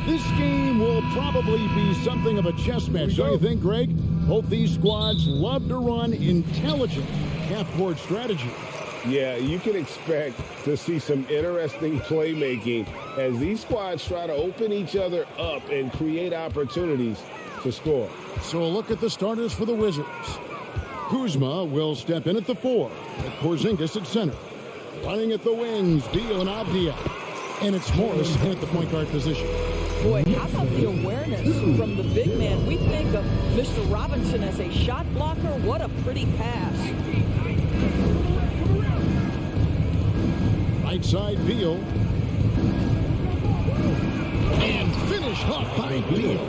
This game will probably be something of a chess match, don't you think, Greg? Both these squads love to run intelligent half-court strategy. Yeah, you can expect to see some interesting playmaking as these squads try to open each other up and create opportunities to score. So a look at the starters for the Wizards. Kuzma will step in at the 4, with Porzingis at center. Running at the wings, Beal and Avdia. And it's Morris at the point guard position. Boy, how about the awareness from the big man? We think of Mr. Robinson as a shot blocker. What a pretty pass. Right side, Beal. And finish off by Beal.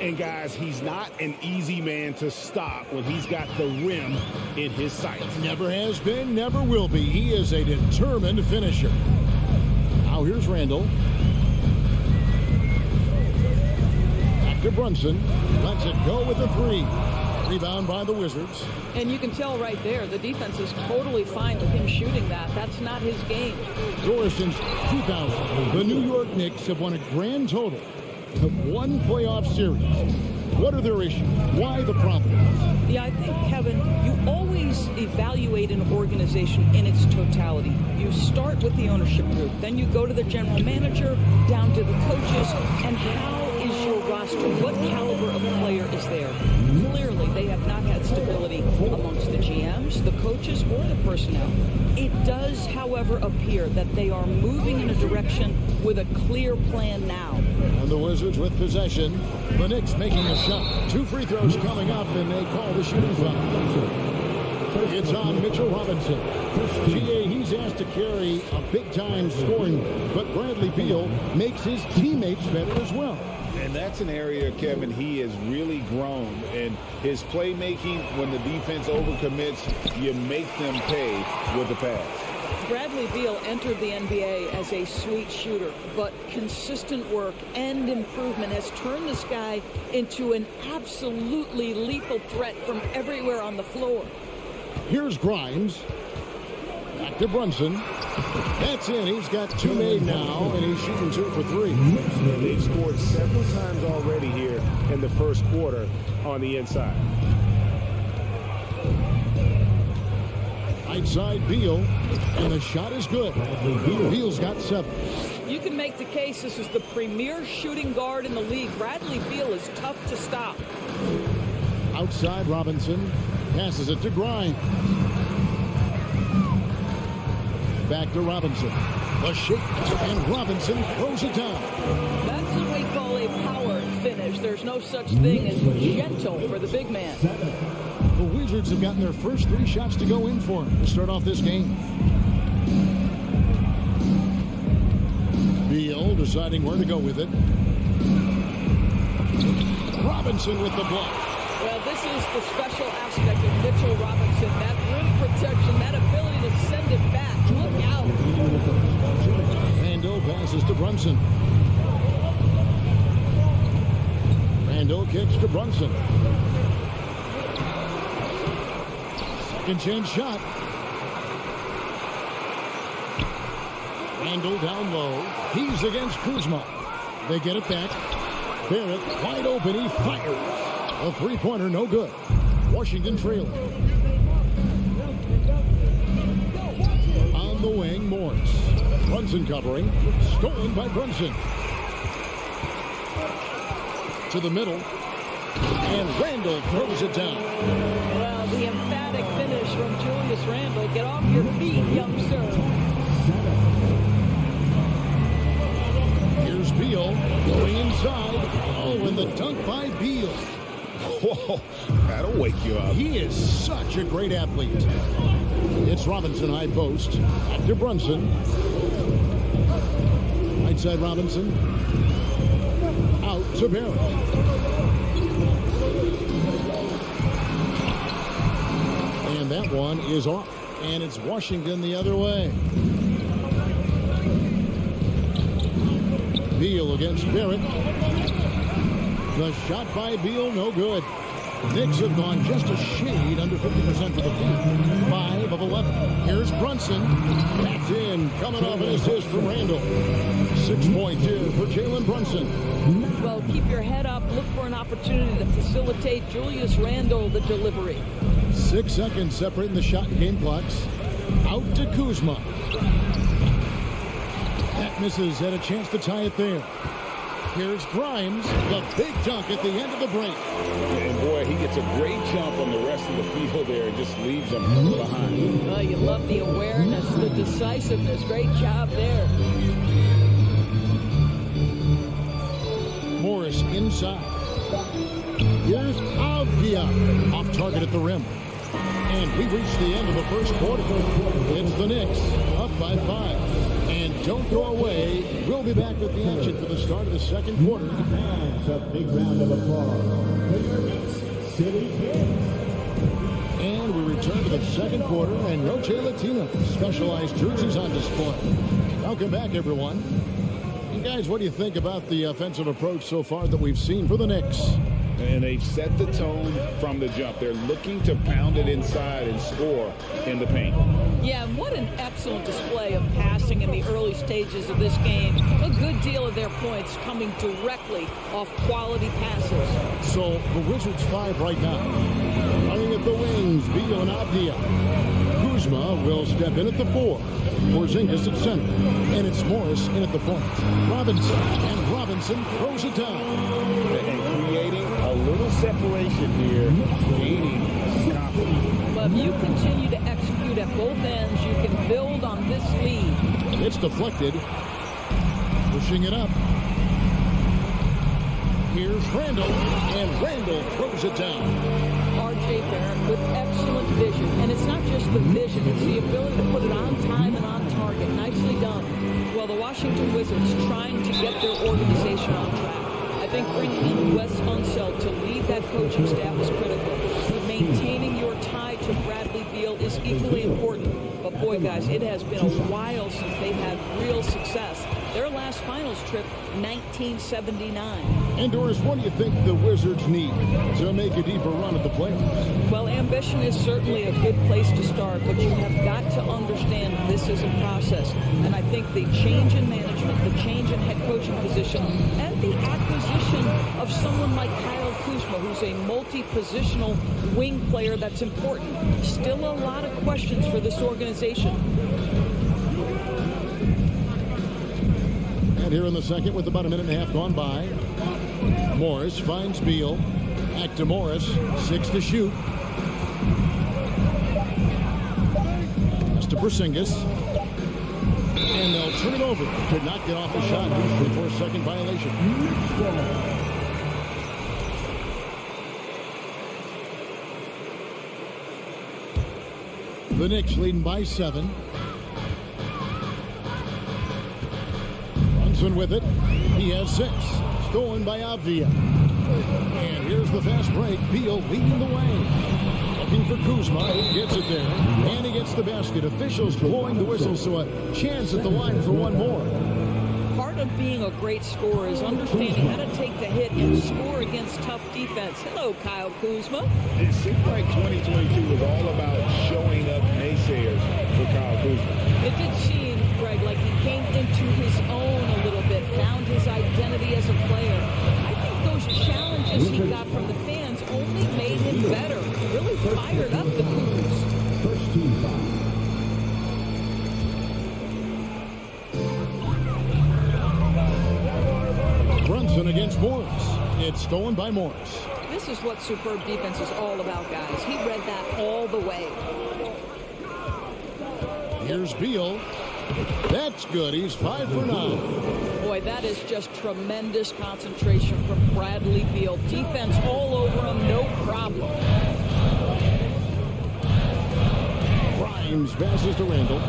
And guys, he's not an easy man to stop when he's got the rim in his sights. Never has been, never will be. He is a determined finisher. Now here's Randall. Back to Brunson. Lets it go with a 3. Rebound by the Wizards. And you can tell right there, the defense is totally fine with him shooting that. That's not his game. Doris, since 2000, the New York Knicks have won a grand total of 1 playoff series. What are their issues? Why the problem? Yeah, I think, Kevin, you always evaluate an organization in its totality. You start with the ownership group, then you go to the general manager, down to the coaches, and how is your roster? What caliber of player is there? Clearly, they have not had stability amongst the GMs, the coaches, or the personnel. It does, however, appear that they are moving in a direction with a clear plan now. And the Wizards with possession. The Knicks making a shot. 2 free throws coming up, and they call the shooting foul. It's on Mitchell Robinson. GA, he's asked to carry a big-time scoring, but Bradley Beal makes his teammates better as well. And that's an area, Kevin, he has really grown. And his playmaking, when the defense overcommits, you make them pay with the pass. Bradley Beal entered the NBA as a sweet shooter, but consistent work and improvement has turned this guy into an absolutely lethal threat from everywhere on the floor. Here's Grimes. Back to Brunson. That's in. He's got 2 made now, and he's shooting 2 for 3. They've scored several times already here in the first quarter on the inside. Right side, Beal, and the shot is good. Beal's got 7. You can make the case this is the premier shooting guard in the league. Bradley Beal is tough to stop. Outside, Robinson passes it to Grimes. Back to Robinson. A shake, and Robinson throws it down. That's what we call a power finish. There's no such thing as gentle for the big man. The Wizards have gotten their first 3 shots to go in for him to start off this game. Beal deciding where to go with it. Robinson with the block. Well, this is the special aspect of Mitchell Robinson. That rim protection, that ability to send it back. Look out. Randall passes to Brunson. Randall kicks to Brunson. Second chance shot. Randall down low. He's against Kuzma. They get it back. Barrett wide open. He fires. A 3-pointer, no good. Washington trailing. On the wing, Morris. Brunson covering. Stolen by Brunson. To the middle. And Randall throws it down. Well, the emphatic finish from Julius Randall. Get off your feet, young sir. Here's Beal going inside. Oh, and the dunk by Beal. Whoa, that'll wake you up. He is such a great athlete. It's Robinson high post. Back to Brunson. Right side Robinson. Out to Barrett. And that one is off. And it's Washington the other way. Beal against Barrett. The shot by Beal, no good. Knicks have gone just a shade under 50% for the field. 5 of 11. Here's Brunson. That's in. Coming off an assist from Randall. 6-point here for Jalen Brunson. Well, keep your head up. Look for an opportunity to facilitate Julius Randle the delivery. 6 seconds separating the shot and game clocks. Out to Kuzma. That misses. Had a chance to tie it there. Here's Grimes. The big dunk at the end of the break. And boy, he gets a great jump on the rest of the field there and just leaves them behind. Oh, you love the awareness, the decisiveness. Great job there. Morris inside. Here's Avdia. Off target at the rim. And we've reached the end of the first quarter. It's the Knicks up by 5. And don't go away. We'll be back with the action for the start of the second quarter. A big round of applause for your Knicks City Kings. And we return to the second quarter, and no Jay Latino. Specialized jerseys on display. Welcome back, everyone. And guys, what do you think about the offensive approach so far that we've seen for the Knicks? And they've set the tone from the jump. They're looking to pound it inside and score in the paint. Yeah, and what an excellent display of passing in the early stages of this game. A good deal of their points coming directly off quality passes. So the Wizards 5 right now. Running at the wings, Beal and Avdia. Kuzma will step in at the 4. Porzingis at center. And it's Morris in at the point. Robinson. And Robinson throws it down. And creating a little separation here, gaining confidence. But if you continue to execute at both ends, you can build on this lead. It's deflected. Pushing it up. Here's Randle. And Randle throws it down. R.J. Barrett with excellent vision. And it's not just the vision, it's the ability to put it on time and on target. Nicely done. Well, the Washington Wizards trying to get their organization on track. I think bringing in Wes Unseld to lead that coaching staff is critical. Maintaining your tie to Bradley Beal is equally important. But boy, guys, it has been a while since they've had real success. Their last finals trip, 1979. And Doris, what do you think the Wizards need to make a deeper run at the playoffs? Well, ambition is certainly a good place to start, but you have got to understand this is a process. And I think the change in management, the change in head coaching position, and the acquisition of someone like Kyle Kuzma, who's a multi-positional wing player that's important. Still a lot of questions for this organization. And here in the second with about a minute and a half gone by. Morris finds Beal. Back to Morris. 6 to shoot. Pass to Porzingis. And they'll turn it over. Could not get off the shot for a 4-second violation. The Knicks leading by 7. Brunson with it. He has 6. Stolen by Avdia. And here's the fast break. Beal leading the way. Looking for Kuzma. He gets it there. And he gets the basket. Officials blowing the whistle, so a chance at the line for one more. Part of being a great scorer is understanding how to take the hit and score against tough defense. Hello, Kyle Kuzma. It seemed like 2022 was all about showing up naysayers for Kyle Kuzma. It did seem, Greg, like he came into his own a little bit, found his identity as a player. I think those challenges he got from the fans only made him better, really fired up the Cougars. First team foul. Brunson against Morris. It's stolen by Morris. This is what superb defense is all about, guys. He read that all the way. Here's Beal. That's good. He's 5 for 9. Boy, that is just tremendous concentration from Bradley Beal. Defense all over him, no problem. Grimes passes to Randle.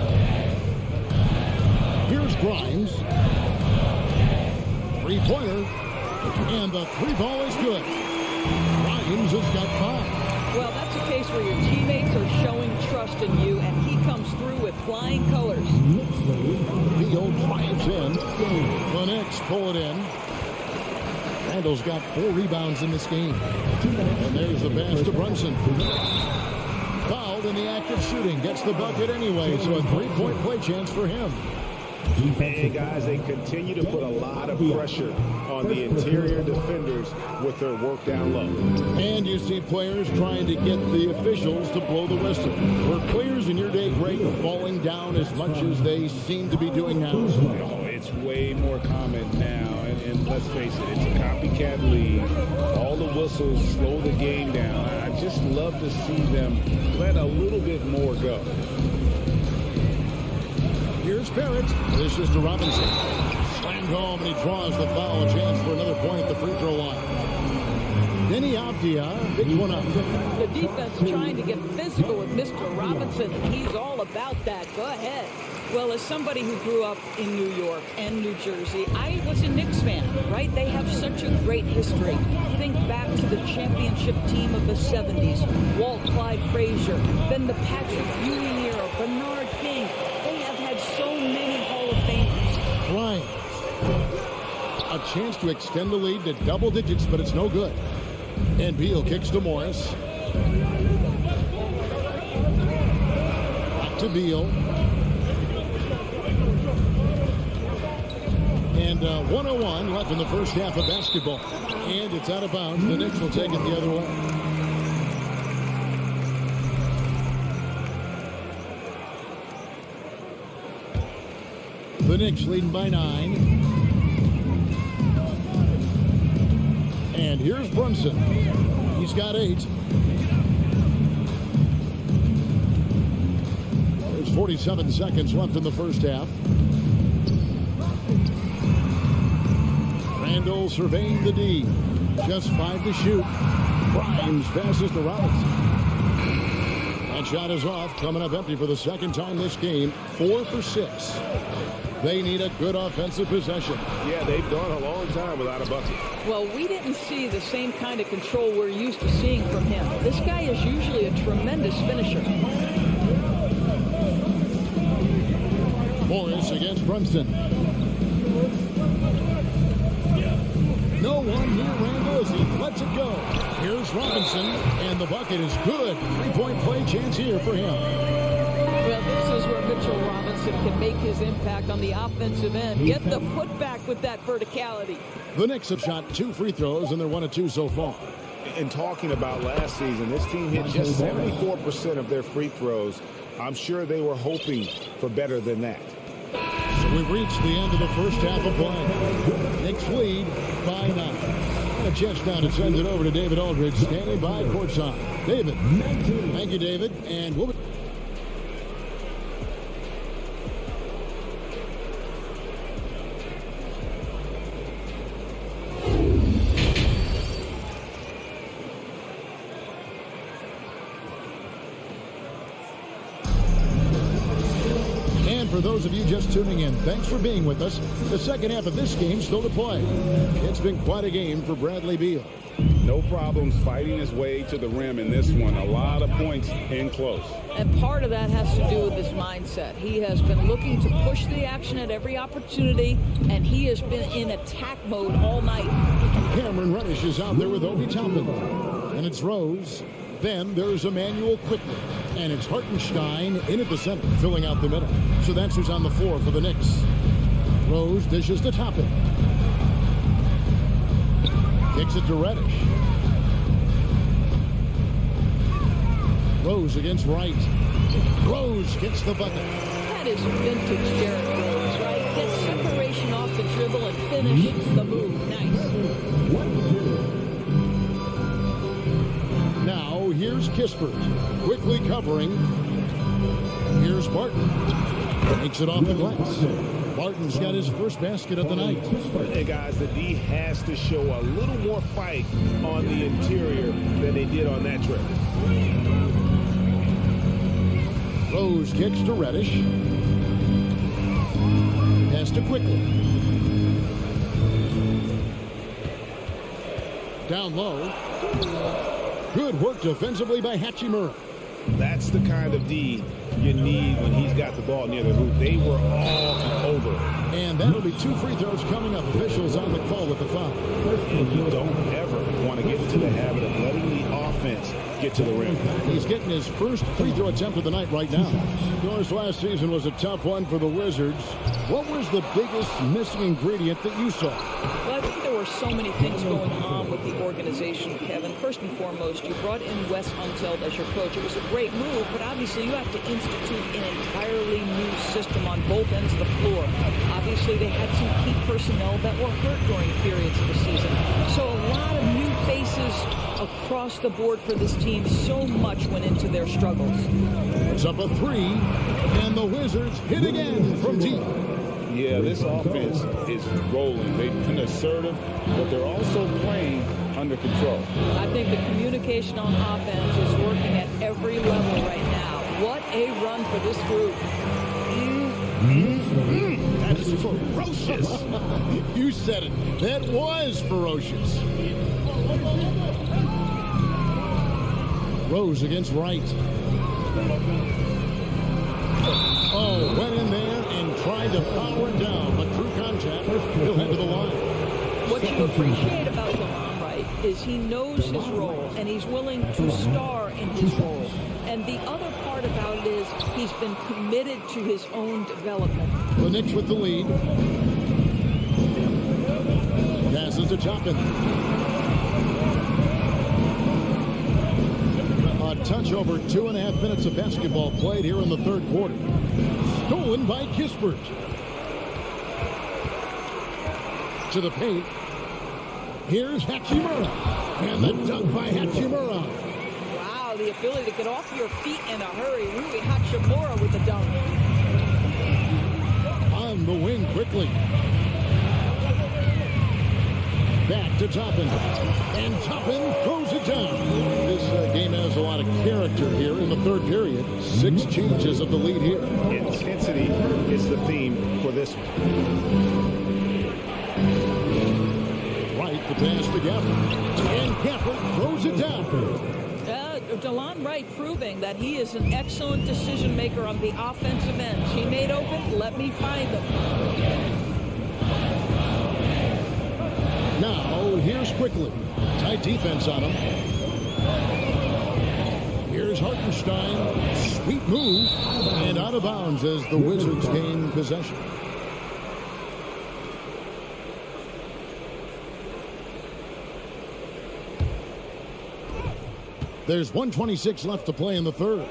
Here's Grimes. Three-pointer. And the 3-ball is good. Grimes has got 5. Well, that's a case where your teammates are showing trust in you, and he comes through with flying colors. Beal drives in. The Knicks pull it in. Randle's got 4 rebounds in this game. And there's the pass to Brunson. Fouled in the act of shooting. Gets the bucket anyway, so a 3-point play chance for him. And guys, they continue to put a lot of pressure on the interior defenders with their work down low. And you see players trying to get the officials to blow the whistle. Were players in your day great falling down as much as they seem to be doing now? Oh, it's way more common now. And let's face it, it's a copycat league. All the whistles slow the game down. I just love to see them let a little bit more go. Here's Barrett. This is to Robinson. Slammed home, and he draws the foul. A chance for another point at the free throw line. Denny Avdia picks one up. The defense trying to get physical with Mr. Robinson, and he's all about that. Go ahead. Well, as somebody who grew up in New York and New Jersey, I was a Knicks fan, right? They have such a great history. Think back to the championship team of the 70s, Walt Clyde Frazier, then the Patrick Ewing era, Bernard King. They have had so many Hall of Famers. Bryant. A chance to extend the lead to double digits, but it's no good. And Beal kicks to Morris. Back to Beal. And 1:01 left in the first half of basketball. And it's out of bounds. The Knicks will take it the other way. The Knicks leading by 9. And here's Brunson. He's got 8. There's 47 seconds left in the first half. Randall surveying the D. Just 5 to shoot. Grimes passes to Robinson. That shot is off. Coming up empty for the second time this game. 4 for 6. They need a good offensive possession. Yeah, they've gone a long time without a bucket. Well, we didn't see the same kind of control we're used to seeing from him. This guy is usually a tremendous finisher. Morris against Brunson. No one near Randall as he lets it go. Here's Robinson, and the bucket is good. 3-point play chance here for him. Well, this is where Mitchell Robinson can make his impact on the offensive end. Get the putback with that verticality. The Knicks have shot 2 free throws, and they're 1 of 2 so far. And talking about last season, this team hit just 74% of their free throws. I'm sure they were hoping for better than that. So we've reached the end of the first half of play. Knicks lead by 9. A chance now to send it over to David Aldridge, standing by courtside. David. Thank you, David. And we'll be... For those of you just tuning in, thanks for being with us. The second half of this game still to play. It's been quite a game for Bradley Beal. No problems fighting his way to the rim in this one. A lot of points in close. And part of that has to do with his mindset. He has been looking to push the action at every opportunity, and he has been in attack mode all night. Cameron Reddish is out there with Obi Toppin. And it's Rose. Then there's Emmanuel Quickly. And it's Hartenstein in at the center, filling out the middle. So that's who's on the floor for the Knicks. Rose dishes to Toppin. Kicks it to Reddish. Rose against Wright. Rose gets the bucket. That is vintage Derrick Rose, right? Gets separation off the dribble and finishes the move. Nice. Now here's Kispert. Quickly covering. Here's Barton. Takes it off the glass. Barton's got his first basket of the night. Hey, guys, the D has to show a little more fight on the interior than they did on that trip. Rose kicks to Reddish. Pass to Quickly. Down low. Good work defensively by Hachimura. That's the kind of D you need when he's got the ball near the hoop. They were all over. And that'll be 2 free throws coming up. Officials on the call with the foul. You don't ever want to get into the habit of letting the offense defense get to the rim. He's getting his first free throw attempt of the night right now. Of course, last season was a tough one for the Wizards. What was the biggest missing ingredient that you saw? Well, I think there were so many things going on with the organization, Kevin. First and foremost, you brought in Wes Unseld as your coach. It was a great move, but obviously you have to institute an entirely new system on both ends of the floor. Obviously, they had some key personnel that were hurt during periods of the season. So a lot of new faces across the board for this team. So much went into their struggles. It's up a three, and the Wizards hit again from deep. Yeah, this offense is rolling. They've been assertive, but they're also playing under control. I think the communication on offense is working at every level right now. What a run for this group. That is ferocious. You said it. That was ferocious. Rose against Wright. Oh, went in there and tried to power him down, but through contact, he'll head to the line. What you appreciate about Delon Wright is he knows his role, and he's willing to star in his role. And the other part about it is he's been committed to his own development. The Knicks with the lead. Passes to Toppin. A touch over 2.5 minutes of basketball played here in the third quarter. Stolen by Kispert. To the paint. Here's Hachimura. And the dunk by Hachimura. Wow, the ability to get off your feet in a hurry. Rui Hachimura with the dunk. On the wing quickly. Back to Toppin. And Toppin throws it down. This game has a lot of character here in the third period. 6 changes of the lead here. Intensity is the theme for this one. Right, the pass to Gafford. And Gafford throws it down. Delon Wright proving that he is an excellent decision maker on the offensive end. He made open, let me find him. Now, here's Quickly. Tight defense on him. Here's Hartenstein. Sweet move. And out of bounds as the Wizards gain possession. There's 1:26 left to play in the third.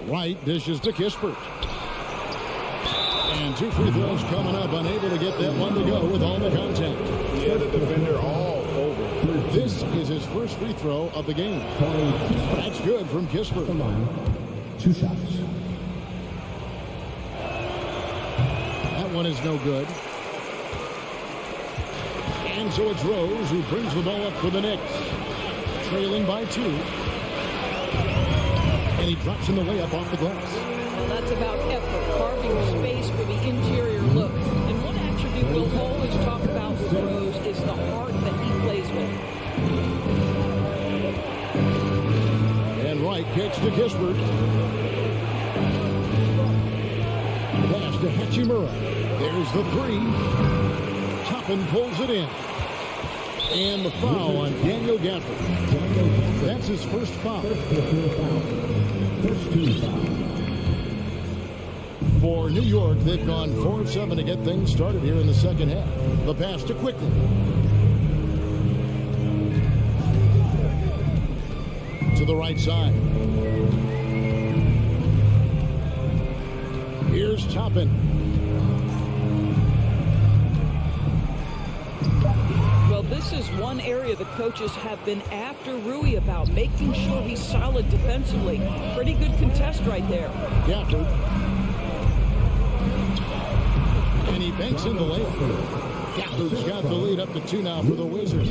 Wright dishes to Kispert. And 2 free throws coming up. Unable to get that one to go with all the contact. Yeah, the defender all over. This is his first free throw of the game. That's good from Kispert. 2 shots. That one is no good. And so it's Rose who brings the ball up for the Knicks. Trailing by 2. And he drops in the layup off the glass. Well, that's about effort, carving space for the interior look. And one attribute we'll always talk about with Rose is the heart that he plays with. And Wright kicks to Kispert. Pass to Hachimura. There's the 3. Toppin pulls it in. And the foul on Daniel Gafford. That's his first foul. First team foul. For New York, they've gone 4 of 7 to get things started here in the second half. The pass to Quickly. To the right side. Here's Toppin. Well, this is one area the coaches have been after Rui about, making sure he's solid defensively. Pretty good contest right there. Gafford. And he banks in the layup. Gafford's got the lead up to 2 now for the Wizards.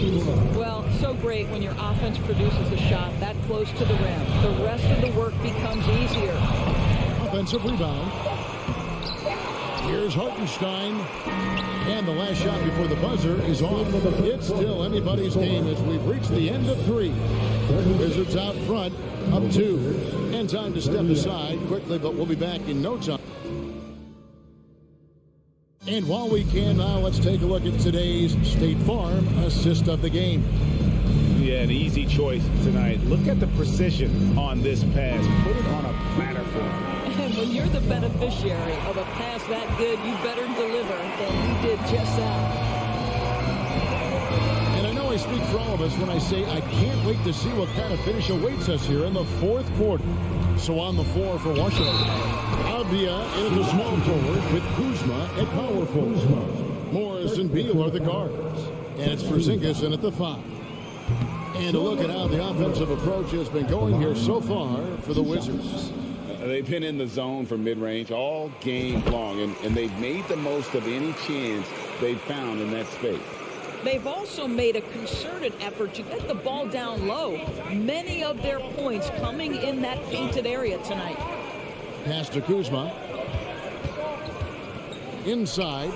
Well, so great when your offense produces a shot that close to the rim. The rest of the work becomes easier. Offensive rebound. Here's Hartenstein. And the last shot before the buzzer is off. It's still anybody's game as we've reached the end of 3. Wizards out front, up 2. And time to step aside quickly, but we'll be back in no time. And while we can now, let's take a look at today's State Farm assist of the game. Yeah, an easy choice tonight. Look at the precision on this pass. Put it on a platter for him. And when you're the beneficiary of a pass that good, you better deliver. And he did just that. And I know I speak for all of us when I say I can't wait to see what kind of finish awaits us here in the fourth quarter. So on the floor for Washington, Avdia is the small forward with Kuzma at power forward. Morris and Beal are the guards. And it's Porzingis in at the 5. And a look at how the offensive approach has been going here so far for the Wizards. They've been in the zone for mid-range all game long, and they've made the most of any chance they've found in that space. They've also made a concerted effort to get the ball down low. Many of their points coming in that painted area tonight. Pass to Kuzma. Inside.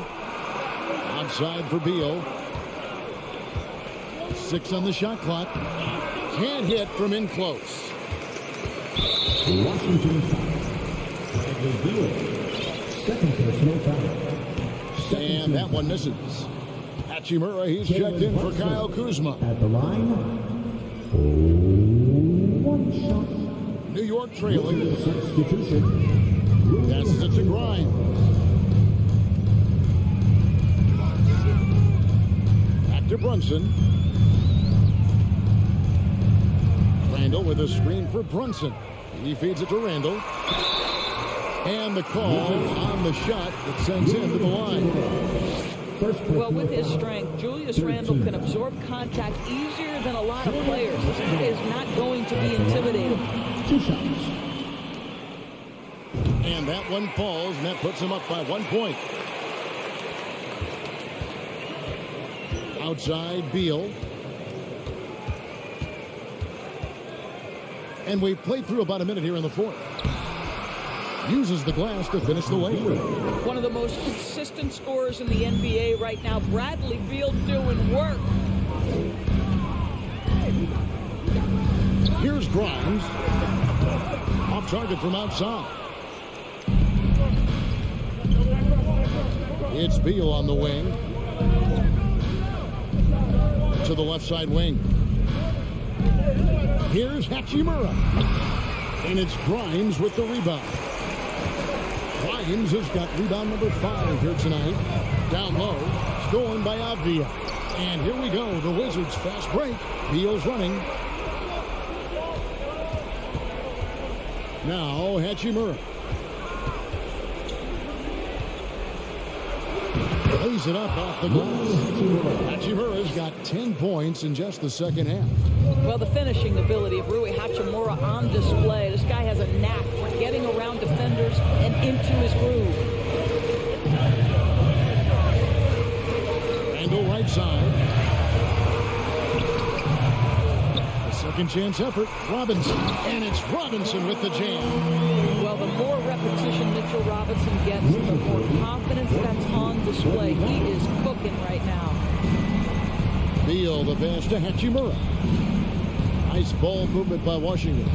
Outside for Beal. 6 on the shot clock. Can't hit from in close. Washington foul. Beal. Second personal foul. And that one misses. Hachimura, he's checked in for Kyle Kuzma. At the line. One shot. New York trailing. Substitution. Passes it to Grimes. Back to Brunson. Randall with a screen for Brunson. He feeds it to Randall. And the call on the shot that sends him to the line. Well, with his strength, Julius Randle can absorb contact easier than a lot of players. This guy is not going to be intimidated. 2 shots. And that one falls, and that puts him up by 1 point. Outside, Beal. And we've played through about a minute here in the fourth. Uses the glass to finish the way. One of the most consistent scorers in the NBA right now, Bradley Beal, doing work. Here's Grimes. Off target from outside. It's Beal on the wing. To the left side wing. Here's Hachimura. And it's Grimes with the rebound. Grimes has got rebound number 5 here tonight. Down low, stolen by Avdia. And here we go, the Wizards fast break. Beal's running. Now Hachimura. Lays it up off the glass. Hachimura's got 10 points in just the second half. Well, the finishing ability of Rui Hachimura on display. This guy has a knack for getting around defenders and into his groove. Randall right side. A second chance effort. Robinson. And it's Robinson with the jam. Well, the more repetition Mitchell Robinson gets, the more confidence that's on display. He is cooking right now. Beal, the pass to Hachimura. Nice ball movement by Washington.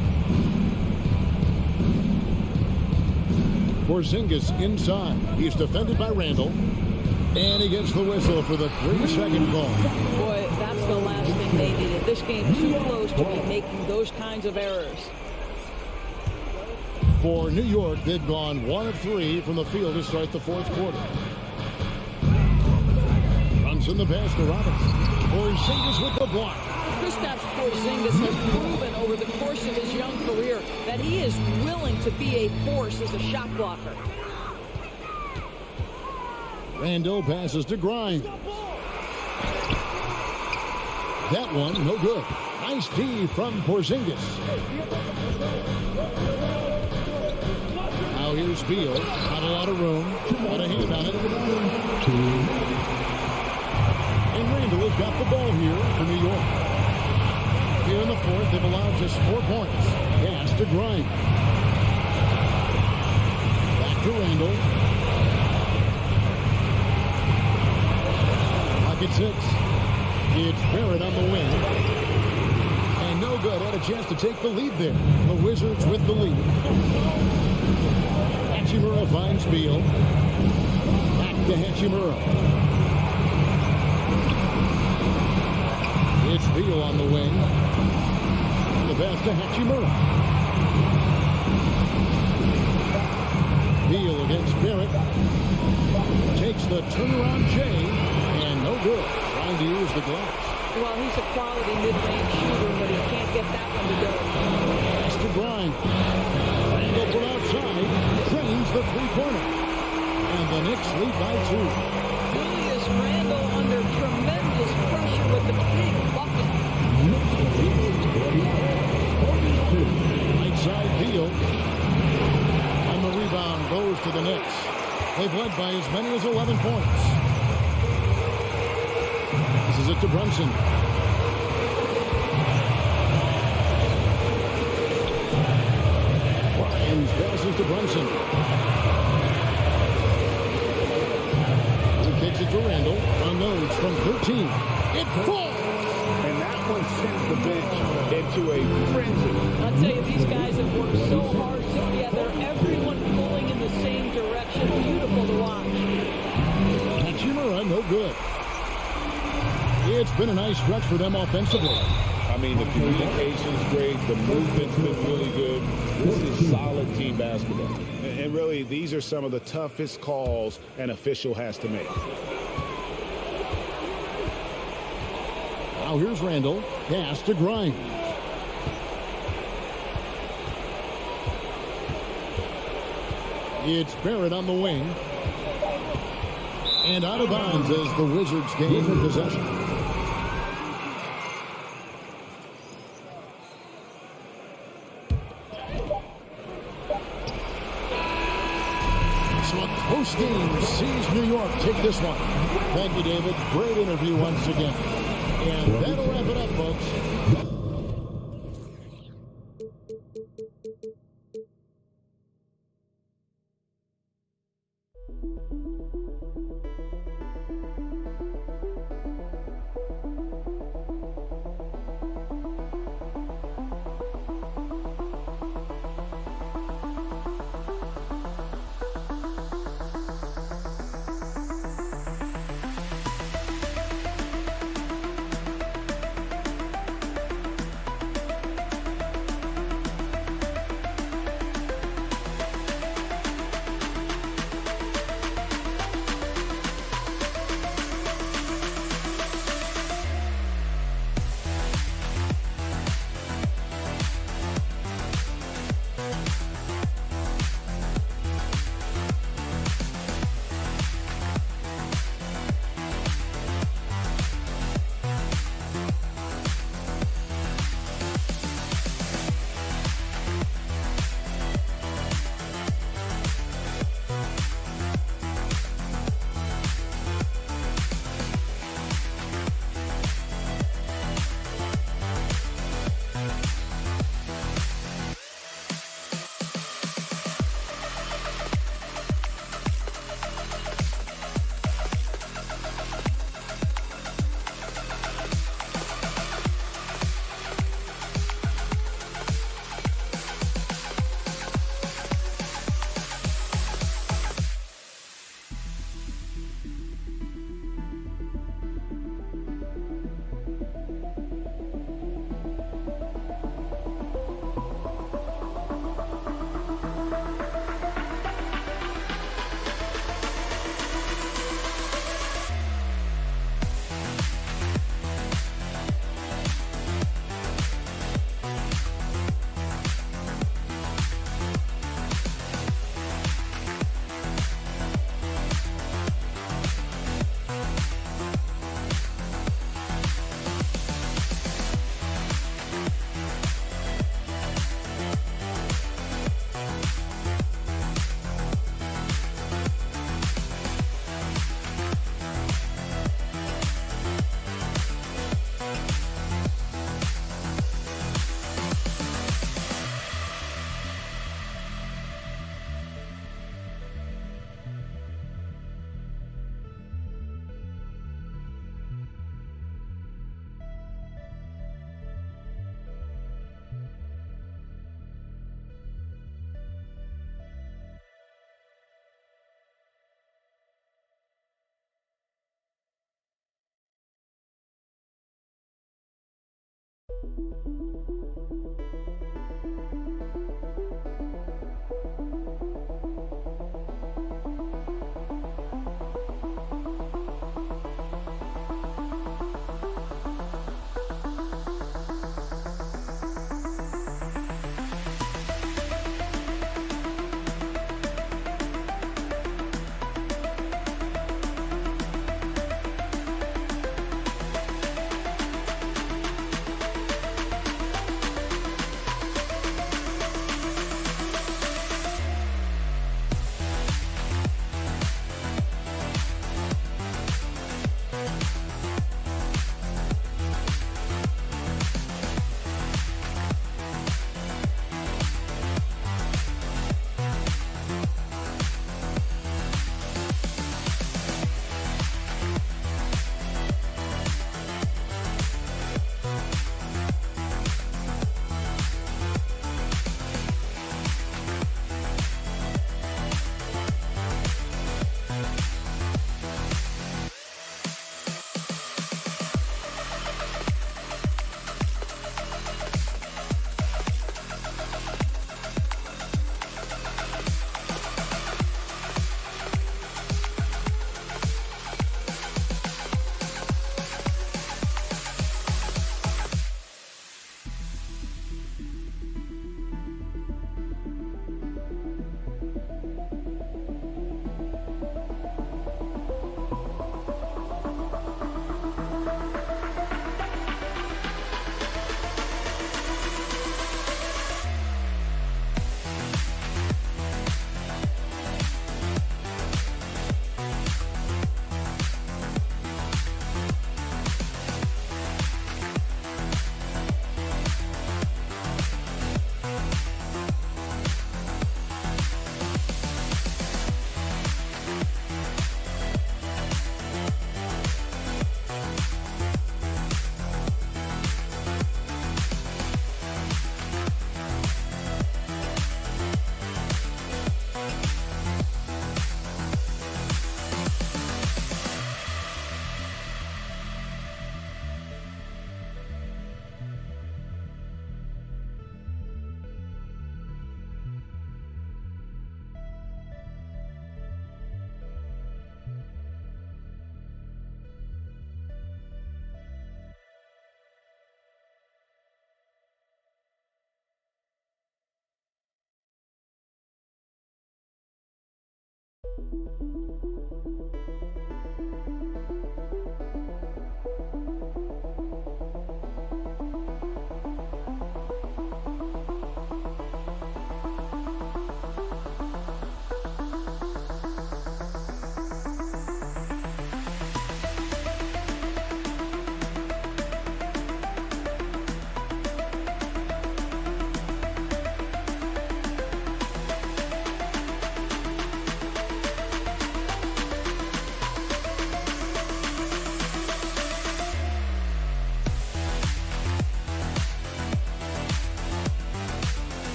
Porzingis inside. He's defended by Randall. And he gets the whistle for the 3-second call. Boy, that's the last thing they needed. This game's too close to be making those kinds of errors. For New York, they've gone 1 of 3 from the field to start the fourth quarter. Runs in the pass to Robinson. Porzingis with the block. Kristaps Porzingis has proven over the course of his young career that he is willing to be a force as a shot blocker. Randall passes to Grimes. That one, no good. Nice D from Porzingis. Now here's Beal. Not a lot of room. Got a hand on it. And Randall has got the ball here for New York. Here in the fourth, they've allowed just 4 points. Pass to Grimes. Back to Randall. At 6. It's Barrett on the wing. And no good. Had a chance to take the lead there. The Wizards with the lead. Hachimura finds Beal. Back to Hachimura. It's Beal on the wing. The pass to Hachimura. Beal against Barrett. Takes the turnaround J, and no good. Trying to use the glass. Well, he's a quality mid-range shooter, but he can't get that one to go. Pass to Grimes. Randall from outside. Drains the three-pointer. And the Knicks lead by 2. Julius Randle under tremendous pressure with the big bucket. Right side Beal. And the rebound goes to the Knicks. They've led by as many as 11 points. This is it to Brunson. Grimes passes to Brunson. He kicks it to Randall. Unloads from 13. It falls! And that one sends the bench into a frenzy. I'll tell you, these guys have worked so hard together. Everyone pulling in the same direction. Beautiful to watch. Hachimura, no good. It's been a nice stretch for them offensively. I mean, the communication's great. The movement's been really good. This is solid team basketball. And really, these are some of the toughest calls an official has to make. Now here's Randall. Pass to Grimes. It's Barrett on the wing. And out of bounds as the Wizards gain possession. So a close game sees New York take this one. Thank you, David. Great interview once again. And that'll wrap it up, folks.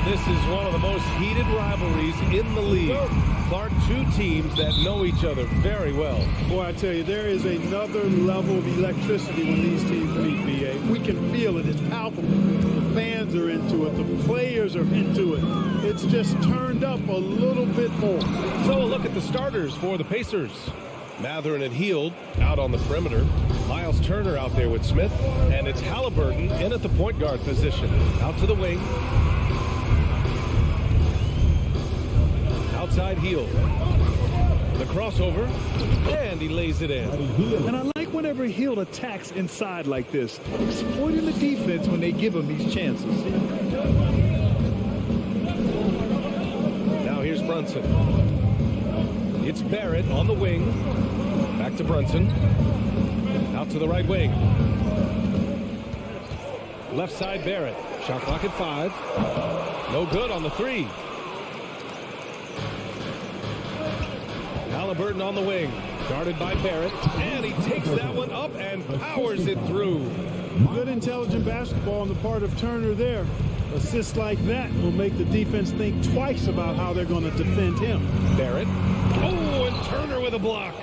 This is one of the most heated rivalries in the league. Clark, two teams that know each other very well. Boy, I tell you, there is another level of electricity when these teams meet, B.A. We can feel it. It's palpable. The fans are into it. The players are into it. It's just turned up a little bit more. So a look at the starters for the Pacers. Matherin and Hield out on the perimeter. Miles Turner out there with Smith. And it's Halliburton in at the point guard position. Out to the wing. Outside Hield. The crossover. And he lays it in. And I like whenever Hield attacks inside like this, exploiting the defense when they give him these chances. Now here's Brunson. It's Barrett on the wing. Back to Brunson. Out to the right wing. Left side Barrett. Shot clock at 5. No good on the 3. Halliburton on the wing. Guarded by Barrett. And he takes that one up and powers it through. Good intelligent basketball on the part of Turner there. Assists like that will make the defense think twice about how they're going to defend him. Barrett. Oh, and Turner with a block.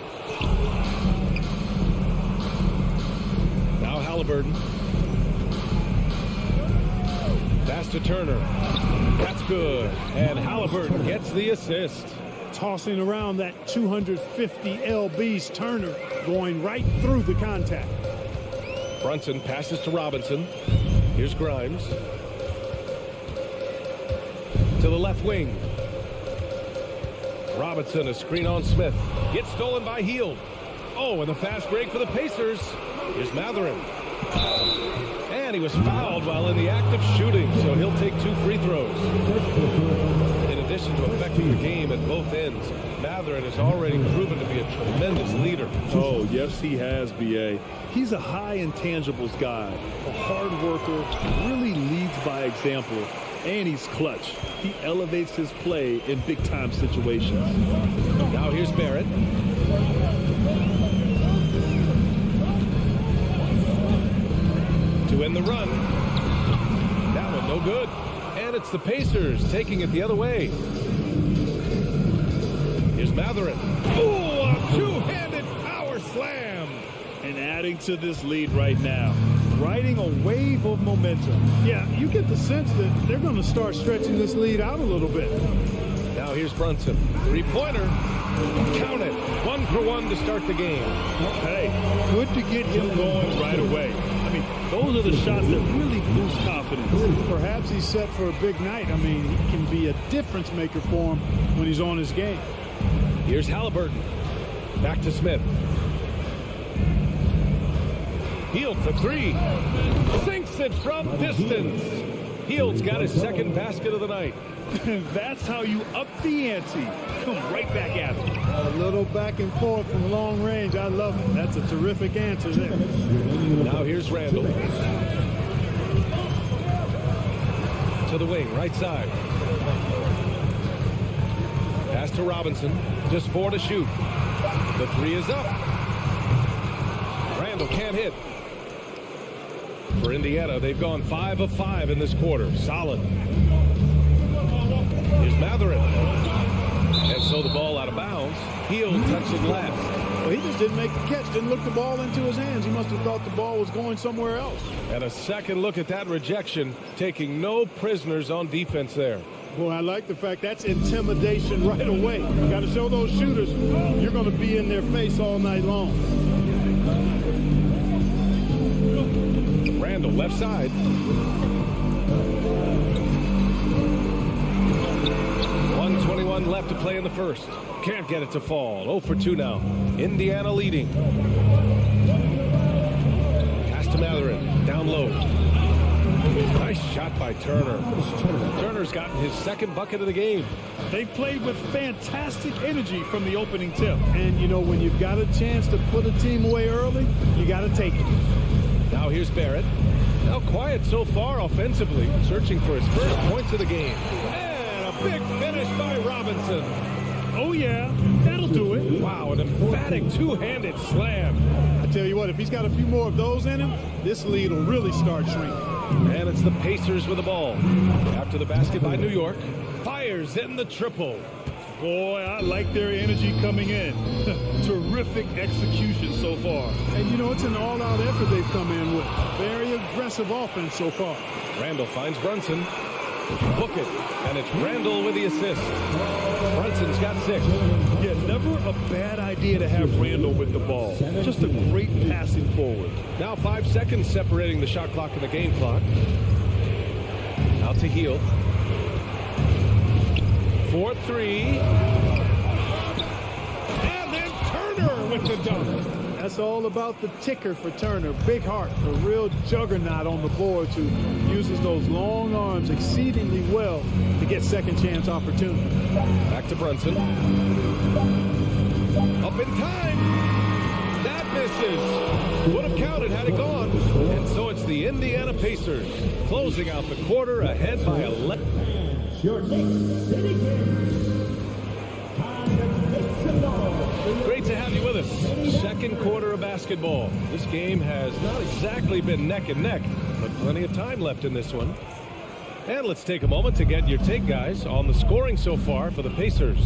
Now Halliburton. Pass to Turner. That's good. And Halliburton gets the assist. Tossing around that 250 lbs, Turner going right through the contact. Brunson passes to Robinson. Here's Grimes. To the left wing. Robinson, a screen on Smith. Gets stolen by Hield. Oh, and the fast break for the Pacers. Here's Matherin. And he was fouled while in the act of shooting, so he'll take 2 free throws. In addition to affecting the game at both ends, Matherin has already proven to be a tremendous leader. Oh, yes, he has, B.A. He's a high intangibles guy, a hard worker, really leads by example, and he's clutch. He elevates his play in big-time situations. Now here's Barrett. To end the run. That one no good. And it's the Pacers taking it the other way. Here's Matherin. Oh, a two-handed power slam. And adding to this lead right now, riding a wave of momentum. Yeah, you get the sense that they're going to start stretching this lead out a little bit. Now here's Brunson. Three-pointer. Count it. 1 for 1 to start the game. Hey, good to get him going right away. I mean, those are the shots that really boost confidence. Perhaps he's set for a big night. I mean, he can be a difference maker for him when he's on his game. Here's Halliburton. Back to Smith. Hield for 3. Sinks it from distance. Hield's got his second basket of the night. That's how you up the ante. Come right back at him. A little back and forth from long range. I love it. That's a terrific answer there. Now here's Randall. To the wing, right side. Pass to Robinson. Just 4 to shoot. The 3 is up. Randall can't hit. For Indiana, they've gone 5 of 5 in this quarter. Solid. Here's Matherin. And so the ball out of bounds. Hield touched it last. Well, he just didn't make the catch. Didn't look the ball into his hands. He must have thought the ball was going somewhere else. And a second look at that rejection, taking no prisoners on defense there. Boy, I like the fact that's intimidation right away. You got to show those shooters you're going to be in their face all night long. Randall, left side. 1:21 left to play in the first. Can't get it to fall. 0 for 2 now. Indiana leading. Pass to Matherin. Down low. Nice shot by Turner. Turner's gotten his second bucket of the game. They played with fantastic energy from the opening tip. And, you know, when you've got a chance to put a team away early, you got to take it. Now here's Barrett. Now quiet so far offensively. Searching for his first points of the game. And a big finish by Robinson. Oh, yeah. That'll do it. Wow, an emphatic two-handed slam. I tell you what, if he's got a few more of those in him, this lead will really start shrinking. And it's the Pacers with the ball. After the basket by New York. Fires in the triple. Boy, I like their energy coming in. Terrific execution so far. And, you know, it's an all-out effort they've come in with. Very aggressive offense so far. Randall finds Brunson. Book it. And it's Randall with the assist. Brunson's got 6. Yeah, never a bad idea to have Randall with the ball. Just a great passing forward. Now 5 seconds separating the shot clock and the game clock. Out to Hield. 4-3. And then Turner with the dunk. That's all about the ticker for Turner. Big heart, a real juggernaut on the boards who uses those long arms exceedingly well to get second chance opportunity. Back to Brunson. Up in time. That misses. Would have counted had it gone. And so it's the Indiana Pacers closing out the quarter ahead by 11. Your Knicks City Kings. Great to have you with us. Second quarter of basketball. This game has not exactly been neck and neck, but plenty of time left in this one. And let's take a moment to get your take, guys, on the scoring so far for the Pacers.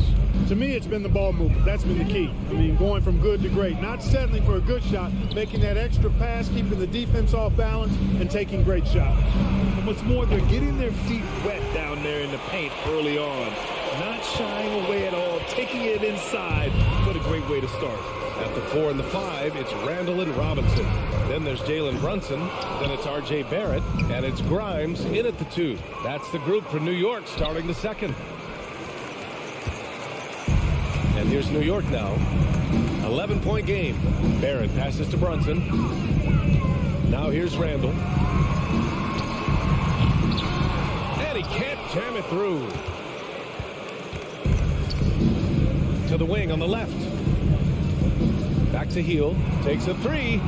To me, it's been the ball movement. That's been the key. I mean, going from good to great. Not settling for a good shot, making that extra pass, keeping the defense off balance, and taking great shots. And what's more, they're getting their feet wet down there in the paint early on. Not shying away at all, taking it inside. What a great way to start. At the 4 and the 5, it's Randall and Robinson. Then there's Jalen Brunson. Then it's R.J. Barrett. And it's Grimes in at the 2. That's the group for New York starting the second. And here's New York now. 11-point game. Barrett passes to Brunson. Now here's Randall. And he can't jam it through. To the wing on the left. Back to Hield. Takes a 3.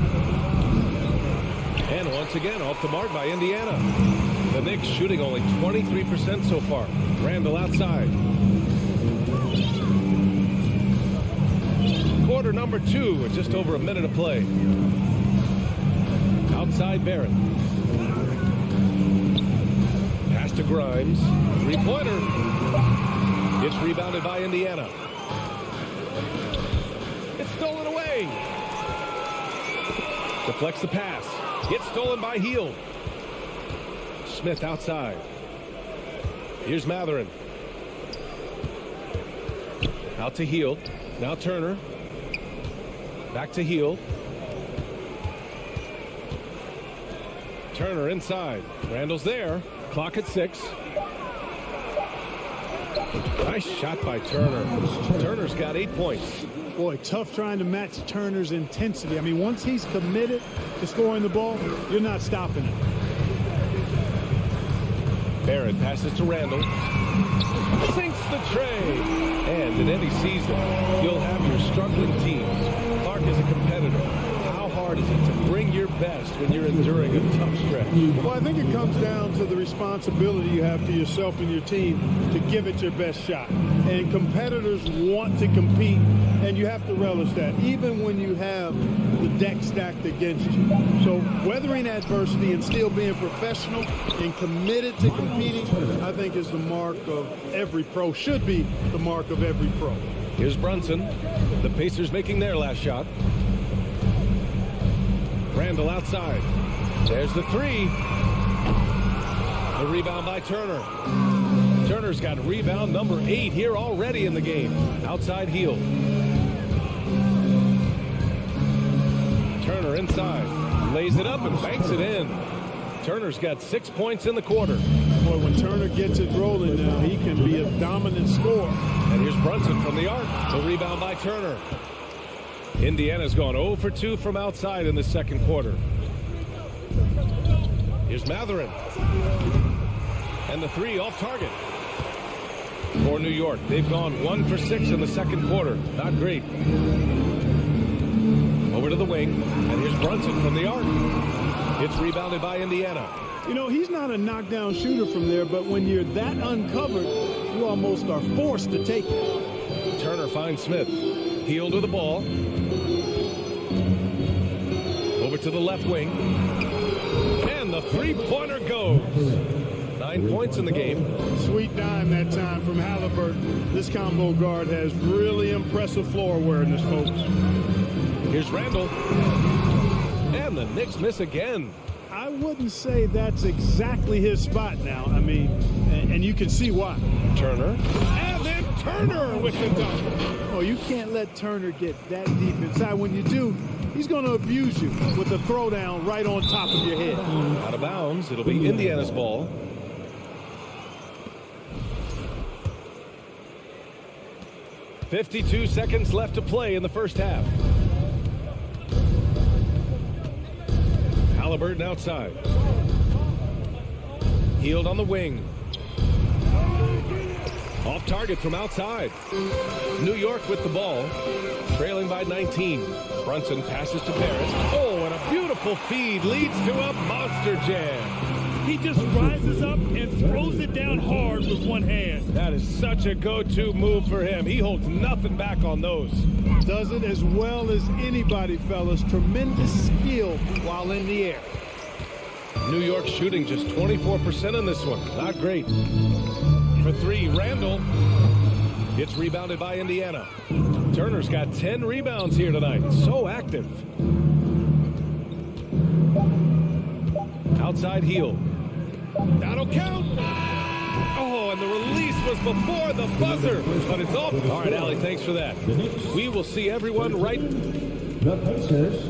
And once again off the mark by Indiana. The Knicks shooting only 23% so far. Randall outside. Quarter number 2 with just over a minute of play. Outside Barrett. Pass to Grimes. 3-pointer. It's rebounded by Indiana. It's stolen away. Deflects the pass. Gets stolen by Hield. Smith outside. Here's Matherin. Out to Hield. Now Turner. Back to Hield. Turner inside. Randall's there. Clock at 6. Nice shot by Turner. Turner's got 8 points. Boy, tough trying to match Turner's intensity. I mean, once he's committed to scoring the ball, you're not stopping him. Barrett passes to Randall. Sinks the tray. And in any season, you'll have your struggling teams. Clark is a competitor. How hard is it to bring your best when you're enduring a tough stretch? Well, I think it comes down to the responsibility you have to yourself and your team to give it your best shot. And competitors want to compete, and you have to relish that, even when you have the deck stacked against you. So weathering adversity and still being professional and committed to competing, I think is the mark of every pro, should be the mark of every pro. Here's Brunson. The Pacers making their last shot. Randall outside. There's the 3. The rebound by Turner. Turner's got rebound number 8 here already in the game. Outside Hield. Turner inside. Lays it up and banks it in. Turner's got 6 points in the quarter. Boy, when Turner gets it rolling now, he can be a dominant scorer. And here's Brunson from the arc. The rebound by Turner. Indiana's gone 0 for 2 from outside in the second quarter. Here's Matherin. And the 3 off target. For New York, they've gone 1 for 6 in the second quarter. Not great. Over to the wing. And here's Brunson from the arc. It's rebounded by Indiana. You know, he's not a knockdown shooter from there, but when you're that uncovered, you almost are forced to take it. Turner finds Smith. Hield with the ball. Over to the left wing. And the the three-pointer goes. 9 points in the game. Sweet dime that time from Halliburton. This combo guard has really impressive floor awareness, folks. Here's Randall. And the Knicks miss again. I wouldn't say that's exactly his spot now. I mean, and you can see why. Turner. And then Turner with the dunk. Oh, you can't let Turner get that deep inside. When you do, he's going to abuse you with a throwdown right on top of your head. Out of bounds. It'll be Indiana's ball. .52 seconds left to play in the first half. Halliburton outside. Healed on the wing. Off target from outside. New York with the ball. Trailing by 19. Brunson passes to Paris. Oh, and a beautiful feed leads to a monster jam. He just rises up and throws it down hard with one hand. That is such a go-to move for him. He holds nothing back on those. Does it as well as anybody, fellas. Tremendous skill while in the air. New York shooting just 24% in this one. Not great. For three, Randall. It's rebounded by Indiana. Turner's got 10 rebounds here tonight. So active. Outside heel. That'll count. Oh, and the release was before the buzzer. But it's off. All right, Allie, thanks for that. We will see everyone right. The Pacers,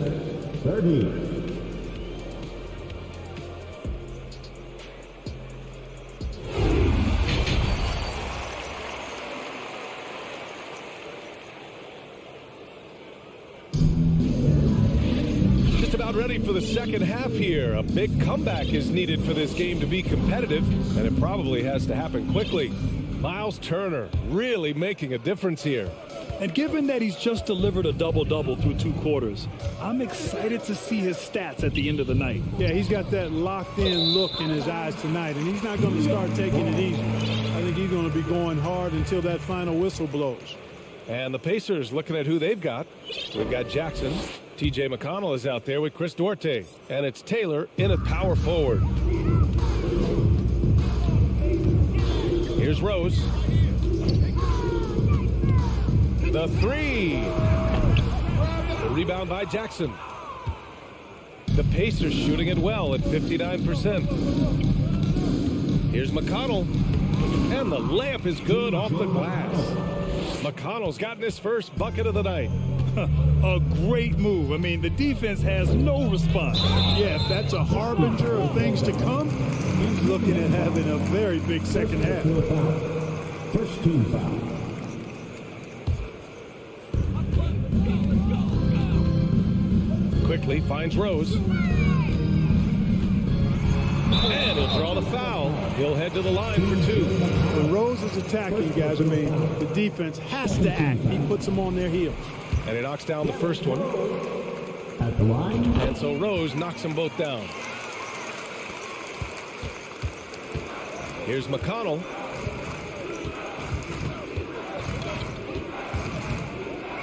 30. Ready for the second half here. A big comeback is needed for this game to be competitive, and it probably has to happen quickly. Miles Turner really making a difference here. And given that he's just delivered a double-double through 2 quarters, I'm excited to see his stats at the end of the night. Yeah, he's got that locked-in look in his eyes tonight, and he's not going to start taking it easy. I think he's going to be going hard until that final whistle blows. And the Pacers looking at who they've got. We've got Jackson. TJ McConnell is out there with Chris Duarte. And it's Taylor in at power forward. Here's Rose. The three. The rebound by Jackson. The Pacers shooting it well at 59%. Here's McConnell. And the layup is good off the glass. McConnell's gotten his first bucket of the night. A great move. I mean, the defense has no response. Yeah, if that's a harbinger of things to come, he's looking at having a very big second half. First team foul. Quickly finds Rose. And he'll draw the foul. He'll head to the line for 2. When Rose is attacking, guys, I mean, the defense has to act. He puts them on their heels. And he knocks down the first one. At the line. And so Rose knocks them both down. Here's McConnell.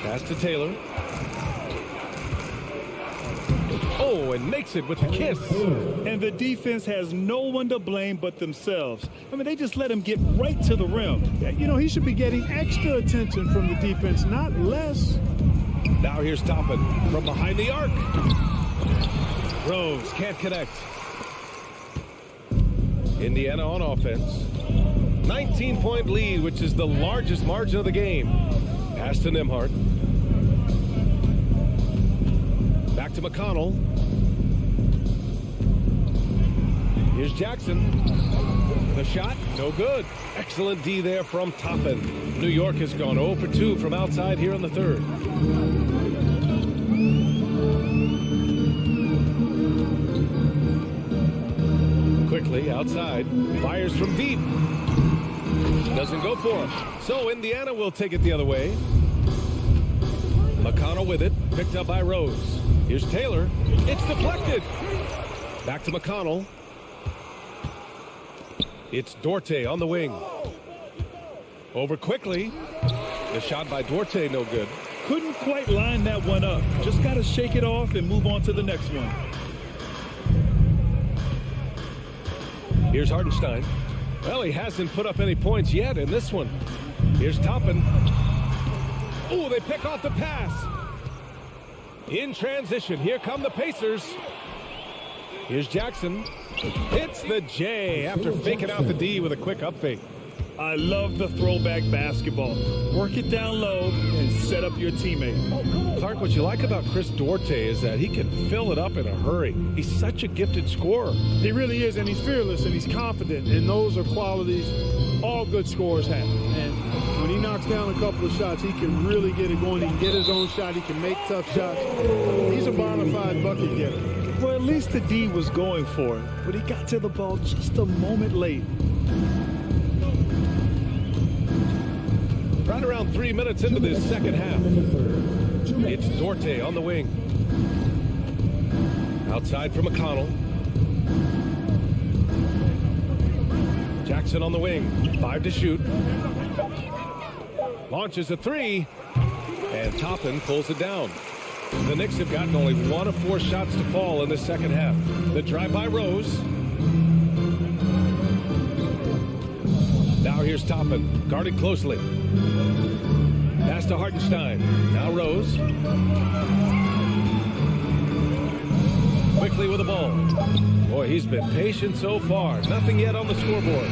Pass to Taylor. Oh, and makes it with the kiss. And the defense has no one to blame but themselves. I mean, they just let him get right to the rim. Yeah, you know, he should be getting extra attention from the defense, not less. Now here's Toppin from behind the arc. Rose can't connect. Indiana on offense. 19-point lead, which is the largest margin of the game. Pass to Nembhard. Back to McConnell. Here's Jackson. The shot, no good. Excellent D there from Toppin. New York has gone 0 for 2 from outside here in the third. Quickly outside. Fires from deep. Doesn't go for him. So Indiana will take it the other way. McConnell with it. Picked up by Rose. Here's Taylor. It's deflected. Back to McConnell. It's Duarte on the wing. Over quickly. The shot by Duarte, no good. Couldn't quite line that one up. Just got to shake it off and move on to the next one. Here's Hartenstein. Well, he hasn't put up any points yet in this one. Here's Toppin. Oh, they pick off the pass. In transition, here come the Pacers. Here's Jackson. Hits the J after faking out the D with a quick up fake. I love the throwback basketball. Work it down low and set up your teammate. Clark, what you like about Chris Duarte is that he can fill it up in a hurry. He's such a gifted scorer. He really is, and he's fearless, and he's confident, and those are qualities all good scorers have. And when he knocks down a couple of shots, he can really get it going. He can get his own shot. He can make tough shots. He's a bona fide bucket getter. Well, at least the D was going for it, but he got to the ball just a moment late. Right around 3 minutes into this second half. It's Duarte on the wing. Outside for McConnell. Jackson on the wing. 5 to shoot. Launches a 3. And Toppin pulls it down. The Knicks have gotten only 1 of 4 shots to fall in the second half. The drive by Rose. Now here's Toppin, guarded closely. Pass to Hartenstein. Now Rose. Quickly with the ball. Boy, he's been patient so far. Nothing yet on the scoreboard.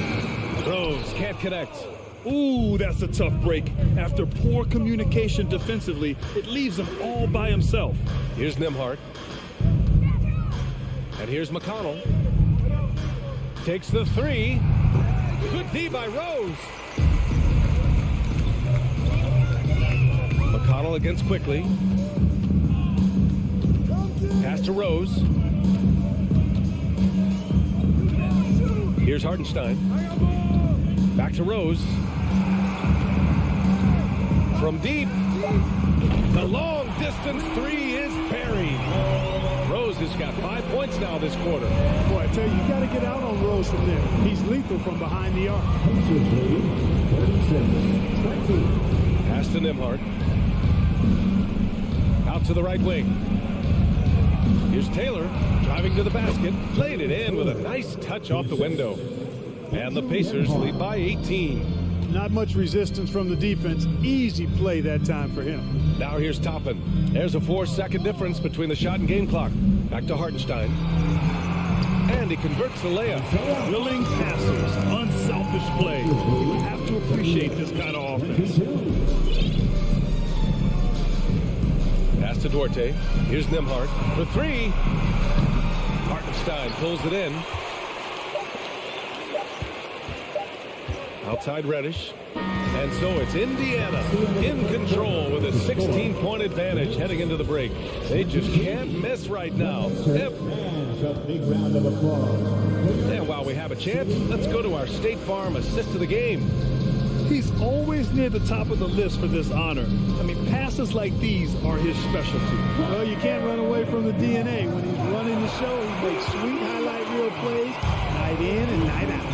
Rose can't connect. Ooh, that's a tough break. After poor communication defensively, it leaves him all by himself. Here's Nembhard. And here's McConnell. Takes the 3. Good D by Rose. McConnell against Quickly. Pass to Rose. Here's Hartenstein. Back to Rose. From deep. The long distance 3 is buried. Rose has got 5 points now this quarter. Boy, I tell you, you got to get out on Rose from there. He's lethal from behind the arc. Pass to Nembhard. Out to the right wing. Here's Taylor driving to the basket. Played it in with a nice touch off the window. And the Pacers lead by 18. Not much resistance from the defense. Easy play that time for him. Now here's Toppin. There's a 4-second difference between the shot and game clock. Back to Hartenstein. And he converts the layup. Willing passers, unselfish play. You would have to appreciate this kind of offense. Pass to Duarte. Here's Nembhard for 3. Hartenstein pulls it in. Outside Reddish. And so it's Indiana in control with a 16-point advantage heading into the break. They just can't miss right now. And while we have a chance, let's go to our State Farm assist of the game. He's always near the top of the list for this honor. I mean, passes like these are his specialty. Well, you can't run away from the DNA. When he's running the show, he makes sweet highlight reel plays night in and night out.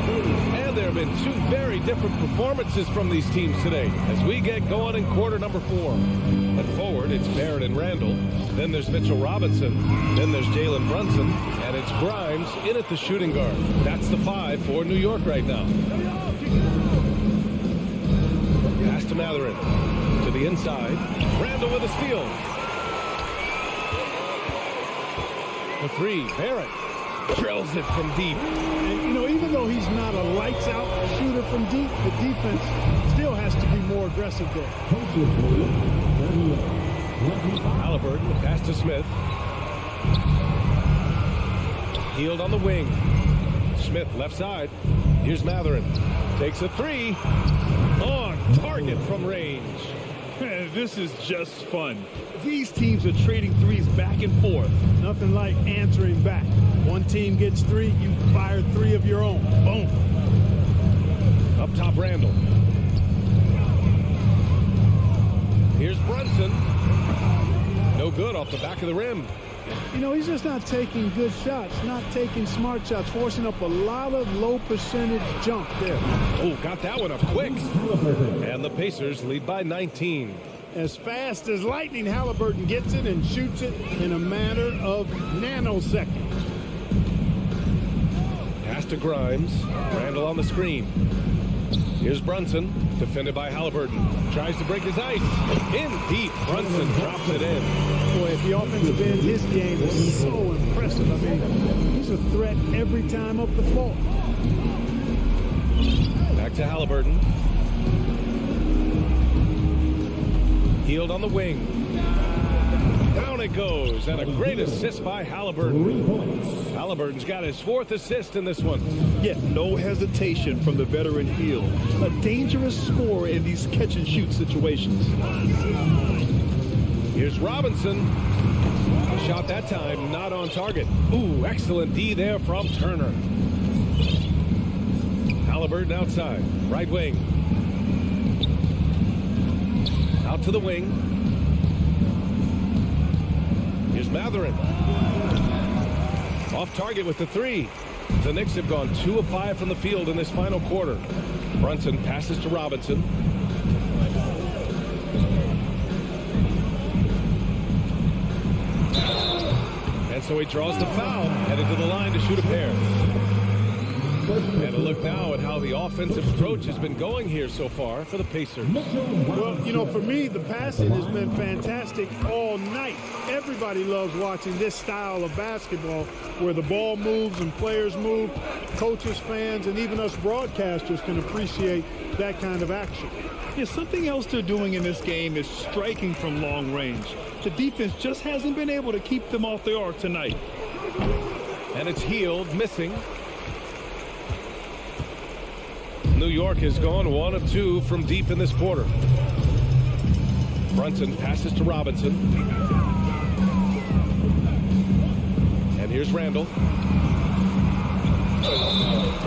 And there have been 2 very different performances from these teams today as we get going in quarter number 4. And forward, it's Barrett and Randall. Then there's Mitchell Robinson. Then there's Jalen Brunson. And it's Grimes in at the shooting guard. That's the 5 for New York right now. Pass to Matherin. To the inside. Randall with a steal. The 3, Barrett. Drills it from deep. And, you know, even though he's not a lights-out shooter from deep, the defense still has to be more aggressive there. Halliburton, pass to Smith. Healed on the wing. Smith, left side. Here's Matherin. Takes a 3. On target from range. This is just fun. These teams are trading threes back and forth. Nothing like answering back. One team gets 3, you fire 3 of your own. Boom. Up top, Randall. Here's Brunson. No good off the back of the rim. You know, he's just not taking good shots, not taking smart shots, forcing up a lot of low percentage jump there. Oh, got that one up quick. And the Pacers lead by 19. As fast as lightning, Halliburton gets it and shoots it in a matter of nanoseconds. to Grimes. Randall on the screen. Here's Brunson, defended by Halliburton. Tries to break his ice. In deep. Brunson drops it in. Boy, at the offensive end, his game is so impressive. I mean, he's a threat every time up the floor. Back to Halliburton. Healed on the wing. Down it goes, and a great assist by Halliburton. Halliburton's got his 4th assist in this one. Yet no hesitation from the veteran Hill. A dangerous scorer in these catch-and-shoot situations. Here's Robinson. A shot that time, not on target. Ooh, excellent D there from Turner. Halliburton outside, right wing. Out to the wing. Here's Matherin. Off target with the 3. The Knicks have gone 2 of 5 from the field in this final quarter. Brunson passes to Robinson. And so he draws the foul, headed to the line to shoot a pair. And a look now at how the offensive approach has been going here so far for the Pacers. Well, you know, for me, the passing has been fantastic all night. Everybody loves watching this style of basketball where the ball moves and players move. Coaches, fans, and even us broadcasters can appreciate that kind of action. Yeah, something else they're doing in this game is striking from long range. The defense just hasn't been able to keep them off the arc tonight. And it's Healed, missing. New York has gone 1 of 2 from deep in this quarter. Brunson passes to Robinson. And here's Randall.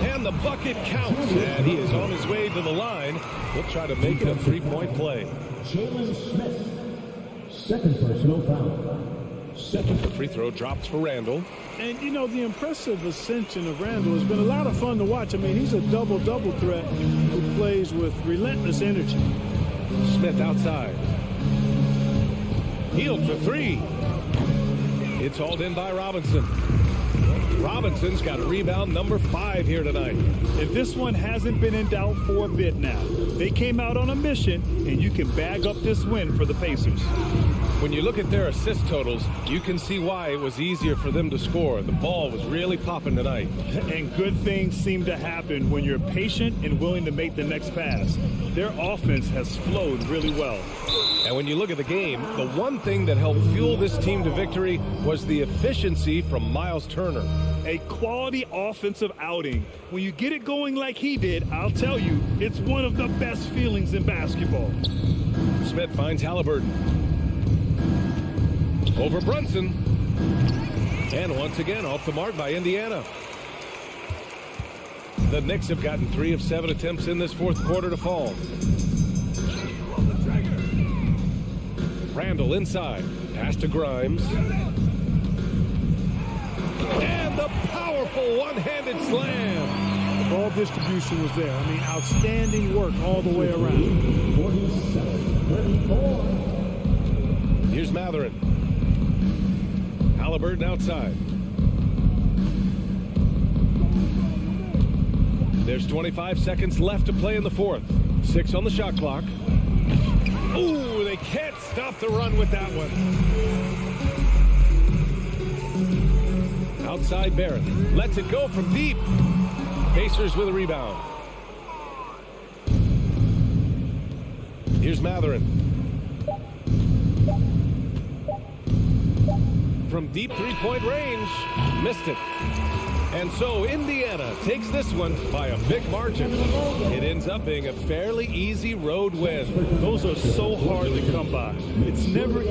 And the bucket counts. And he is on his way to the line. He'll try to make it a 3-point play. Jalen Smith. 2nd personal foul. The free throw drops for Randall. And, you know, the impressive ascension of Randall has been a lot of fun to watch. I mean, he's a double-double threat who plays with relentless energy. Smith outside. Healed for 3. It's hauled in by Robinson. Robinson's got rebound number 5 here tonight. And this one hasn't been in doubt for a bit now. They came out on a mission, and you can bag up this win for the Pacers. When you look at their assist totals, you can see why it was easier for them to score. The ball was really popping tonight. And good things seem to happen when you're patient and willing to make the next pass. Their offense has flowed really well. And when you look at the game, the one thing that helped fuel this team to victory was the efficiency from Miles Turner. A quality offensive outing. When you get it going like he did, I'll tell you, it's one of the best feelings in basketball. Smith finds Halliburton. Over Brunson. And once again off the mark by Indiana. The Knicks have gotten 3 of 7 attempts in this 4th quarter to fall. Randall inside. Pass to Grimes. And the powerful one-handed slam. The ball distribution was there. I mean, outstanding work all the way around. 47-34. Here's Matherin. Halliburton outside. There's 25 seconds left to play in the 4th. 6 on the shot clock. Ooh, they can't stop the run with that one. Outside Barrett. Lets it go from deep. Pacers with a rebound. Here's Matherin. From deep 3-point range. Missed it. And so Indiana takes this one by a big margin. It ends up being a fairly easy road win. Those are so hard to come by. It's never...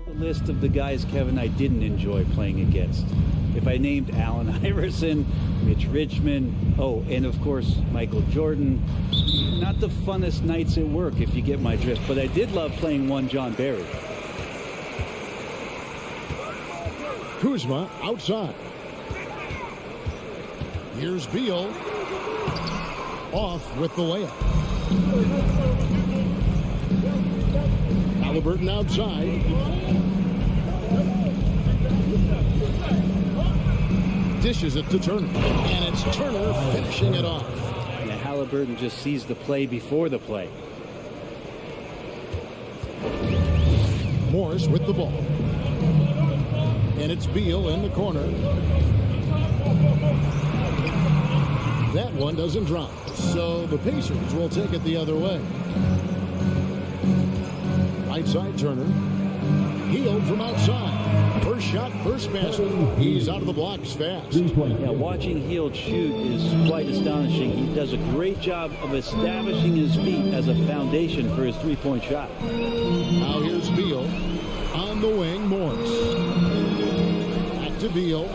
The list of the guys, Kevin, I didn't enjoy playing against. If I named Allen Iverson, Mitch Richmond, oh, and of course, Michael Jordan, not the funnest nights at work, if you get my drift, but I did love playing one John Barry. Kuzma outside. Here's Beal. Off with the layup. Halliburton outside. Dishes it to Turner. And it's Turner finishing it off. Yeah, Halliburton just sees the play before the play. Morris with the ball. And it's Beal in the corner. That one doesn't drop. So the Pacers will take it the other way. Right side Turner. Hield from outside. First shot, first basket. He's out of the blocks fast. Yeah, watching Hield shoot is quite astonishing. He does a great job of establishing his feet as a foundation for his three-point shot. Now here's Beal. On the wing, Morris. Back to Beal.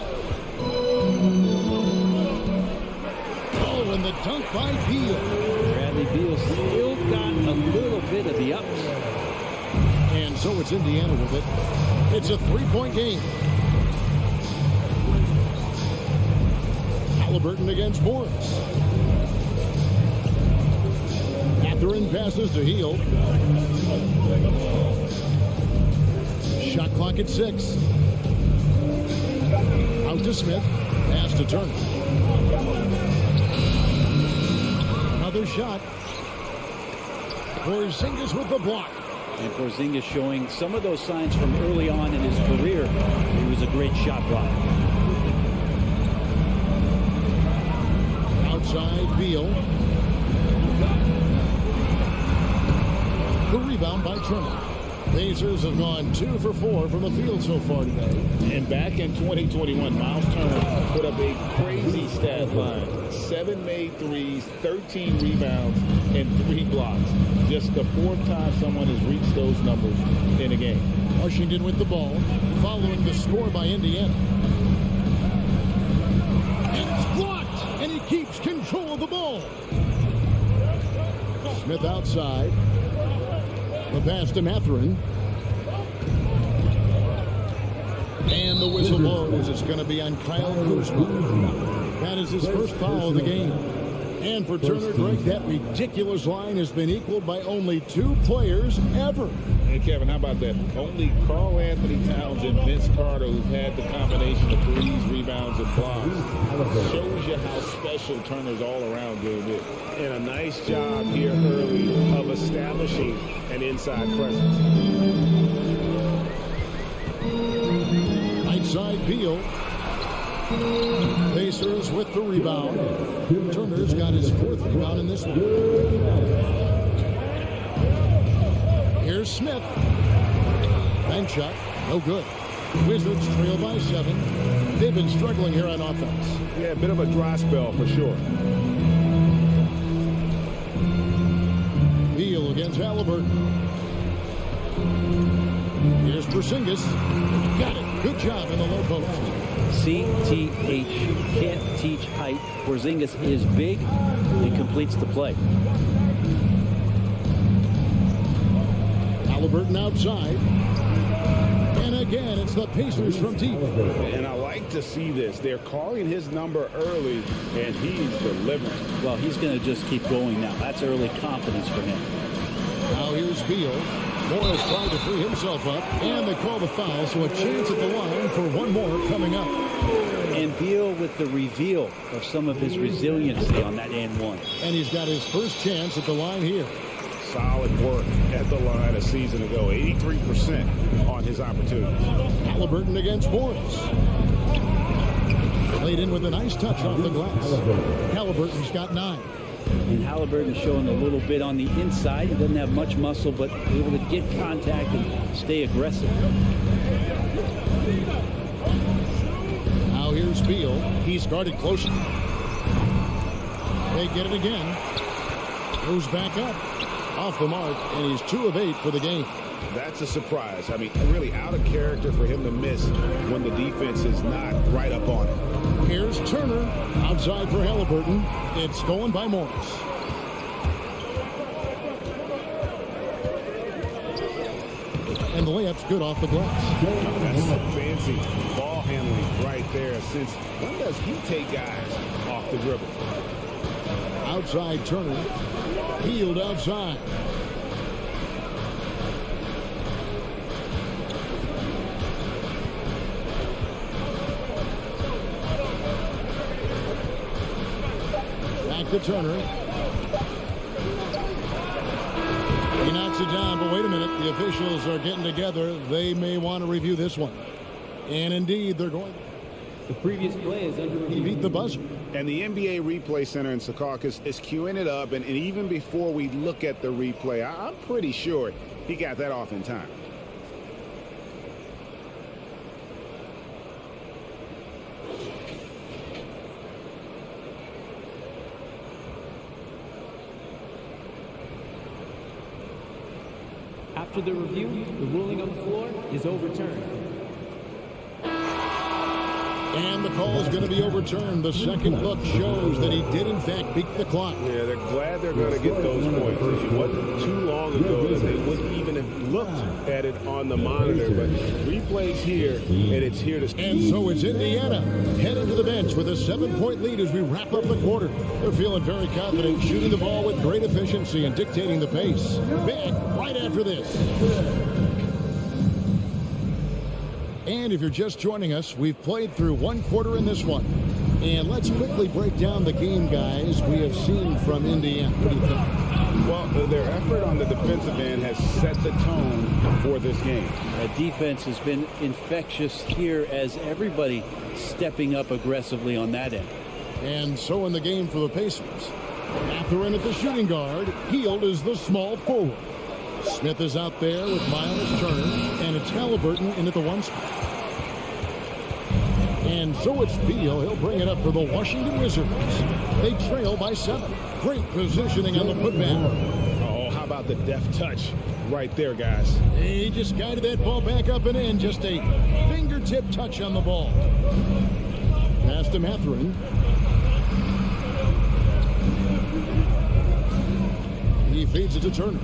Oh, and the dunk by Beal. Bradley Beal still got a little bit of the ups. And so it's Indiana with it. It's a three-point game. Halliburton against Morris. Catherine passes to Hield. Shot clock at 6. Out to Smith. Pass to Turner. Another shot. Porzingis with the block. And Porzingis showing some of those signs from early on in his career. He was a great shot blocker. Outside Beal. The rebound by Turner. Pacers have gone 2 for 4 from the field so far today. And back in 2021, Miles Turner put up a crazy stat line. 7 made threes, 13 rebounds, and 3 blocks. Just the 4th time someone has reached those numbers in a game. Washington with the ball, following the score by Indiana. And it's blocked, and he keeps control of the ball. Smith outside. The pass to Mathurin. And the whistle blows. It's going to be on Kyle Kuzma. That is his first foul of the game. And for Turner, Greg, that ridiculous line has been equaled by only 2 players ever. Hey, Kevin, how about that? Only Karl Anthony Towns and Vince Carter, who've had the combination of threes, rebounds, and blocks. Shows you how special Turner's all-around game is. And a nice job here early of establishing an inside presence. Right side Beal. Pacers with the rebound. Turner's got his 4th rebound in this one. Here's Smith. Bank shot. No good. Wizards trail by 7. They've been struggling here on offense. Yeah, a bit of a dry spell for sure. Beal against Halliburton. Here's Porzingis. Got it. Good job in the low post. CTH. Can't teach height. Porzingis is big and completes the play. Halliburton outside. And again, it's the Pacers from deep. And I like to see this. They're calling his number early, and he's delivering. Well, he's going to just keep going now. That's early confidence for him. Now here's Beal. Morris trying to free himself up, and they call the foul, so a chance at the line for one more coming up. And Beal with the reveal of some of his resiliency on that and one. And he's got his first chance at the line here. Solid work at the line a season ago. 83% on his opportunities. Halliburton against Morris. Played in with a nice touch off the glass. Halliburton's got 9. And Halliburton is showing a little bit on the inside. He doesn't have much muscle, but able to get contact and stay aggressive. Now here's Beal. He's guarded closely. They get it again. Goes back up. Off the mark, and he's 2 of 8 for the game. That's a surprise. I mean, really out of character for him to miss when the defense is not right up on it. Here's Turner. Outside for Halliburton. It's stolen by Morris. And the layup's good off the glass. That's some fancy ball handling right there. Since when does he take guys off the dribble? Outside Turner. Healed outside. Back to Turner. He knocks it down, but wait a minute. The officials are getting together. They may want to review this one. And indeed, they're going. The previous play is under review. He beat the buzzer. And the NBA Replay Center in Secaucus is queuing it up. And even before we look at the replay, I'm pretty sure he got that off in time. After the review, the ruling on the floor is overturned. And the call is going to be overturned. The second look shows that he did, in fact, beat the clock. Yeah, they're glad they're going to get those points. It wasn't too long ago that they wouldn't even have looked at it on the monitor. But replay's here, and it's here to stay. And so it's Indiana heading to the bench with a 7-point lead as we wrap up the quarter. They're feeling very confident, shooting the ball with great efficiency and dictating the pace. Back right after this. And if you're just joining us, we've played through one quarter in this one. And let's quickly break down the game, guys, we have seen from Indiana. What do you think? Well, their effort on the defensive end has set the tone for this game. Defense has been infectious here as everybody stepping up aggressively on that end. And so in the game for the Pacers. Mathurin at the shooting guard. Hield is the small forward. Smith is out there with Miles Turner. And it's Halliburton in at the 1 spot. And so it's Beal. He'll bring it up for the Washington Wizards. They trail by 7. Great positioning on the putback. Oh, how about the deft touch right there, guys? He just guided that ball back up and in. Just a fingertip touch on the ball. Pass to Mathurin. He feeds it to Turner.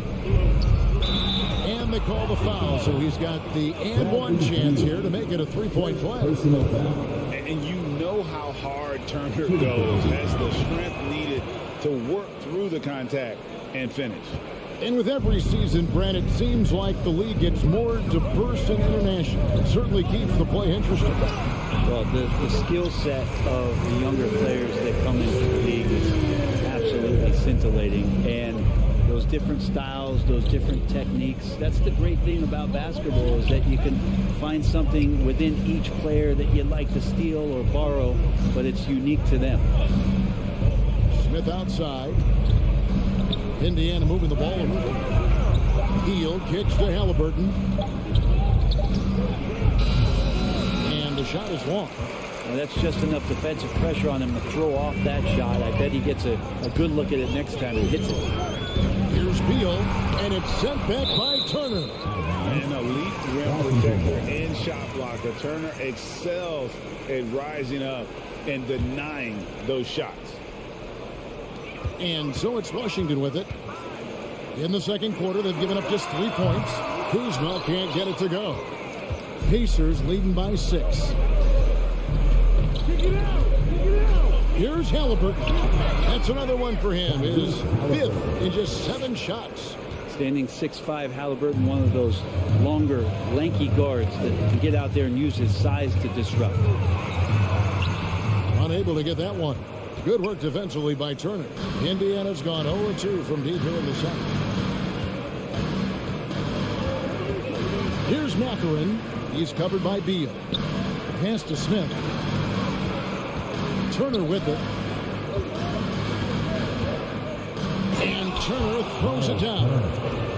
And they call the foul, so he's got the and one chance here to make it a 3-point play. And you know how hard Turner goes, has the strength needed to work through the contact and finish. And with every season, Brad, it seems like the league gets more diverse and international. It certainly keeps the play interesting. Well, the skill set of the younger players that come into the league is absolutely scintillating. And those different styles, those different techniques, that's the great thing about basketball, is that you can find something within each player that you'd like to steal or borrow, but it's unique to them. Smith outside. Indiana moving the ball over. Hield kicks to Halliburton. And the shot is long. Well, that's just enough defensive pressure on him to throw off that shot. I bet he gets a good look at it next time he hits it. Here's Beal, and it's sent back by Turner. An elite rim protector and shot blocker. Turner excels at rising up and denying those shots. And so it's Washington with it. In the second quarter, they've given up just 3 points. Kuzma can't get it to go. Pacers leading by 6. Here's Halliburton. That's another one for him. His 5th in just 7 shots. Standing 6'5", Halliburton, one of those longer, lanky guards that can get out there and use his size to disrupt. Unable to get that one. Good work defensively by Turner. Indiana's gone 0-2 from deep here in the second. Here's Mathurin. He's covered by Beal. Pass to Smith. Turner with it. And Turner throws it down.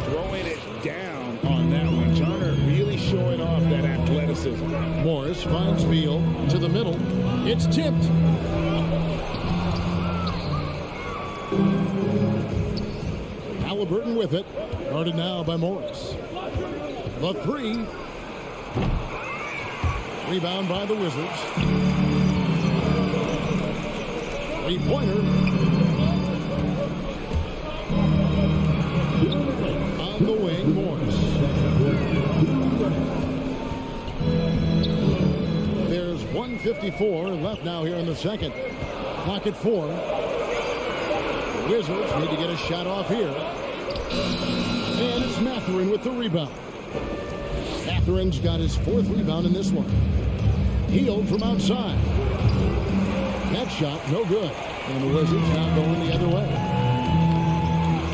Throwing it down on that one. Turner really showing off that athleticism. Morris finds Beal to the middle. It's tipped. Halliburton with it. Guarded now by Morris. The 3. Rebound by the Wizards. 3-pointer. On the wing, Morris. There's 1:54 left now here in the second. Clock at 4. The Wizards need to get a shot off here. And it's Mathurin with the rebound. Mathurin's got his 4th rebound in this one. Hield from outside. That shot, no good. And the Wizards now going the other way.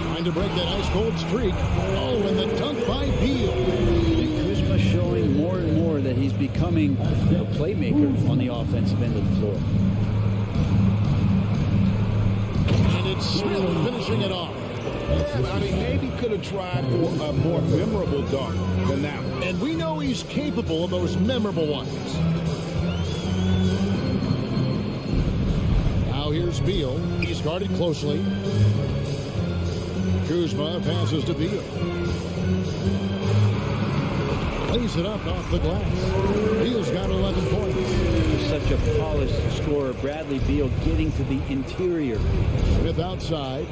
Trying to break that ice-cold streak. Oh, and the dunk by Beal. And Kuzma showing more and more that he's becoming a playmaker on the offensive end of the floor. And it's Smith finishing it off. I mean, maybe could have tried for a more memorable dunk than that one. And we know he's capable of those memorable ones. Now here's Beal. He's guarded closely. Kuzma passes to Beal. Lays it up off the glass. Beal's got 11 points. He's such a polished scorer. Bradley Beal getting to the interior. Smith outside.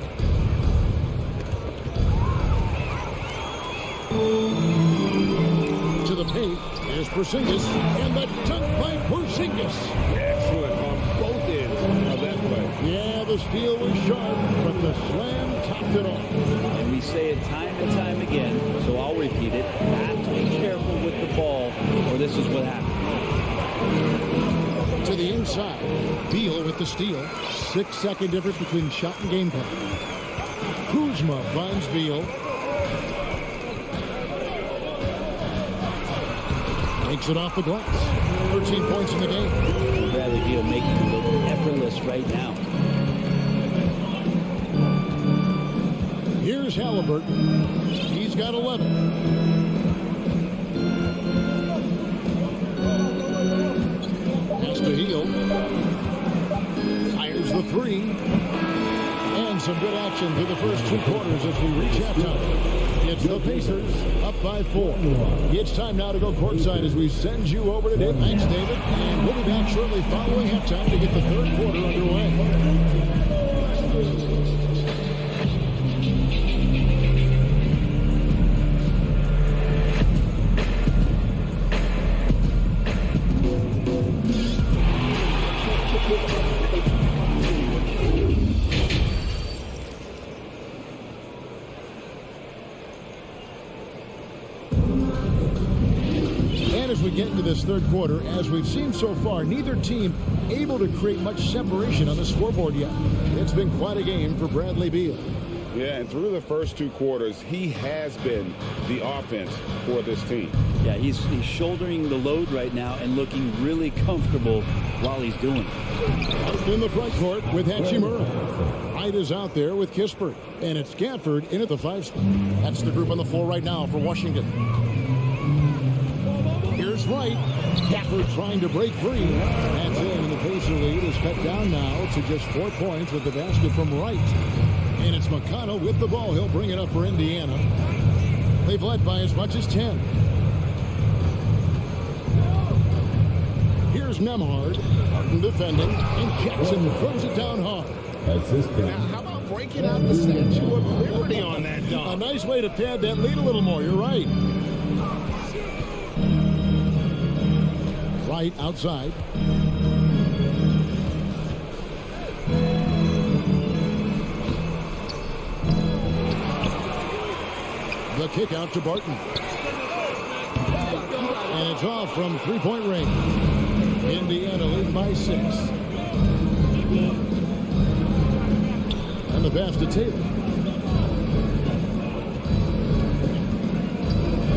To the paint. Here's Porzingis. And the dunk by Porzingis. Excellent on both ends of that play. Yeah, the steal was sharp, but the slam topped it off. And we say it time and time again, so I'll repeat it. Have to be careful with the ball, or this is what happens. To the inside. Beal with the steal. 6-second difference between shot and game clock. Kuzma finds Beal. Takes it off the glass. 13 points in the game. Bradley Beal making it look effortless right now. Here's Halliburton. He's got 11. Has to Hield. Fires the three. And some good action through the first 2 quarters as we reach halftime. It's the Pacers up by 4. It's time now to go courtside as we send you over to David. Thanks, David. And we'll be back shortly following halftime to get the third quarter underway. We get into this third quarter, as we've seen so far, neither team able to create much separation on the scoreboard yet. It's been quite a game for Bradley Beal. Yeah, and through the first 2 quarters, he has been the offense for this team. Yeah, he's shouldering the load right now and looking really comfortable while he's doing it. In the front court with Hachimura. Wright is out there with Kispert. And it's Gafford in at the 5 spot. That's the group on the floor right now for Washington. Here's Wright. Gafford trying to break free. That's in, and the Pacer lead is cut down now to just 4 points with the basket from Wright. And it's McConnell with the ball. He'll bring it up for Indiana. They've led by as much as 10. Here's Nembhard. Martin defending. And Jackson throws it down hard. Now, how about breaking out the Statue of Liberty on that dunk? A nice way to pad that lead a little more. You're right. Right outside. The kick out to Barton. And it's off from three-point range. Indiana leading by 6. And the pass to Taylor.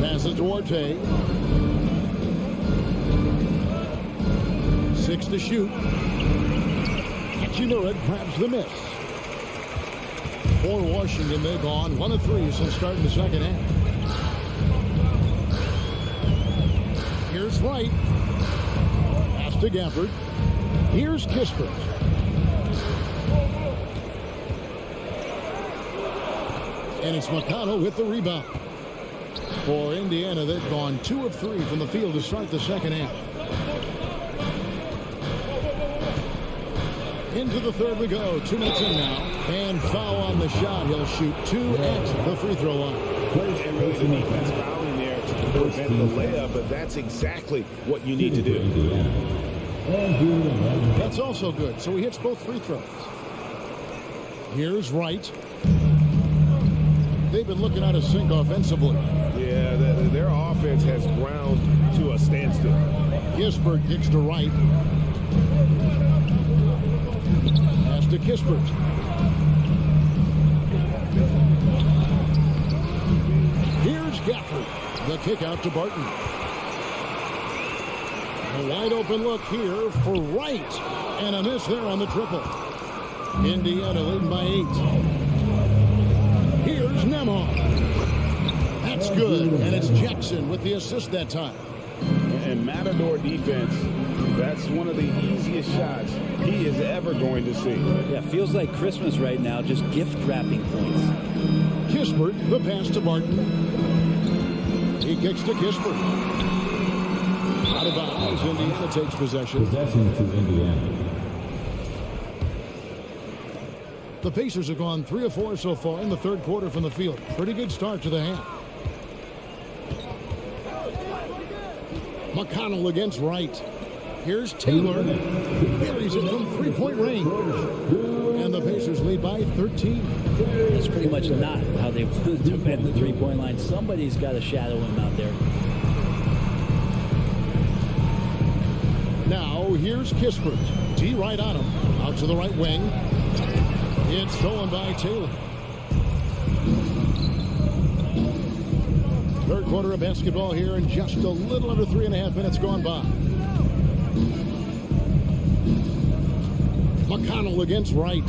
Passes to Duarte. 6 to shoot. Hachimura grabs the miss. For Washington, they've gone 1 of 3 since starting the second half. Here's Wright. Pass to Gafford. Here's Kispert. And it's McConnell with the rebound. For Indiana, they've gone 2 of 3 from the field to start the second half. Into the third we go. 2 minutes in now. And foul on the shot. He'll shoot 2 at the free throw line. And really the defense fouling there to prevent the layup, but that's exactly what you need to do. That's also good. So he hits both free throws. Here's Wright. They've been looking out of sync offensively. Yeah, their offense has ground to a standstill. Kispert kicks to Wright. Pass to Kispert. Here's Gafford. The kick out to Barton. A wide open look here for Wright. And a miss there on the triple. Indiana leading by 8. Here's Nembhard. That's good. And it's Jackson with the assist that time. And Matador defense, that's one of the easiest shots he is ever going to see. Yeah, feels like Christmas right now, just gift wrapping points. Kispert, the pass to Barton. He kicks to Kispert. Out of bounds, Indiana takes possession. Possession to Indiana. The Pacers have gone 3 of 4 so far in the third quarter from the field. Pretty good start to the half. McConnell against Wright. Here's Taylor. Buries it from three-point range. And the Pacers lead by 13. That's pretty much not how they defend the three-point line. Somebody's got to shadow him out there. Now, here's Kispert. D right on him. Out to the right wing. It's stolen by Taylor. Third quarter of basketball here, and just a little under 3.5 minutes gone by. McConnell against Wright.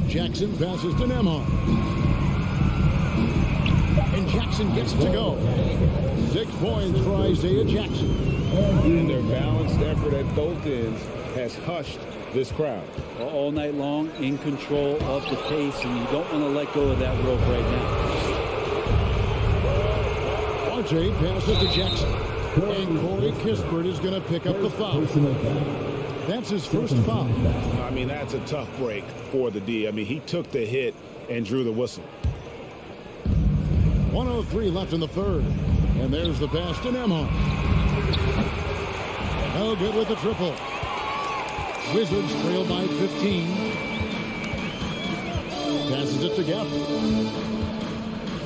Jackson passes to Nembhard. And Jackson gets it to go. 6 points for Isaiah Jackson. And their balanced effort at both ends has hushed this crowd. All night long, in control of the pace, and you don't want to let go of that rope right now. RJ passes to Jackson. And Corey Kispert is going to pick up the foul. That's his first foul. I mean, that's a tough break for the D. I mean, he took the hit and drew the whistle. 1:03 left in the third. And there's the pass to Nembhard. No good with the triple. Wizards trail by 15. Passes it to Gafford.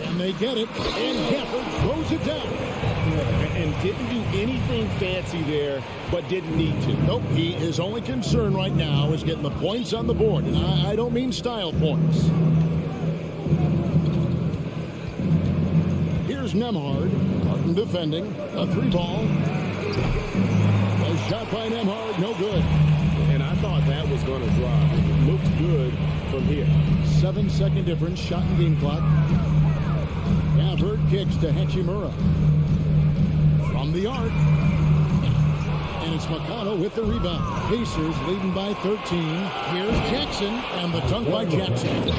And they get it. And Gafford throws it down. And didn't do anything fancy there, but didn't need to. Nope. His only concern right now is getting the points on the board. And I don't mean style points. Here's Nembhard. Martin defending. A 3-ball. A shot by Nembhard. No good. And I thought that was going to drop. It looked good from here. 7-second difference. Shot and game clock. Gafford kicks to Hachimura. From the arc. And it's McConnell with the rebound. Pacers leading by 13. Here's Jackson. And the dunk by Jackson.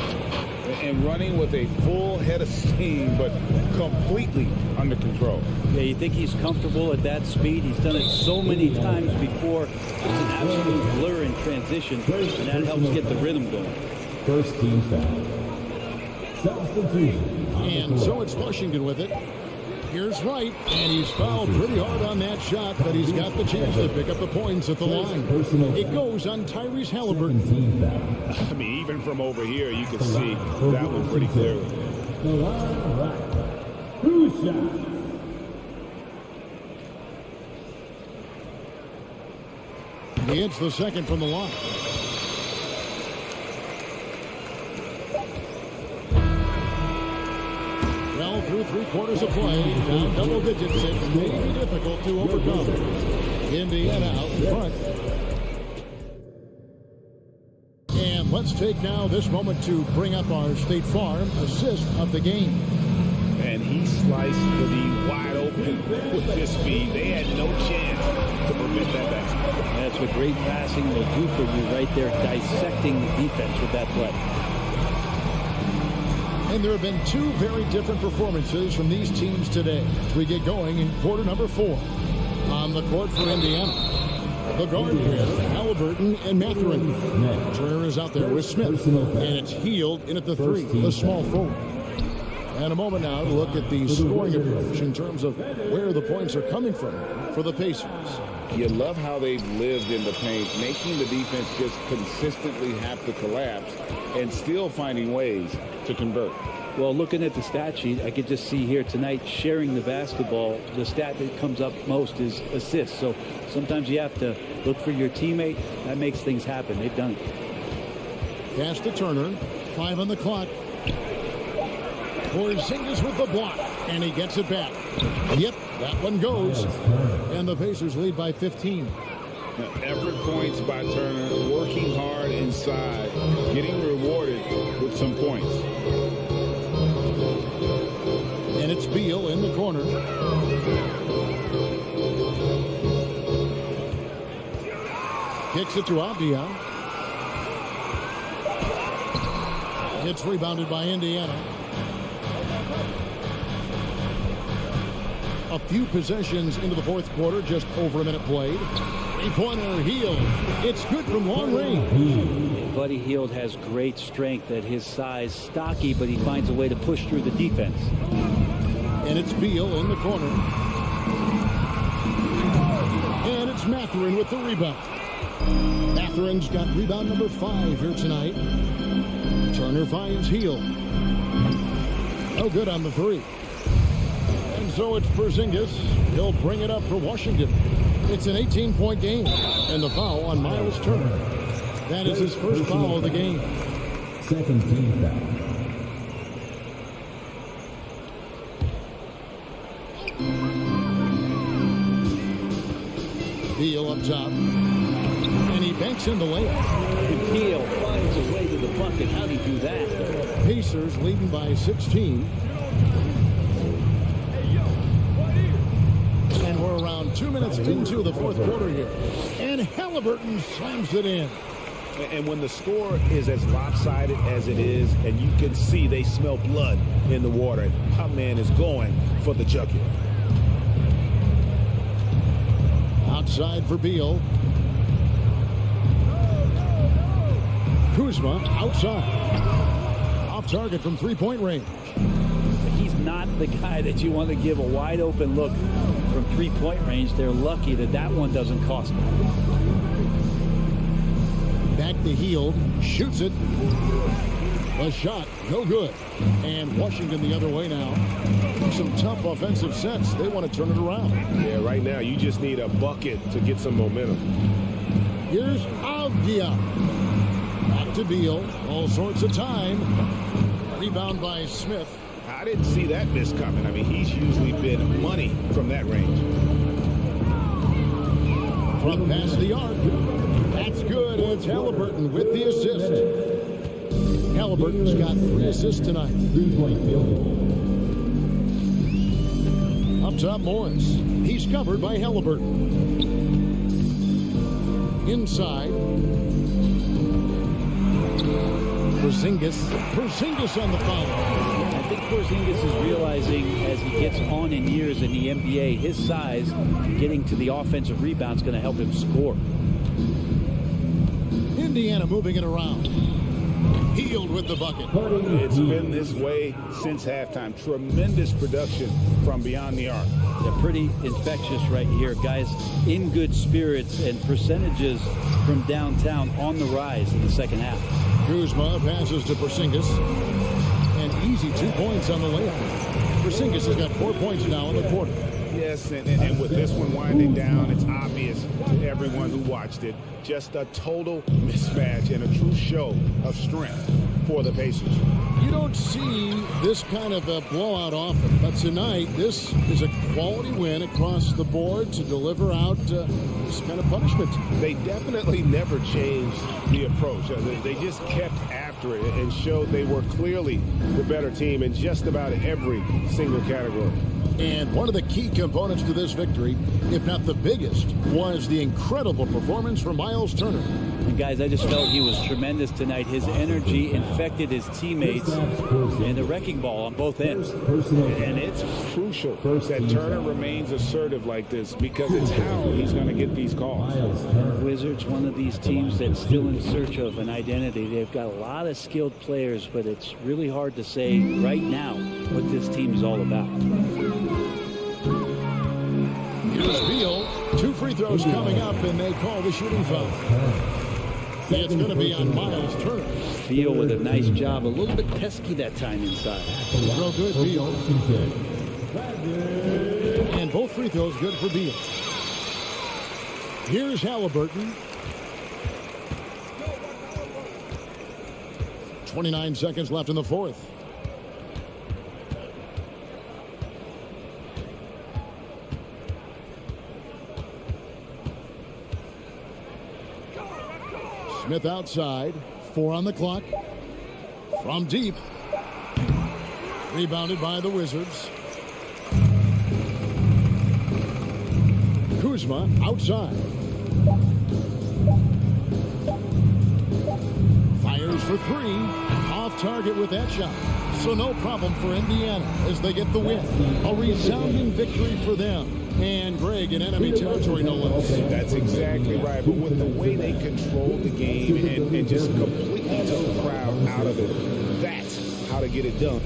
And running with a full head of steam, but completely under control. Yeah, you think he's comfortable at that speed? He's done it so many times before. Just an absolute blur in transition, and that helps get the rhythm going. First team foul. Substitution. And so it's Washington with it. Here's Wright, and he's fouled pretty hard on that shot, but he's got the chance to pick up the points at the line. It goes on Tyrese Halliburton. I mean, even from over here, you can see that one pretty clearly. Who's shot? He hits the second from the line. Well, through 3/4 of play, down double digits, it may be difficult to overcome. Indiana out in front. And let's take now this moment to bring up our State Farm assist of the game. And he sliced the D wide open with this speed. They had no chance to prevent that basket. That's what great passing will do for you right there, dissecting the defense with that play. And there have been 2 very different performances from these teams today as we get going in quarter number 4. On the court for Indiana, the guard pair, Halliburton and Mathurin. Turner is out there with Smith, and it's Hield in at the 3, the small forward. And a moment now to look at the scoring approach in terms of where the points are coming from for the Pacers. You love how they've lived in the paint, making the defense just consistently have to collapse and still finding ways to convert. Well, looking at the stat sheet, I could just see here tonight sharing the basketball. The stat that comes up most is assists. So sometimes you have to look for your teammate. That makes things happen. They've done it. Pass to Turner. 5 on the clock. Porzingis with the block, and he gets it back. Yep, that one goes. And the Pacers lead by 15. Effort points by Turner, working hard inside, getting rewarded with some points. And it's Beal in the corner. Kicks it to Avdia. It's rebounded by Indiana. A few possessions into the 4th quarter, just over a minute played. 3-pointer Hield. It's good from long range. Buddy Hield has great strength at his size, stocky, but he finds a way to push through the defense. And it's Beal in the corner. And it's Mathurin with the rebound. Mathurin's got rebound number 5 here tonight. Turner finds Hield. No good on the 3. And so it's Porzingis. He'll bring it up for Washington. It's an 18-point game. And the foul on Miles Turner. That is his first foul of the game. Second team foul. Beal up top. And he banks in the layup. Beal finds a way to the bucket. How do you do that? Pacers leading by 16. And we're around 2 minutes into the fourth quarter here. And Halliburton slams it in. And when the score is as lopsided as it is, and you can see they smell blood in the water, my man is going for the jugular. Outside for Beal. Kuzma outside. Off target from three-point range. He's not the guy that you want to give a wide open look from three-point range. They're lucky that that one doesn't cost them. Back to Hield. Shoots it. A shot. No good. And Washington the other way now. Some tough offensive sets. They want to turn it around. Yeah, right now you just need a bucket to get some momentum. Here's Avdia. Back to Beal. All sorts of time. Rebound by Smith. I didn't see that miss coming. I mean, he's usually been money from that range. From past the arc. That's good. It's Halliburton with the assist. Halliburton's got 3 assists tonight. Up top, Morris. He's covered by Halliburton. Inside. Porzingis on the foul. I think Porzingis is realizing as he gets on in years in the NBA, his size, getting to the offensive rebound is going to help him score. Indiana moving it around. Hield with the bucket. It's been this way since halftime. Tremendous production from beyond the arc. They're pretty infectious right here. Guys in good spirits and percentages from downtown on the rise in the second half. Kuzma passes to Porzingis. And easy 2 points on the layup. Porzingis has got 4 points now in the quarter. Yes, and with this one winding down, it's obvious to everyone who watched it. Just a total mismatch and a true show of strength for the Pacers. You don't see this kind of a blowout often, but tonight this is a quality win across the board to deliver out this kind of punishment. They definitely never changed the approach. They just kept after it and showed they were clearly the better team in just about every single category. And one of the key components to this victory, if not the biggest, was the incredible performance from Miles Turner. And guys, I just felt he was tremendous tonight. His energy infected his teammates and the wrecking ball on both ends. And it's crucial that Turner remains assertive like this because it's how he's going to get these calls. Wizards, one of these teams that's still in search of an identity. They've got a lot of skilled players, but it's really hard to say right now what this team is all about. Here's Beal. 2 free throws coming up, and they call the shooting foul. It's going to be on Miles Turner. Beal with a nice job. A little bit pesky that time inside. Real good, Beal. And both free throws good for Beal. Here's Halliburton. 29 seconds left in the fourth. Smith outside. 4 on the clock. From deep. Rebounded by the Wizards. Kuzma outside. Fires for 3. Off target with that shot. So no problem for Indiana as they get the win. A resounding victory for them. And Greg in enemy territory, no less. That's exactly right. But with the way they controlled the game and just completely took the crowd out of it, that's how to get it done.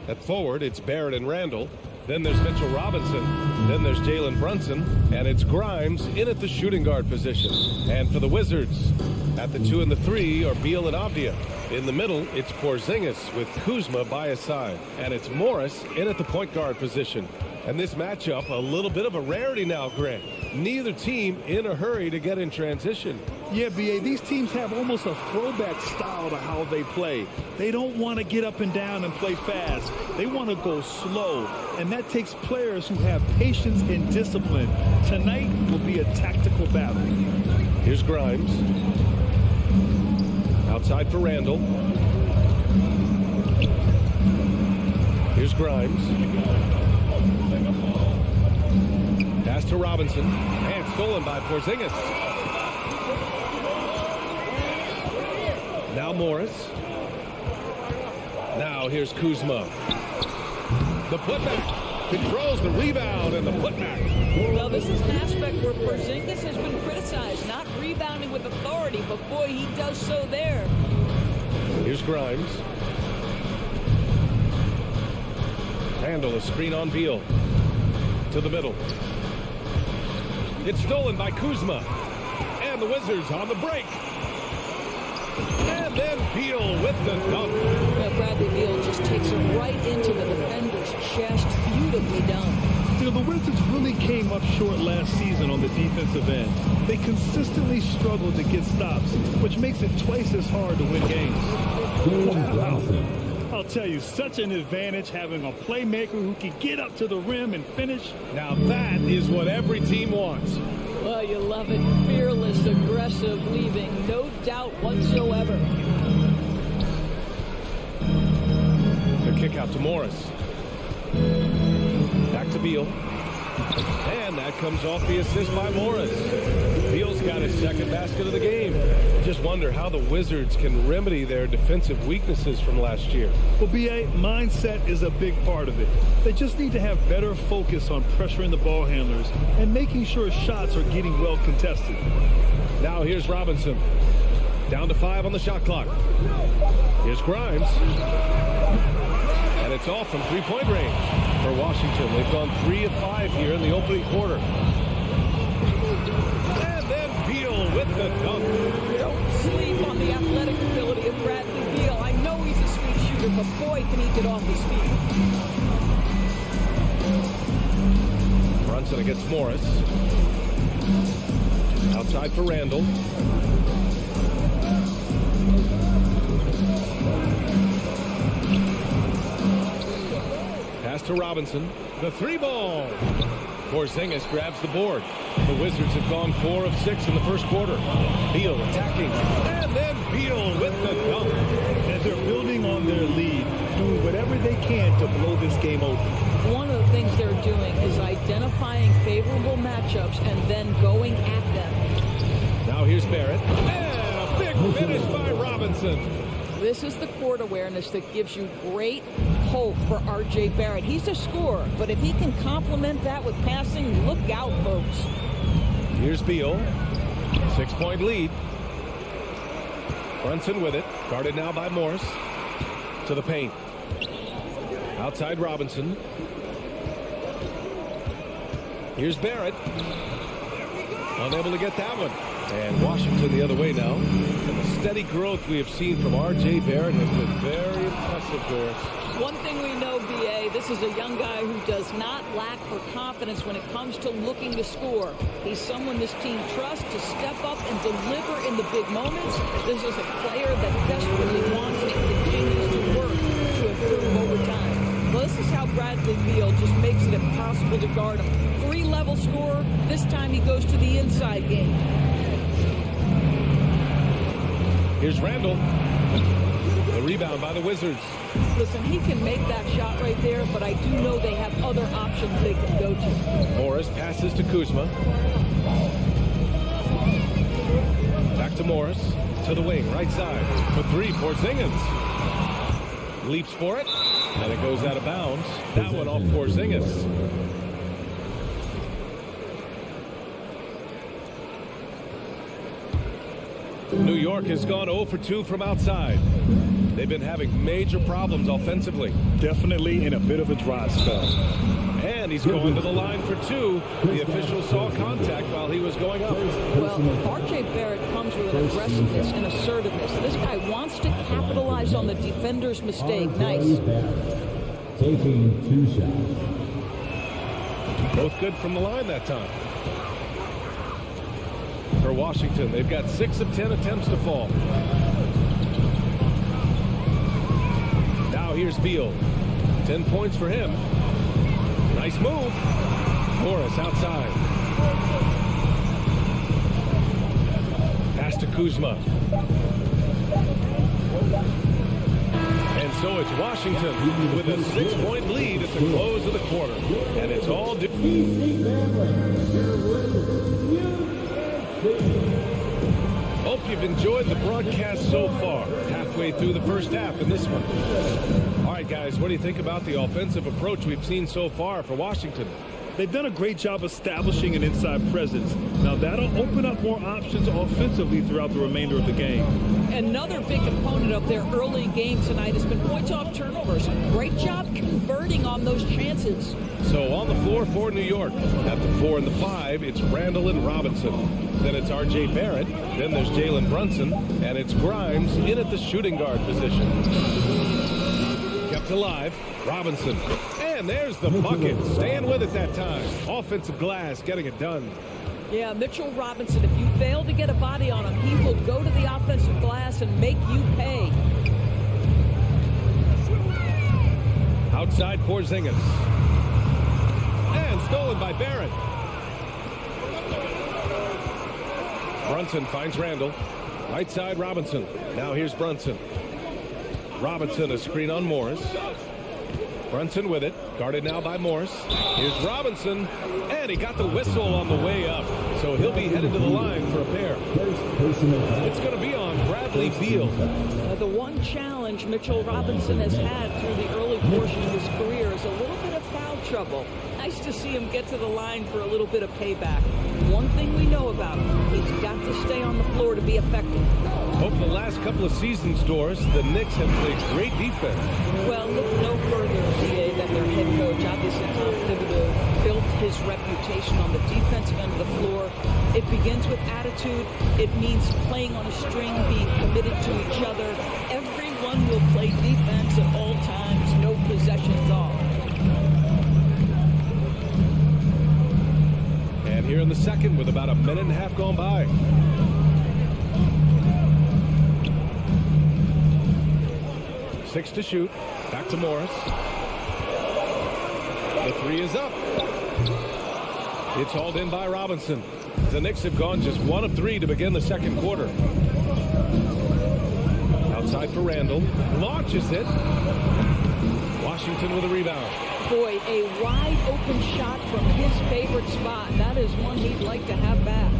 At forward, it's Barrett and Randall. Then there's Mitchell Robinson. Then there's Jalen Brunson. And it's Grimes in at the shooting guard position. And for the Wizards, at the 2 and the 3 are Beal and Avdia. In the middle, it's Porzingis with Kuzma by his side. And it's Morris in at the point guard position. And this matchup, a little bit of a rarity now, Grant. Neither team in a hurry to get in transition. Yeah, B.A., these teams have almost a throwback style to how they play. They don't want to get up and down and play fast. They want to go slow, and that takes players who have patience and discipline. Tonight will be a tactical battle. Here's Grimes. Outside for Randall. Here's Grimes. Pass to Robinson. And stolen by Porzingis. Now Morris. Now here's Kuzma. The putback. Controls the rebound and the putback. Well, this is an aspect where Porzingis has been criticized, not rebounding with authority, but boy, he does so there. Here's Grimes. Handle a screen on Beal. To the middle. It's stolen by Kuzma. And the Wizards on the break. And then Beal with the dunk. Bradley Beal just takes it right into the defender's chest. Beautifully done. You know, the Wizards really came up short last season on the defensive end. They consistently struggled to get stops, which makes it twice as hard to win games. Wow. I'll tell you, such an advantage having a playmaker who can get up to the rim and finish. Now that is what every team wants. Well, you love it. Fearless, aggressive, leaving no doubt whatsoever. The kick out to Morris. Back to Beal. And that comes off the assist by Morris. Beal's got his second basket of the game. Just wonder how the Wizards can remedy their defensive weaknesses from last year. Well, B.A., mindset is a big part of it. They just need to have better focus on pressuring the ball handlers and making sure shots are getting well contested. Now here's Robinson. Down to 5 on the shot clock. Here's Grimes. And it's off from three-point range for Washington. They've gone 3 of 5 here in the opening quarter. And then Beal with the dunk. Don't sleep on the athletic ability of Bradley Beal. I know he's a sweet shooter, but boy, can he get off his feet. Brunson against Morris. Outside for Randall. Pass to Robinson. The 3-ball. Porzingis grabs the board. The Wizards have gone 4 of 6 in the first quarter. Beal attacking. And then Beal with the dunk. As they're building on their lead, doing whatever they can to blow this game open. One of the things they're doing is identifying favorable matchups and then going at them. Now here's Barrett. And a big finish by Robinson. This is the court awareness that gives you great hope for R.J. Barrett. He's a scorer, but if he can complement that with passing, look out, folks. Here's Beal. 6-point lead. Brunson with it. Guarded now by Morris. To the paint. Outside Robinson. Here's Barrett. Unable to get that one. And Washington the other way now. And the steady growth we have seen from R.J. Barrett has been very impressive, Doris. One thing we know, B.A., this is a young guy who does not lack for confidence when it comes to looking to score. He's someone this team trusts to step up and deliver in the big moments. This is a player that desperately wants and continues to work to improve over time. Well, this is how Bradley Beal just makes it impossible to guard him. 3-level scorer. This time he goes to the inside game. Here's Randall. The rebound by the Wizards. Listen, he can make that shot right there, but I do know they have other options they can go to. Morris passes to Kuzma. Back to Morris. To the wing, right side. For 3, Porzingis. Leaps for it. And it goes out of bounds. That one off Porzingis. New York has gone 0 for 2 from outside. They've been having major problems offensively. Definitely in a bit of a dry spell. And he's going to the line for 2. The official saw contact while he was going up. Well, R.J. Barrett comes with an aggressiveness and assertiveness. This guy wants to capitalize on the defender's mistake. Nice. Taking 2 shots. Both good from the line that time. For Washington, they've got 6 of 10 attempts to fall. Now here's Beal. 10 points for him. Nice move. Morris outside. Pass to Kuzma. And so it's Washington with a 6-point lead at the close of the quarter. And it's all... Hope you've enjoyed the broadcast so far. Halfway through the first half in this one. All right, guys, what do you think about the offensive approach we've seen so far for Washington? They've done a great job establishing an inside presence. Now that'll open up more options offensively throughout the remainder of the game. Another big component of their early game tonight has been points off turnovers. Great job converting on those chances. So on the floor for New York. At the 4 and the 5, it's Randall and Robinson. Then it's R.J. Barrett. Then there's Jalen Brunson. And it's Grimes in at the shooting guard position. Kept alive. Robinson. And there's the bucket. Staying with it that time. Offensive glass getting it done. Yeah, Mitchell Robinson, if you fail to get a body on him, he will go to the offensive glass and make you pay. Outside Porzingis. And stolen by Barrett. Brunson finds Randall. Right side Robinson. Now here's Brunson. Robinson, a screen on Morris. Brunson with it. Guarded now by Morris. Here's Robinson. And he got the whistle on the way up. So he'll be headed to the line for a pair. It's going to be on Bradley Beal. The one challenge Mitchell Robinson has had through the early portion of his career is a little bit of foul trouble. Nice to see him get to the line for a little bit of payback. One thing we know about him, he's got to stay on the floor to be effective. Over the last couple of seasons, Doris, the Knicks have played great defense. Well, look no further, BA, than their head coach, obviously Tom Thibodeau, built his reputation on the defensive end of the floor. It begins with attitude. It means playing on a string, being committed to each other. Everyone will play defense at all times, no possessions off. And here in the second with about a minute and a half gone by. Six to shoot. Back to Morris. The 3 is up. It's hauled in by Robinson. The Knicks have gone just 1 of 3 to begin the second quarter. Outside for Randall. Launches it. Washington with a rebound. Boy, a wide open shot from his favorite spot. That is one he'd like to have back.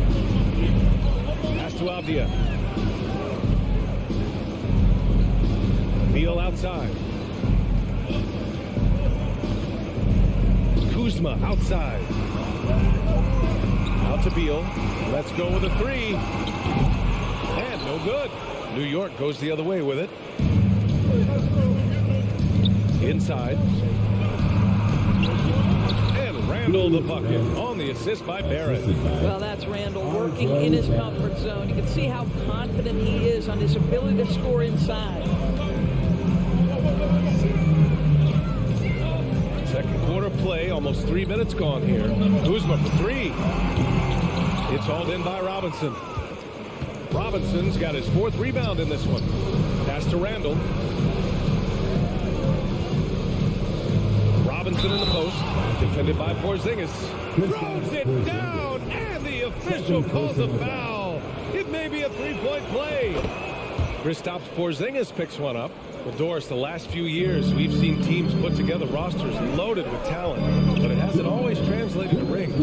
Pass to Avdia. Beal outside. Kuzma outside. Out to Beal. Let's go with a 3. And no good. New York goes the other way with it. Inside. And Randall the bucket on the assist by Barrett. Well, that's Randall working in his comfort zone. You can see how confident he is on his ability to score inside. Second quarter play, almost 3 minutes gone here. Kuzma for three. It's hauled in by Robinson. Robinson's got his 4th rebound in this one. Pass to Randall. Robinson in the post. Defended by Porzingis. Throws it down, and the official calls a foul. It may be a 3-point play. Kristaps Porzingis picks one up. Well, Doris, the last few years, we've seen teams put together rosters loaded with talent, but it hasn't always translated to rings.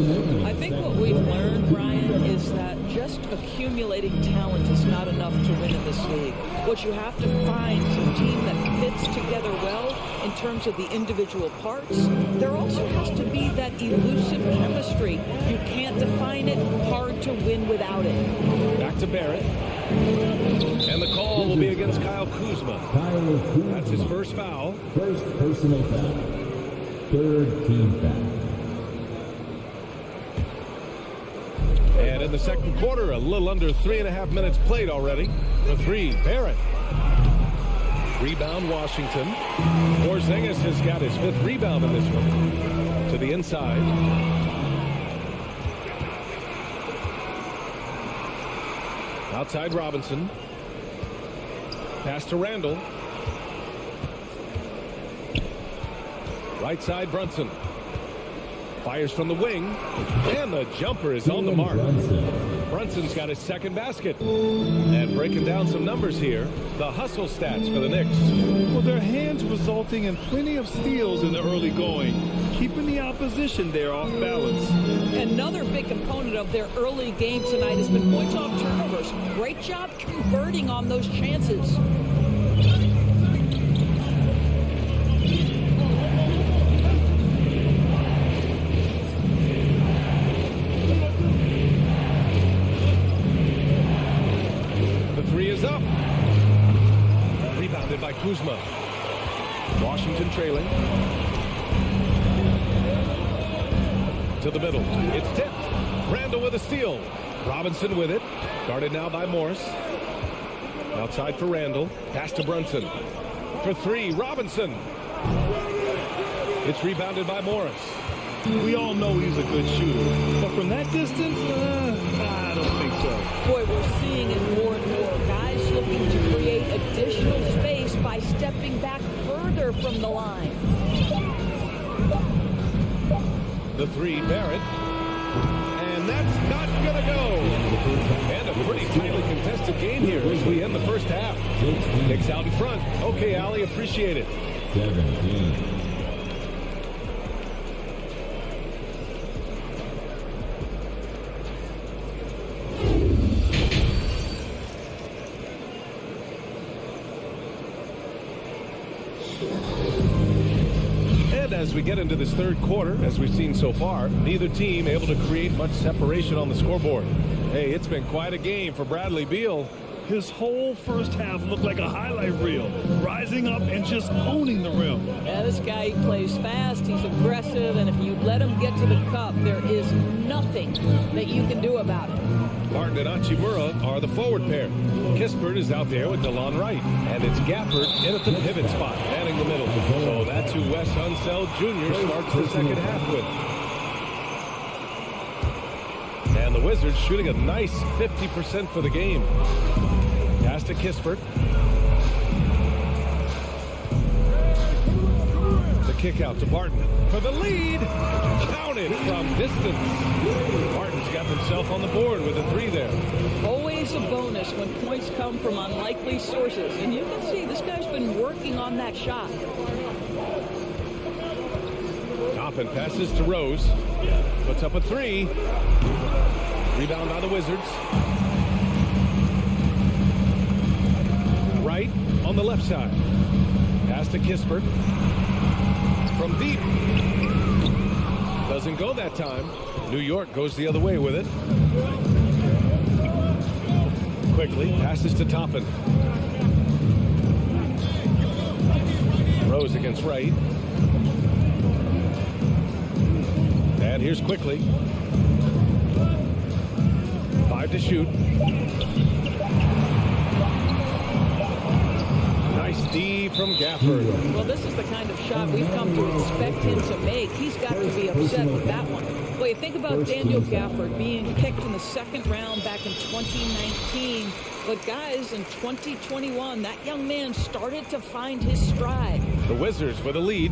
I think what we've learned, Brian, is that just accumulating talent is not enough to win in this league. What you have to find is a team that fits together well in terms of the individual parts. There also has to be that elusive chemistry. You can't define it, hard to win without it. Back to Barrett. And the call will be against Kyle Kuzma. That's his first foul. First personal foul. 3rd team foul. And in the second quarter, a little under 3.5 minutes played already. For three, Barrett. Rebound, Washington. Porzingis has got his 5th rebound in this one. To the inside. Outside Robinson. Pass to Randall. Right side Brunson. Fires from the wing. And the jumper is on the mark. Brunson's got his 2nd basket. And breaking down some numbers here, the hustle stats for the Knicks. Well, their hands resulting in plenty of steals in the early going, keeping the opposition there off balance. Another big component of their early game tonight has been points off turnovers. Great job converting on those chances. The 3 is up. Rebounded by Kuzma. Washington trailing. To the middle. It's tipped. Randall with a steal. Robinson with it. Guarded now by Morris. Outside for Randall. Pass to Brunson. For three, Robinson. It's rebounded by Morris. We all know he's a good shooter, but from that distance, I don't think so. Boy, we're seeing it more and more. Guys looking to create additional space by stepping back further from the line. The 3, Barrett. And that's not going to go. And a pretty tightly contested game here as we end the first half. Knicks out in front. Okay, Allie, appreciate it. 17. As we get into this third quarter, as we've seen so far, neither team able to create much separation on the scoreboard. Hey, it's been quite a game for Bradley Beal. His whole first half looked like a highlight reel, rising up and just owning the rim. Yeah, this guy plays fast, he's aggressive, and if you let him get to the cup, there is nothing that you can do about it. Martin and Hachimura are the forward pair. Kispert is out there with DeLon Wright. And it's Gafford in at the pivot spot, manning the middle. So that's who Wes Unseld Jr. starts the second half with. And the Wizards shooting a nice 50% for the game. Pass to Kispert. The kick out to Barton for the lead. Counted from distance. Barton's got himself on the board with a 3 there. Always a bonus when points come from unlikely sources. And you can see this guy's been working on that shot. Toppin passes to Rose. Puts up a 3. Rebound by the Wizards. Right on the left side. Pass to Kispert. From deep. Doesn't go that time. New York goes the other way with it. Quickly passes to Toppin. Rose against Wright. And here's quickly. 5 to shoot. Nice D from Gafford. Well, this is the kind of shot we've come to expect him to make. He's got to be upset with that one. Well, you think about Daniel Gafford being picked in the second round back in 2019. But guys, in 2021, that young man started to find his stride. The Wizards with a lead.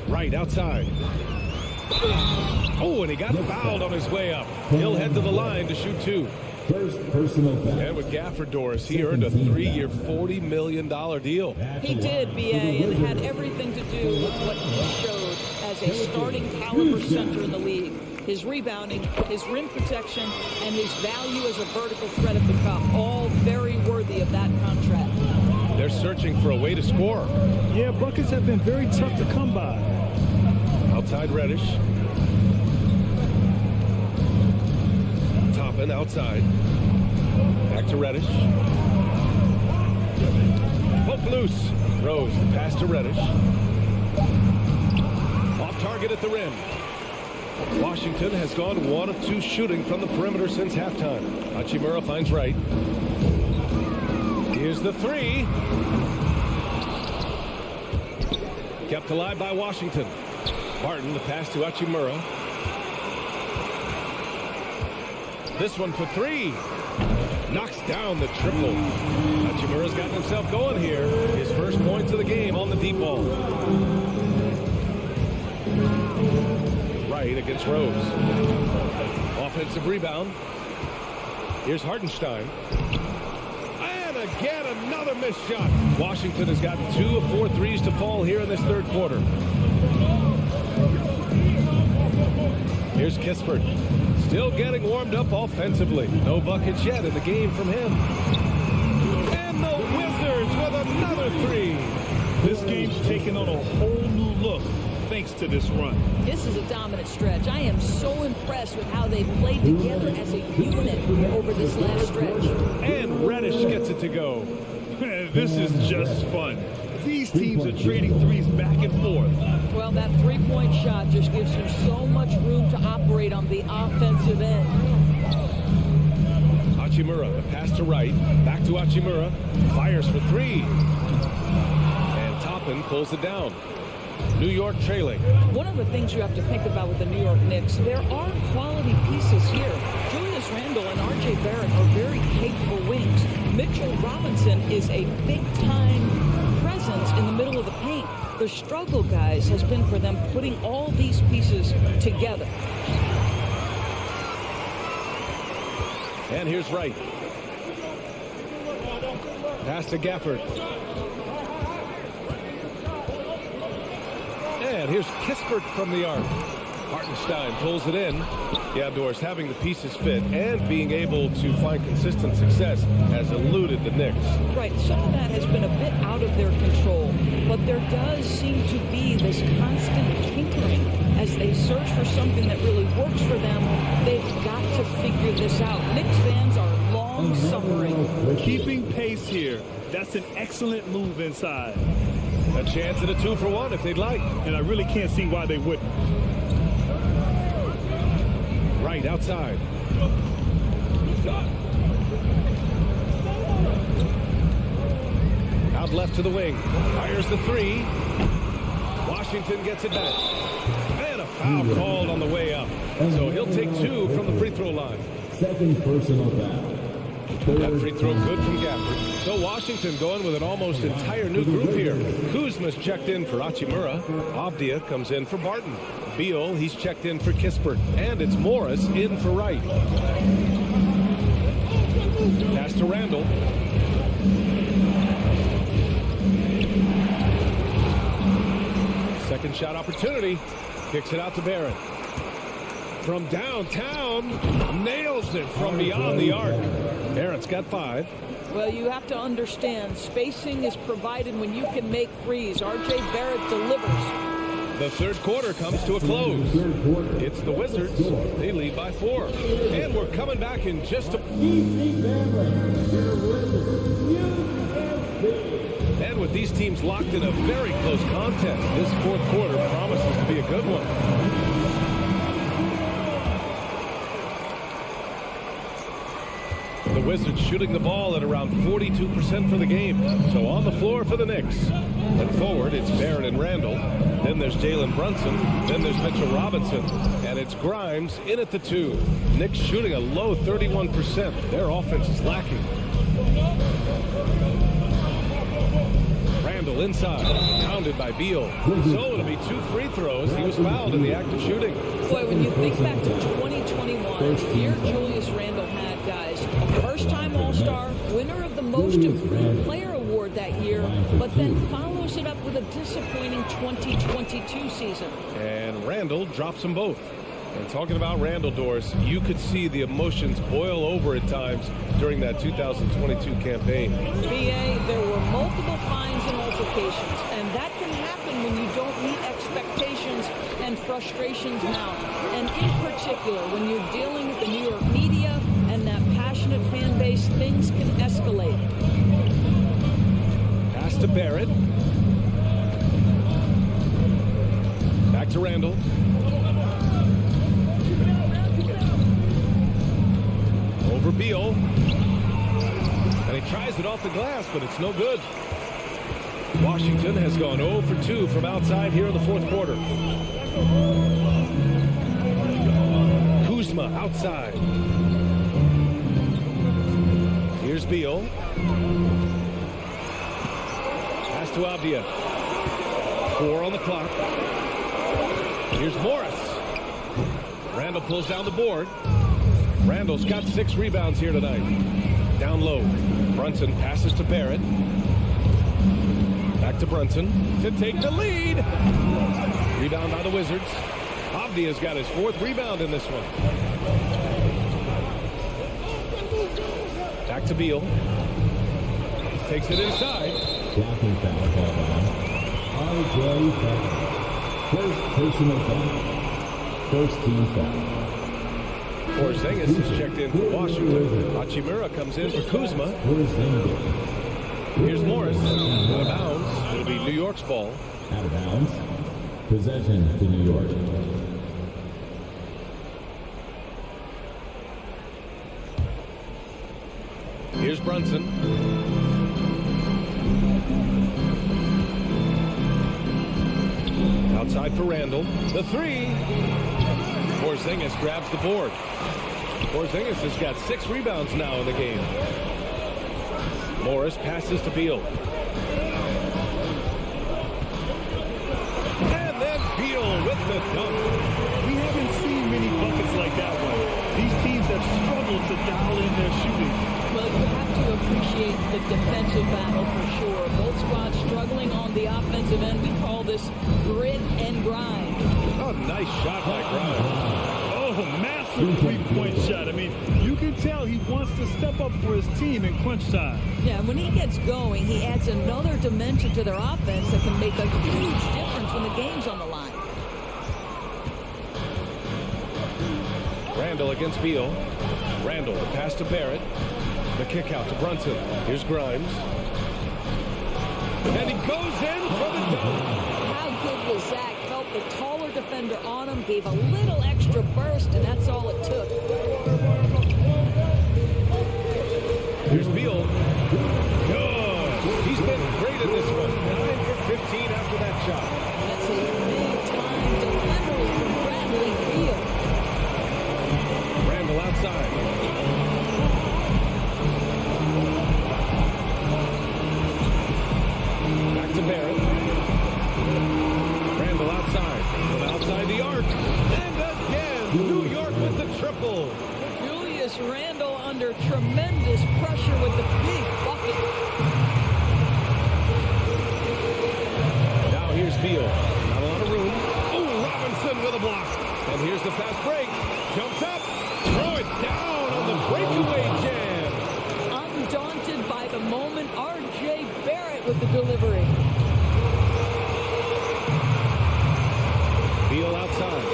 Right outside. Oh, and he got fouled on his way up. He'll head to the line to shoot 2. First personal foul. And with Gafford, Doris, he earned a 3-year, $40 million deal. He did, BA, and had everything to do with what he showed as a starting caliber center in the league. His rebounding, his rim protection, and his value as a vertical threat at the cup, all very worthy of that contract. They're searching for a way to score. Yeah, buckets have been very tough to come by. Outside Reddish. Toppin outside. Back to Reddish. Poke loose. Rose, the pass to Reddish. Off target at the rim. Washington has gone 1 of 2 shooting from the perimeter since halftime. Hachimura finds right. Here's the 3. Kept alive by Washington. Barton, the pass to Hachimura. This one for 3. Knocks down the triple. Hachimura's gotten himself going here. His first points of the game on the deep ball. Right against Rose. Offensive rebound. Here's Hartenstein. And again, another missed shot. Washington has gotten 2 of 4 threes to fall here in this third quarter. Here's Kispert. Still getting warmed up offensively. No buckets yet in the game from him. And the Wizards with another 3. This game's taken on a whole new look thanks to this run. This is a dominant stretch. I am so impressed with how they've played together as a unit over this last stretch. And Reddish gets it to go. This is just fun. These teams are trading threes back and forth. Well, that three-point shot just gives you so much room to operate on the offensive end. Hachimura, the pass to right. Back to Hachimura. Fires for 3. And Toppin pulls it down. New York trailing. One of the things you have to think about with the New York Knicks, there are quality pieces here. Julius Randle and R.J. Barrett are very capable wings. Mitchell Robinson is a big-time presence in the middle of the paint. The struggle, guys, has been for them putting all these pieces together. And here's Wright. Pass to Gafford. And here's Kispert from the arc. Hartenstein pulls it in. Yeah, Doris, having the pieces fit and being able to find consistent success has eluded the Knicks. Right, some of that has been a bit out of their control, but there does seem to be this constant tinkering as they search for something that really works for them. They've got to figure this out. Knicks fans are long suffering. Keeping pace here. That's an excellent move inside. A chance at a 2-for-1 if they'd like. And I really can't see why they wouldn't. Right outside. Out left to the wing. Fires the 3. Washington gets it back. And a foul called on the way up. So he'll take 2 from the free throw line. Second personal foul. That free throw good from Gafford. So Washington going with an almost entire new group here. Kuzma's checked in for Hachimura. Avdia comes in for Barton. Beal, he's checked in for Kispert. And it's Morris in for Wright. Pass to Randall. Second shot opportunity. Kicks it out to Barrett. From downtown, nails it from beyond the arc. Barrett's got 5. Well, you have to understand, spacing is provided when you can make threes. R.J. Barrett delivers. The third quarter comes to a close. It's the Wizards. They lead by 4. And we're coming back in just a... And And with these teams locked in a very close contest, this fourth quarter promises to be a good one. The Wizards shooting the ball at around 42% for the game. So on the floor for the Knicks. And forward, it's Barrett and Randall. Then there's Jalen Brunson. Then there's Mitchell Robinson. And it's Grimes in at the 2. Knicks shooting a low 31%. Their offense is lacking. Randall inside, pounded by Beal. So it'll be 2 free throws. He was fouled in the act of shooting. Boy, when you think back to 2021, here Julius Randle had, guys, a first-time All-Star, winner of the Most Improved Player Award that year, but then follows it up with a disappointing 2022 season. And Randall drops them both. And talking about Randall, Doris, you could see the emotions boil over at times during that 2022 campaign. BA, there were multiple fines and altercations, and that can happen when you don't meet expectations and frustrations mount. And in particular, when you're dealing with the New York media and that passionate fan base, things can escalate. Pass to Barrett. Back to Randall. Over Beal. And he tries it off the glass, but it's no good. Washington has gone 0 for 2 from outside here in the fourth quarter. Kuzma outside. Here's Beal. Pass to Avdia. 4 on the clock. Here's Morris. Randall pulls down the board. Randall's got 6 rebounds here tonight. Down low. Brunson passes to Barrett. Back to Brunson to take the lead. Rebound by the Wizards. Avdia's got his 4th rebound in this one. Back to Beal. Takes it inside. Blocking foul called on R.J. First personal foul. First team foul. Porzingis is checked in for Washington. Hachimura comes in for Kuzma. Here's Morris. Out of bounds. It'll be New York's ball. Out of bounds. Possession to New York. Here's Brunson. Outside for Randall. The 3. Porzingis grabs the board. Porzingis has got 6 rebounds now in the game. Morris passes to Beal. And then Beal with the dunk. We haven't seen many buckets like that one. These teams have struggled to dial in their shooting. Well, you have to appreciate the defensive battle for sure. Both squads struggling on the offensive end. We call this grit and grind. Oh, nice shot by Grimes. Oh, massive three-point shot. I mean, you can tell he wants to step up for his team in crunch time. Yeah, when he gets going, he adds another dimension to their offense that can make a huge difference when the game's on the line. Randall against Beal. Randall, the pass to Barrett. The kick out to Brunson. Here's Grimes. And he goes in for the dunk. How good was Zach? Felt the taller defender on him, gave a little extra burst, and that's all it took. Here's Beal. Good. He's been great in this one. 9 for 15 after that shot. That's a big-time delivery from Bradley Beal. Randall outside. Back to Barrett. Randall outside. From outside the arc. And again, New York with the triple. Julius Randle under tremendous pressure with the big bucket. Now here's Beal. Not a lot of room. Oh, Robinson with a block. And here's the fast break. Jumps up. Throw it down on the breakaway jam. Undaunted by the moment, R.J. Barrett with the delivery. Beal outside.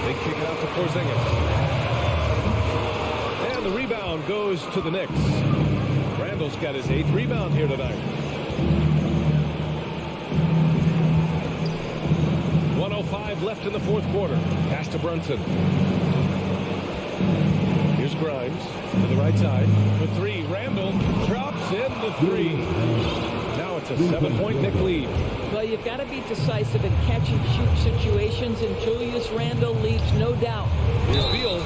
They kick it out to Porzingis. And the rebound goes to the Knicks. Randall Randall's got his 8th rebound here tonight. 1:05 left in the fourth quarter. Pass to Brunson. Here's Grimes to the right side for 3. Randall drops in the 3. Now it's a 7-point Knick lead. Well, you've got to be decisive in catch-and-shoot situations, and Julius Randle leaves no doubt. Here's Beal.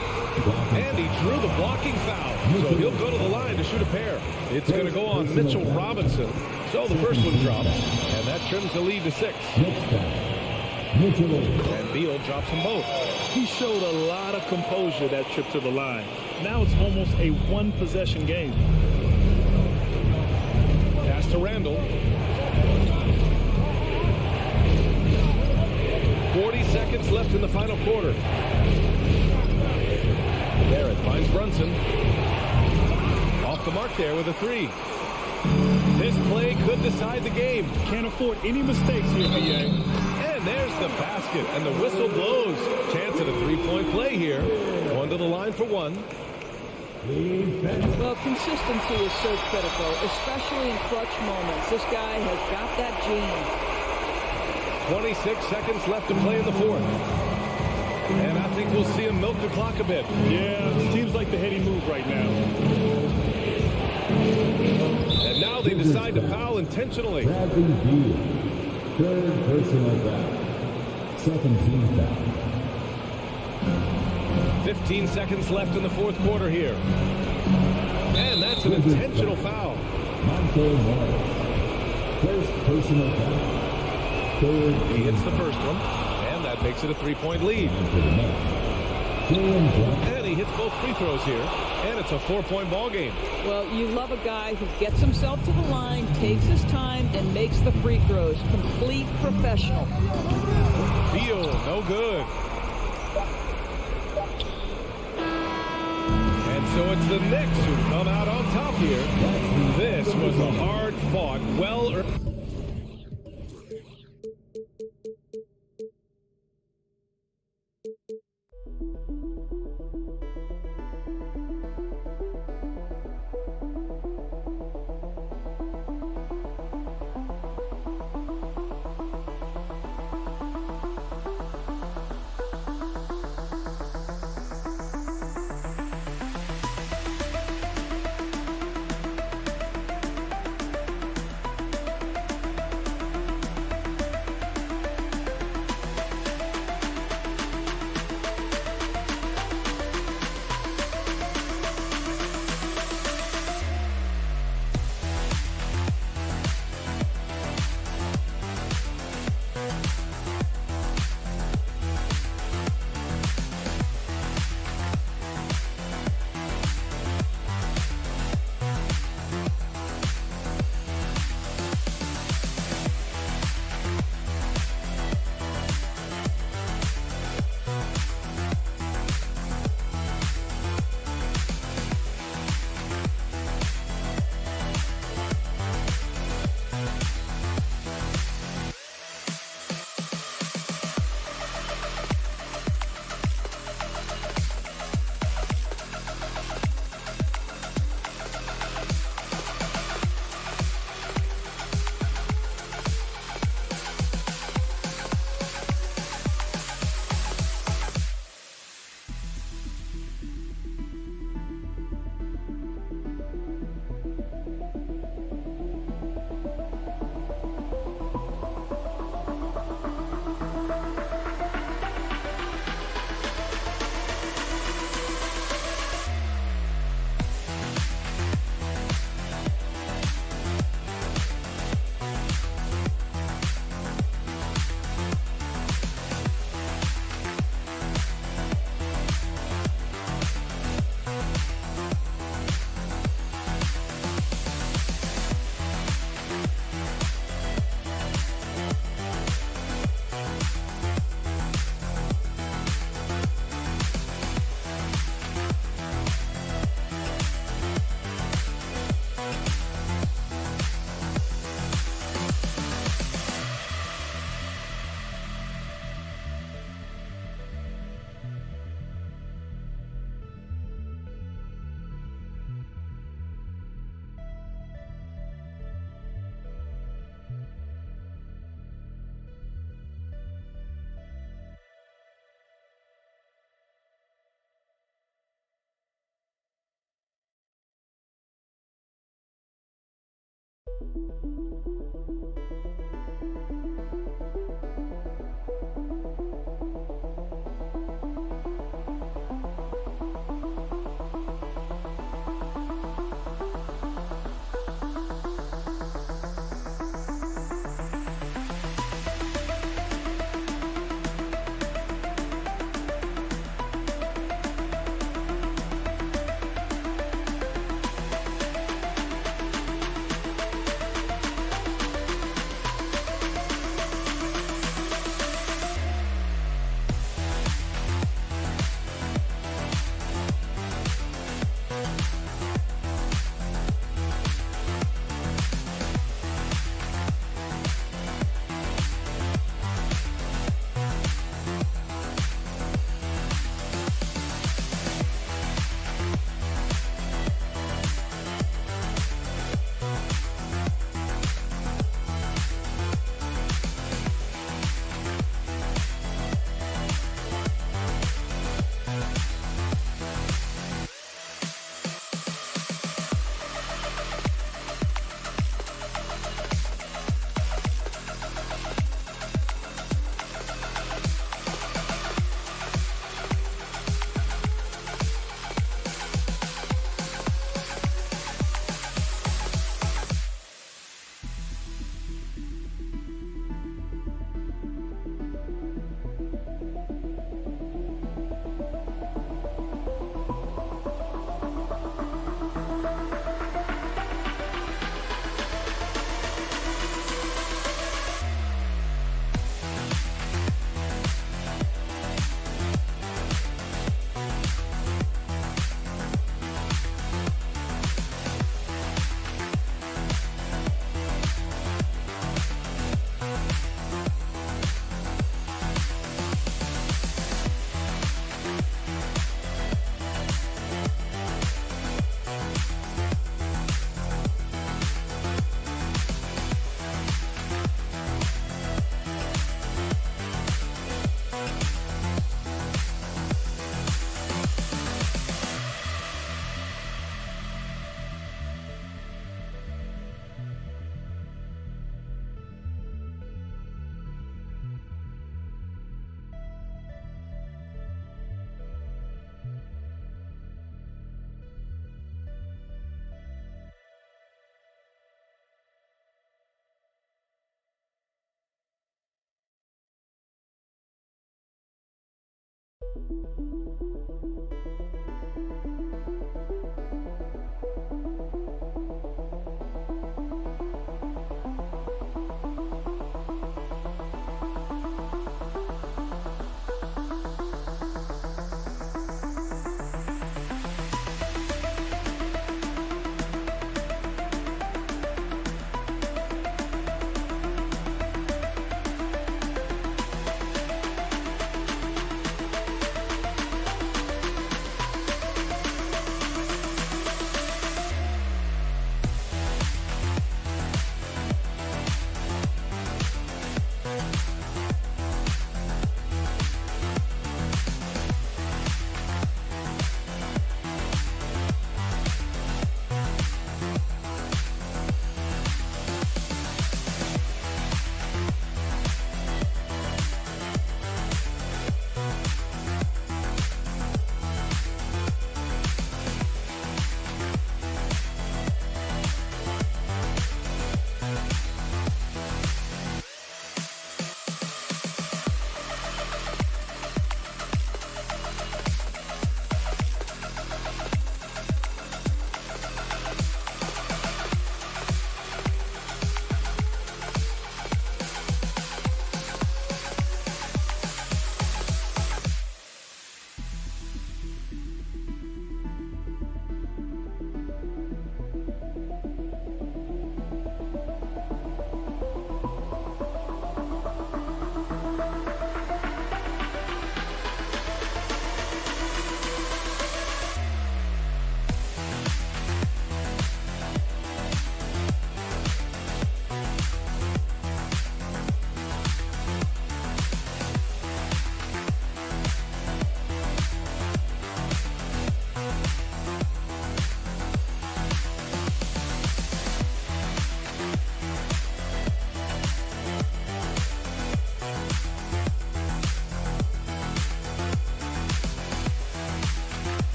And he drew the blocking foul. So he'll go to the line to shoot a pair. It's going to go on Mitchell Robinson. So the first one drops, and that trims the lead to 6. And Beal drops them both. He showed a lot of composure that trip to the line. Now it's almost a one-possession game. Pass to Randall. 40 seconds left in the final quarter. Barrett finds Brunson. Off the mark there with a 3. This play could decide the game. Can't afford any mistakes here, B.A. And there's the basket, and the whistle blows. Chance at a 3-point play here. One to the line for 1. Well, consistency is so critical, especially in clutch moments. This guy has got that gene. 26 seconds left to play in the fourth. And I think we'll see him milk the clock a bit. Yeah, seems like the heady move right now. And now they decide to foul intentionally. Bradley Beal, 3rd personal foul. 2nd team foul. 15 seconds left in the fourth quarter here. And that's an intentional foul. Monte Morris, 1st personal foul. 3rd. He hits the first one, and that makes it a 3-point lead. And he hits both free throws here, and it's a 4-point ball game. Well, you love a guy who gets himself to the line, takes his time, and makes the free throws. Complete professional. Beal, no good. And so it's the Knicks who come out on top here. This was a hard-fought, well-earned...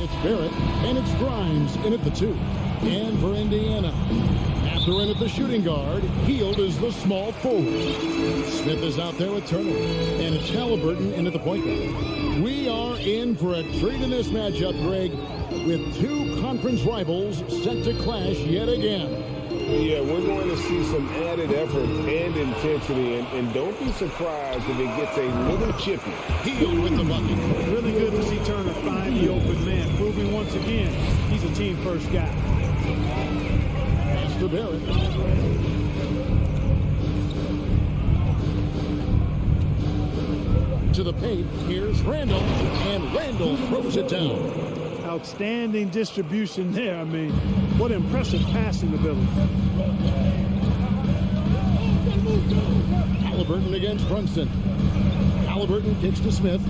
It's Barrett, and it's Grimes in at the 2. And for Indiana, after in at the shooting guard, Hield is the small forward. Smith is out there with Turner, and it's Halliburton in at the point guard. We are in for a treat in this matchup, Greg, with two conference rivals set to clash yet again. Yeah, we're going to see some added effort and intensity, and don't be surprised if it gets a little chippy. Hield with the bucket. Really good to see Turner find the open man, proving once again he's a team-first guy. Pass to Barrett. To the paint, here's Randall, and Randall throws it down. Outstanding distribution there. I mean, what impressive passing ability. Halliburton against Brunson. Halliburton kicks to Smith.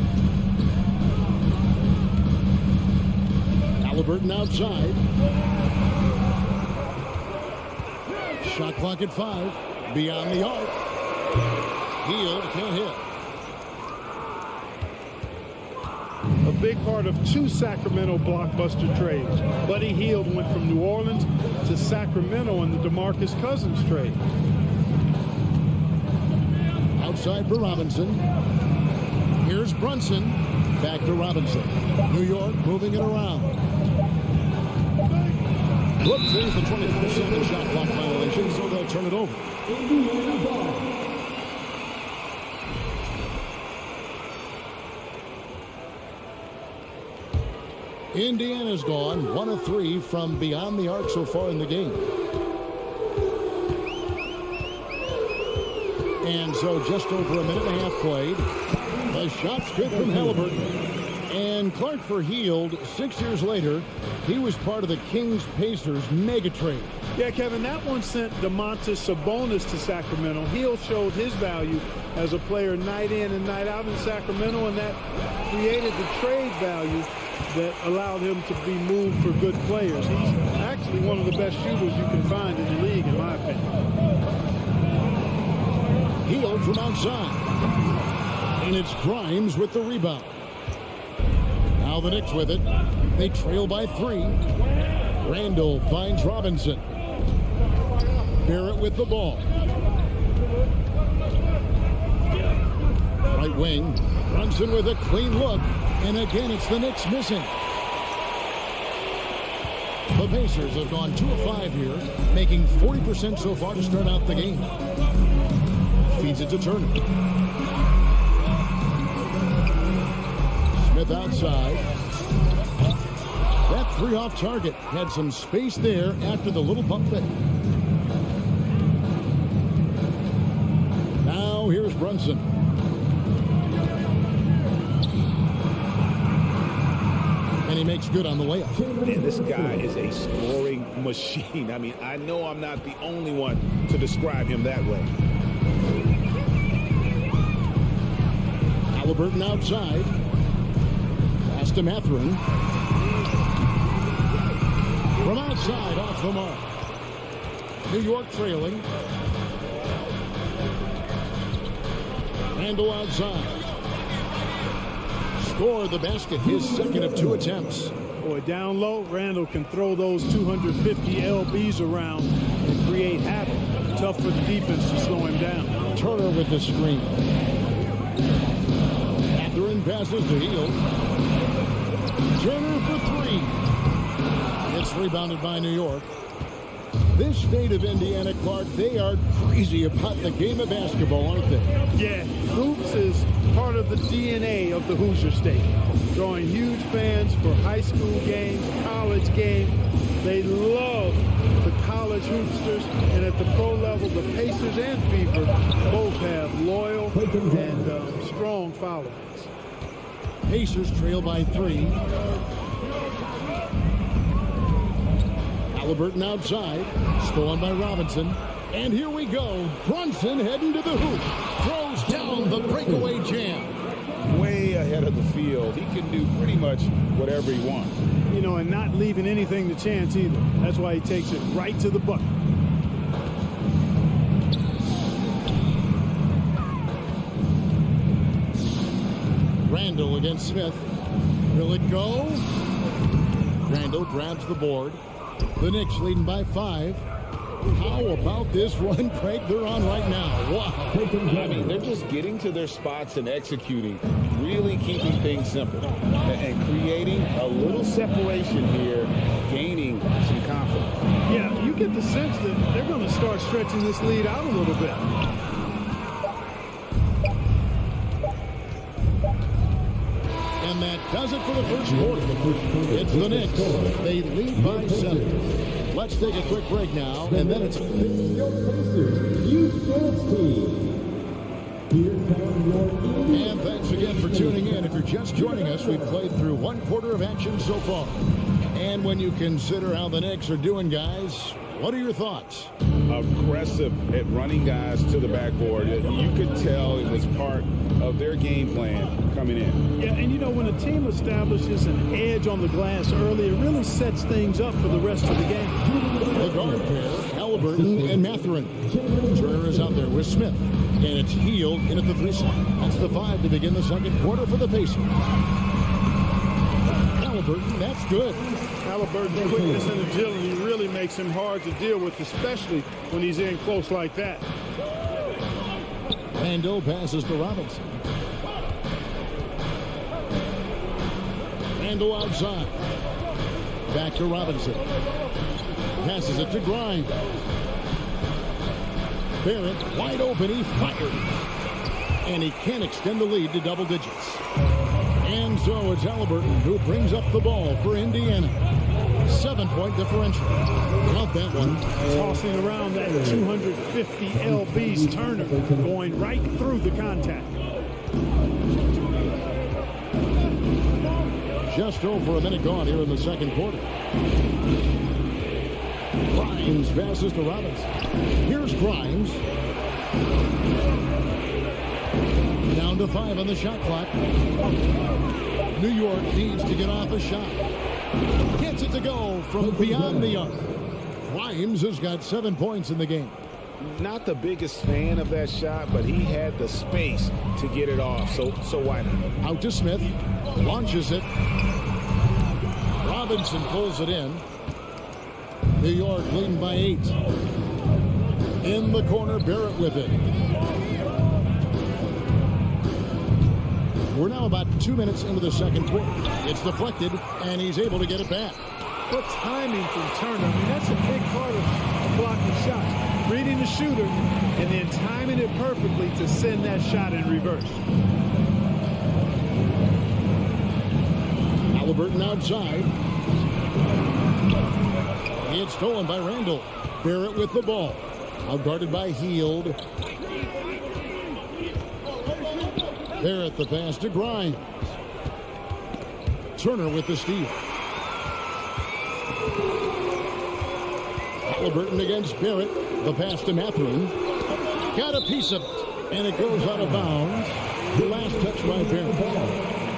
Halliburton outside. Shot clock at 5. Beyond the arc. Hield can't hit. A big part of two Sacramento blockbuster trades. Buddy Hield went from New Orleans to Sacramento in the DeMarcus Cousins trade. Outside for Robinson. Here's Brunson. Back to Robinson. New York moving it around. Whoops, there's the 24-second shot clock violation, so they'll turn it over. Indiana's gone 1 of 3 from beyond the arc so far in the game. And so just over a minute and a half played. The shot's good from Halliburton. And Clark for Hield, 6 years later, he was part of the Kings-Pacers mega trade. Yeah, Kevin, that one sent Domantas Sabonis to Sacramento. Hield showed his value as a player night in and night out in Sacramento, and that created the trade value that allowed him to be moved for good players. He's actually one of the best shooters you can find in the league, in my opinion. Hield from outside. And it's Grimes with the rebound. Now the Knicks with it. They trail by 3. Randall finds Robinson. Barrett with the ball. Right wing. Brunson with a clean look. And again, it's the Knicks missing. The Pacers have gone 2 of 5 here, making 40% so far to start out the game. Feeds it to Turner. Smith outside. That 3 off target had some space there after the little pump fake. Now here's Brunson. And he makes good on the layup. Man, this guy is a scoring machine. I mean, I know I'm not the only one to describe him that way. Halliburton outside. Pass to Mathurin. From outside, off the mark. New York trailing. Randall outside. score the basket, his second of 2 attempts. Boy, down low, Randall can throw those 250 LBs around and create havoc. Tough for the defense to slow him down. Turner with the screen. Catherine passes to Hield. Turner for 3. It's rebounded by New York. This state of Indiana, Clark, they are crazy about the game of basketball, aren't they? Yeah, hoops is part of the DNA of the Hoosier State. Drawing huge fans for high school games, college games. They love the college hoopsters, and at the pro level, the Pacers and Fever both have loyal and strong followings. Pacers trail by 3. Halliburton outside, stolen by Robinson. And here we go. Brunson heading to the hoop. Throws down the breakaway jam. Way ahead of the field. He can do pretty much whatever he wants. You know, and not leaving anything to chance either. That's why he takes it right to the bucket. Randall against Smith. Will it go? Randall grabs the board. The Knicks leading by 5. How about this run, Craig, they're on right now? Wow. I mean, they're just getting to their spots and executing, really keeping things simple and creating a little separation here, gaining some confidence. Yeah, you get the sense that they're going to start stretching this lead out a little bit. And that does it for the first quarter. It's the Knicks. They lead by 7. Let's take a quick break now, and then it's And thanks again for tuning in. If you're just joining us, we've played through 1 quarter of action so far. And when you consider how the Knicks are doing, guys, what are your thoughts? Aggressive at running guys to the backboard. You could tell it was part of their game plan coming in. Yeah, and you know, when a team establishes an edge on the glass early, it really sets things up for the rest of the game. The guard pair, Halliburton and Mathurin. Turner is out there with Smith. And it's Hield in at the 3 slot. That's the 5 to begin the second quarter for the Pacers. Halliburton, that's good. Halliburton's quickness and agility really makes him hard to deal with, especially when he's in close like that. Randall passes to Robinson. Randall outside. Back to Robinson. Passes it to Grimes. Barrett wide open. He fires. And he can't extend the lead to double digits. And so it's Halliburton who brings up the ball for Indiana. 7-point differential. Count that one. Tossing around that 250 LBs. Turner going right through the contact. Just over a minute gone here in the second quarter. Grimes passes to Robinson. Here's Grimes. Down to 5 on the shot clock. New York needs to get off a shot. Gets it to go from beyond the arc. Grimes has got 7 points in the game. Not the biggest fan of that shot, but he had the space to get it off, so why not? Out to Smith. Launches it. Robinson pulls it in. New York leading by 8. In the corner, Barrett with it. We're now about 2 minutes into the second quarter. It's deflected, and he's able to get it back. What timing from Turner. I mean, that's a big part of blocking shots. Reading the shooter and then timing it perfectly to send that shot in reverse. Halliburton outside. It's stolen by Randall. Barrett with the ball. Out guarded by Hield. Barrett the pass to Grimes. Turner with the steal. Halliburton against Barrett. The pass to Mathurin. Got a piece of it. And it goes out of bounds. The last touch by Barrett.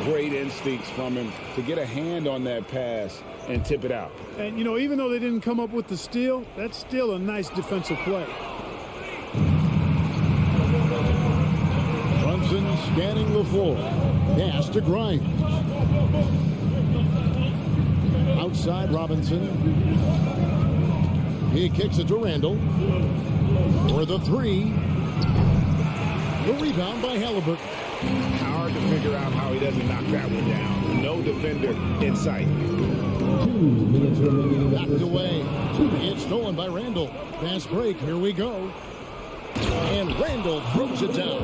Great instincts from him to get a hand on that pass and tip it out. And, you know, even though they didn't come up with the steal, that's still a nice defensive play. Brunson scanning the floor. Pass to Grimes. Outside Robinson. He kicks it to Randall. For the three. The rebound by Halliburton. Hard to figure out how he doesn't knock that one down. No defender in sight. 2 minutes remaining in the Knocked first away. half. It's stolen by Randall. Fast break. Here we go. And Randall throws it down.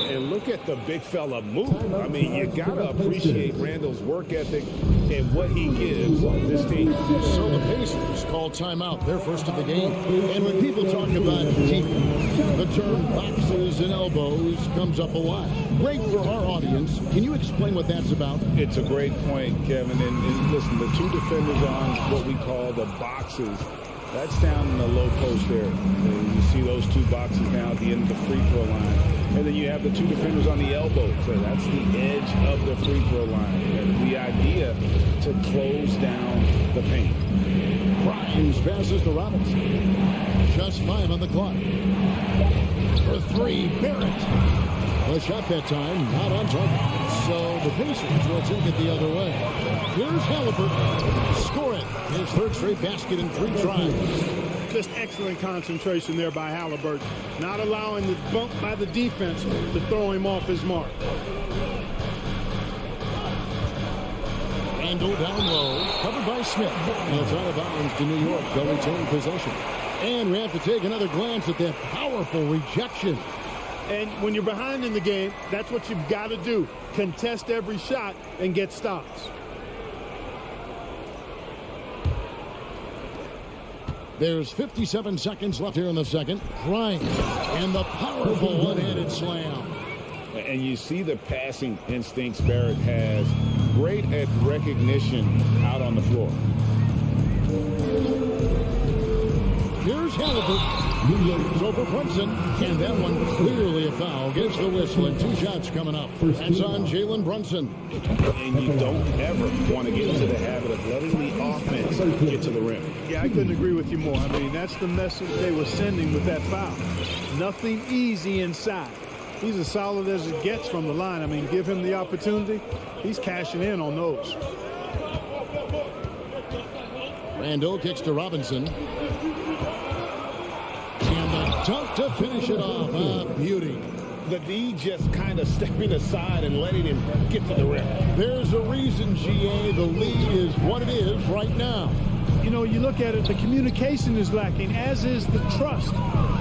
And look at the big fella move. I mean, you got to appreciate Randall's work ethic and what he gives this team. So the Pacers call timeout, their first of the game. And when people talk about defense, the term boxes and elbows comes up a lot. Great for our audience. Can you explain what that's about? It's a great point, Kevin. And listen, the two defenders on what we call the boxes, that's down in the low post there. You see those two boxes now at the end of the free throw line. And then you have the two defenders on the elbow. So that's the edge of the free throw line. And the idea to close down the paint. Grimes passes to Robinson. Just 5 on the clock. For 3, Barrett. The shot that time, not on target. So the Pacers will take it the other way. Here's Halliburton. Score it. His third straight basket in 3 tries. Just excellent concentration there by Halliburton. Not allowing the bump by the defense to throw him off his mark. Randall down low. Covered by Smith. And it's out of bounds to New York. They'll retain possession. And we have to take another glance at that powerful rejection. And when you're behind in the game, that's what you've got to do. Contest every shot and get stops. There's 57 seconds left here in the second. Grimes and the powerful one-handed slam. And you see the passing instincts Barrett has. Great at recognition out on the floor. Here's Halliburton. It's over Brunson. And that one clearly a foul. Gets the whistle and 2 shots coming up. That's on Jalen Brunson. And you don't ever want to get into the habit of letting the offense get to the rim. Yeah, I couldn't agree with you more. I mean, that's the message they were sending with that foul. Nothing easy inside. He's as solid as it gets from the line. I mean, give him the opportunity. He's cashing in on those. Randall kicks to Robinson. And the dunk to finish it off. Beauty. The D just kind of stepping aside and letting him get to the rim. There's a reason, GA, the lead is what it is right now. You know, you look at it, the communication is lacking, as is the trust.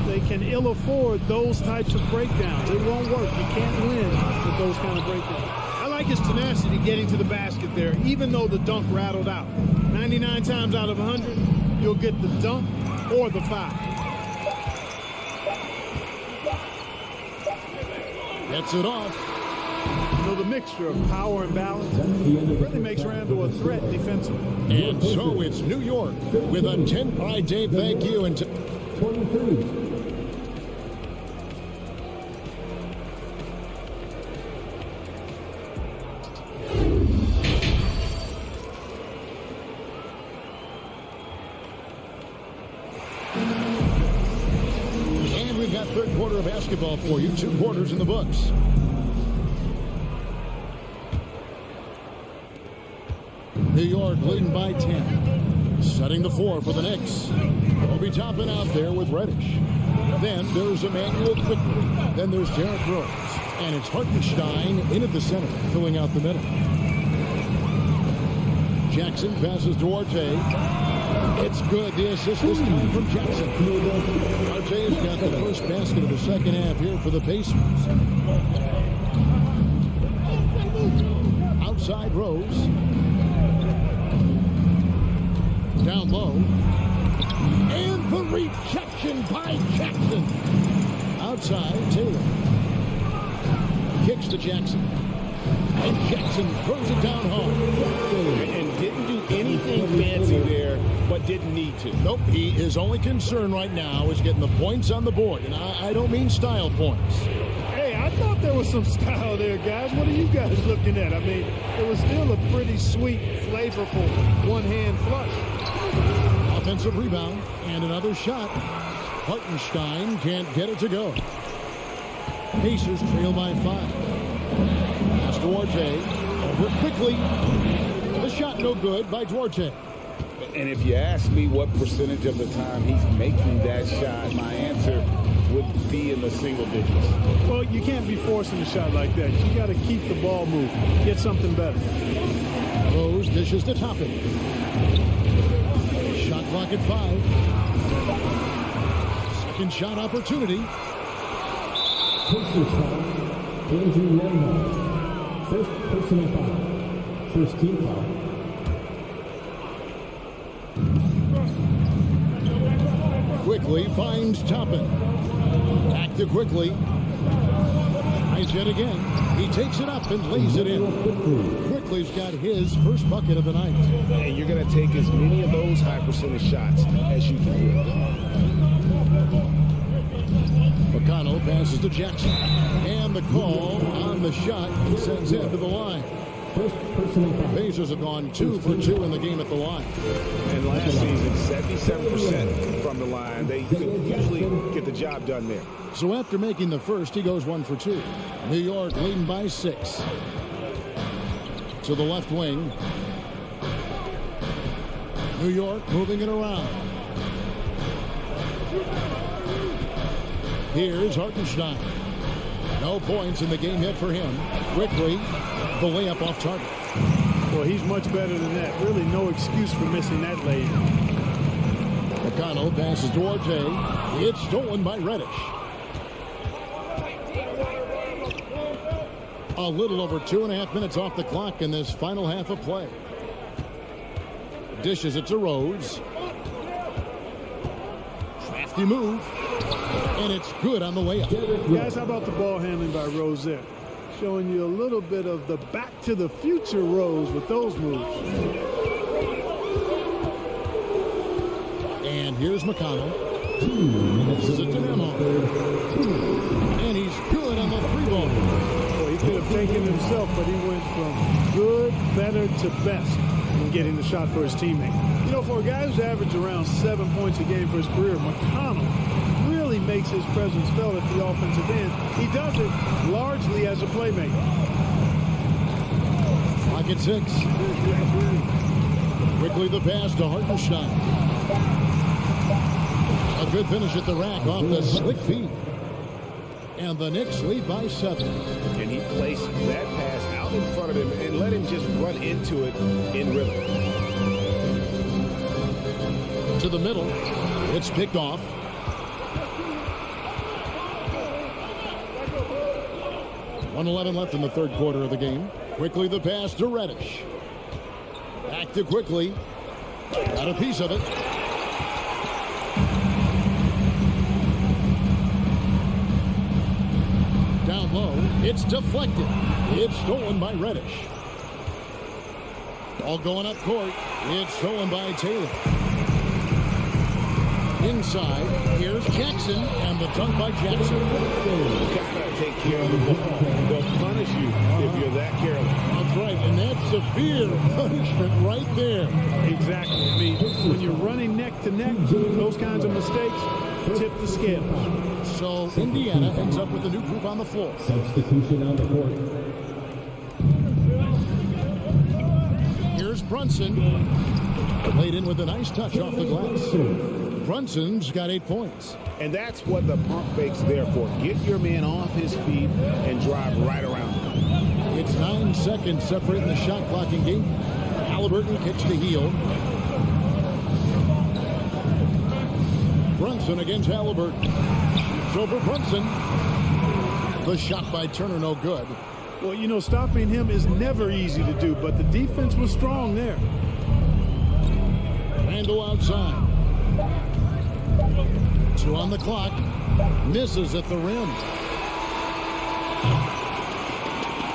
They can ill afford those types of breakdowns. It won't work. You can't win with those kind of breakdowns. I like his tenacity getting to the basket there, even though the dunk rattled out. 99 times out of 100, you'll get the dunk or the foul. Gets it off. So the mixture of power and balance really makes Randall a threat defensively. And so it's New York with a 10. All right, Dave, thank you. And 23. And we've got third quarter of basketball for you. 2 quarters in the books. New York leading by 10. Setting the floor for the Knicks. We'll be topping out there with Reddish. Then there's Emmanuel Quickly. Then there's Derrick Rose. And it's Hartenstein in at the center, filling out the middle. Jackson passes to Arte. It's good. The assist this time from Jackson. Arte has got the first basket of the second half here for the Pacers. Outside Rose. Down low. And the rejection by Jackson. Outside, Taylor. Kicks to Jackson. And Jackson throws it down hard. And didn't do anything fancy there, but didn't need to. Nope, his only concern right now is getting the points on the board. And I don't mean style points. Hey, I thought there was some style there, guys. What are you guys looking at? I mean, it was still a pretty sweet, flavorful one-hand flush. Offensive rebound and another shot. Hartenstein can't get it to go. Pacers trail by 5. That's Duarte. Over quickly. The shot no good by Duarte. And if you ask me what percentage of the time he's making that shot, my answer would be in the single digits. Well, you can't be forcing a shot like that. You got to keep the ball moving. Get something better. Rose dishes to Toppin. Shot clock at 5. Second shot opportunity. Poster shot. Andrew Lemon. First personal foul. First team foul. Quickly finds Toppin. Back to Quickly. Nice hit again. He takes it up and lays it in. Quickly's got his first bucket of the night. And you're going to take as many of those high percentage shots as you can get. McConnell passes to Jackson. And the call on the shot sends him to the line. Pacers have gone 2 for 2 in the game at the line. And last season, 77% from the line. They could usually get the job done there. So after making the first, he goes 1 for 2. New York leading by 6. To the left wing. New York moving it around. Here's Hartenstein. No points in the game yet for him. Quickly, the layup off target. Well, he's much better than that. Really no excuse for missing that layup. McConnell passes Duarte. It's stolen by Reddish. A little over 2.5 minutes off the clock in this final half of play. Dishes it to Rose. Crafty move. And it's good on the layup. Guys, how about the ball handling by Rose there? Showing you a little bit of the back to the future Rose with those moves. And here's McConnell. This is a dynamo. And he's good on the 3-ball. Well, he could have taken himself, but he went from good, better to best in getting the shot for his teammate. You know, for a guy who's averaged around 7 points a game for his career, McConnell really makes his presence felt at the offensive end. He does it largely as a playmaker. Clock at 6. Quickly the pass to Hartenstein. A good finish at the rack off the slick feet. And the Knicks lead by 7. And he placed that pass out in front of him and let him just run into it in rhythm. To the middle. It's picked off. .111 left in the third quarter of the game. Quickly the pass to Reddish. Back to Quickly. Got a piece of it. Down low. It's deflected. It's stolen by Reddish. All going up court. It's stolen by Taylor. Inside, here's Jackson, and the dunk by Jackson. You gotta take care of the ball. They'll punish you if you're that careless. That's right, and that's severe punishment right there. Exactly. I mean, when you're running neck to neck, those kinds of mistakes tip the scale. So Indiana ends up with a new group on the floor. Substitution on the court. Here's Brunson. Laid in with a nice touch off the glass. Brunson's got 8 points. And that's what the pump fake's there for. Get your man off his feet and drive right around him. It's 9 seconds separating the shot clock in game. Halliburton kicks the heel. Brunson against Halliburton. Shoots over Brunson. The shot by Turner no good. Well, you know, stopping him is never easy to do, but the defense was strong there. Randall outside. 2 on the clock. Misses at the rim.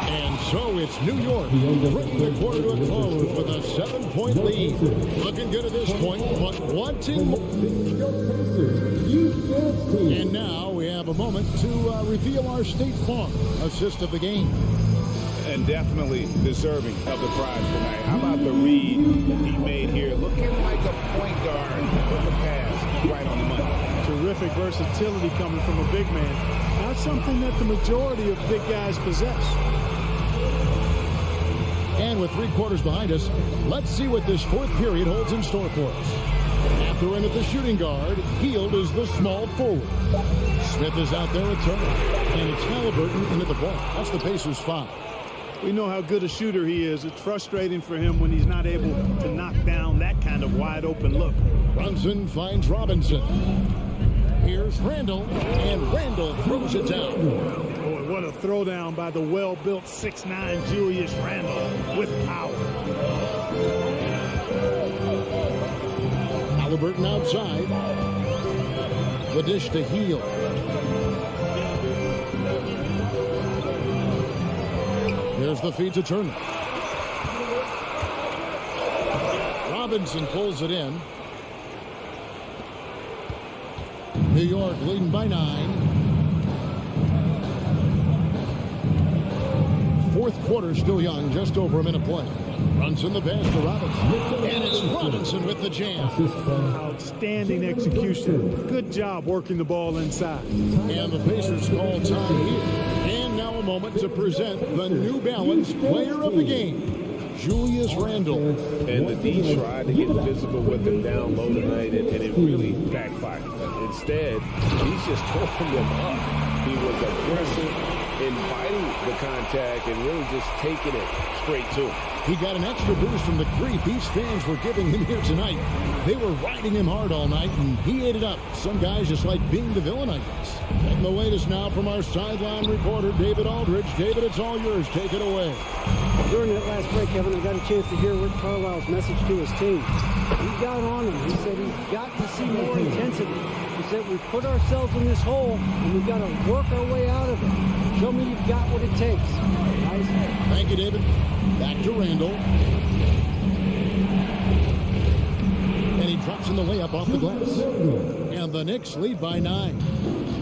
And so it's New York bringing the quarter to a close with a 7-point lead. Looking good at this point, but wanting more. And now we have a moment to reveal our State Farm assist of the game. And definitely deserving of the prize tonight. How about the read he made here? Looking like a point guard with the pass right on the money. Terrific versatility coming from a big man. Not something that the majority of big guys possess. And with 3 quarters behind us, let's see what this fourth period holds in store for us. After in at the shooting guard, Hield is the small forward. Smith is out there at Turner. And it's Halliburton into the ball. That's the Pacers' foul. We know how good a shooter he is. It's frustrating for him when he's not able to knock down that kind of wide open look. Brunson finds Robinson. Here's Randall, and Randall throws it down. Boy, what a throwdown by the well-built 6'9" Julius Randall with power. Halliburton outside. The dish to Hield. There's the feed to Turner. Robinson pulls it in. New York leading by 9. Fourth quarter still young, just over a minute play. Runs in the pass to Robinson. And it's Robinson with the jam. Outstanding execution. Good job working the ball inside. And the Pacers call time here. And now a moment to present the New Balance Player of the Game, Julius Randall. And the D tried to get physical with him down low tonight, and it really backfired. Instead, he's just throwing them up. He was aggressive, inviting the contact, and really just taking it straight to him. He got an extra boost from the grief these fans were giving him here tonight. They were riding him hard all night, and he ate it up. Some guys just like being the villain, I guess. And the latest now from our sideline reporter, David Aldridge. David, it's all yours. Take it away. During that last break, Kevin, I got a chance to hear Rick Carlisle's message to his team. He got on him. He said he's got to see more intensity. He said we've put ourselves in this hole, and we've got to work our way out of it. Show me you've got what it takes. Guys. Thank you, David. Back to Randall. And he drops in the layup off the glass. And the Knicks lead by 9.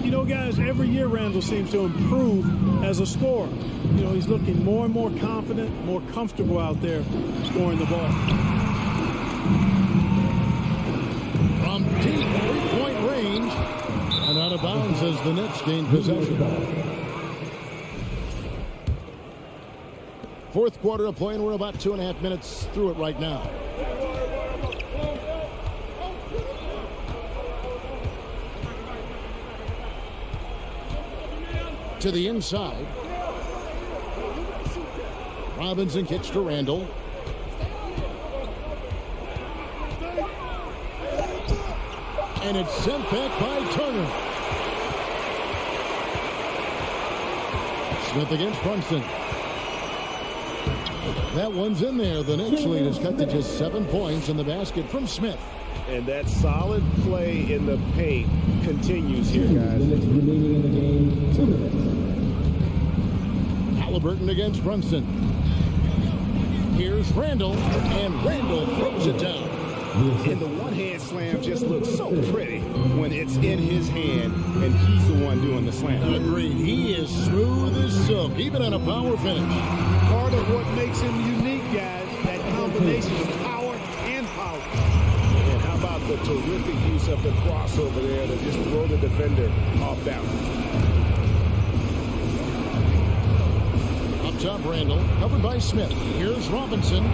You know, guys, every year Randall seems to improve as a scorer. You know, he's looking more and more confident, more comfortable out there scoring the ball. From deep three-point range. And out of bounds as the Knicks gain possession. Fourth quarter of play, and we're about 2.5 minutes through it right now. To the inside. Robinson kicks to Randall. And it's sent back by Turner. Smith against Brunson. That one's in there. The Knicks lead is cut to just 7 points in the basket from Smith. And that solid play in the paint continues here, guys. Remaining in the game, 2 minutes. Halliburton against Brunson. Here's Randall, and Randall throws it down. And the one-hand slam just looks so pretty when it's in his hand and he's the one doing the slam. Agreed. He is smooth as silk, even on a power finish. Part of what makes him unique, guys, that combination of power and power. And how about the terrific use of the crossover there to just throw the defender off balance. Up top, Randall, covered by Smith. Here's Robinson.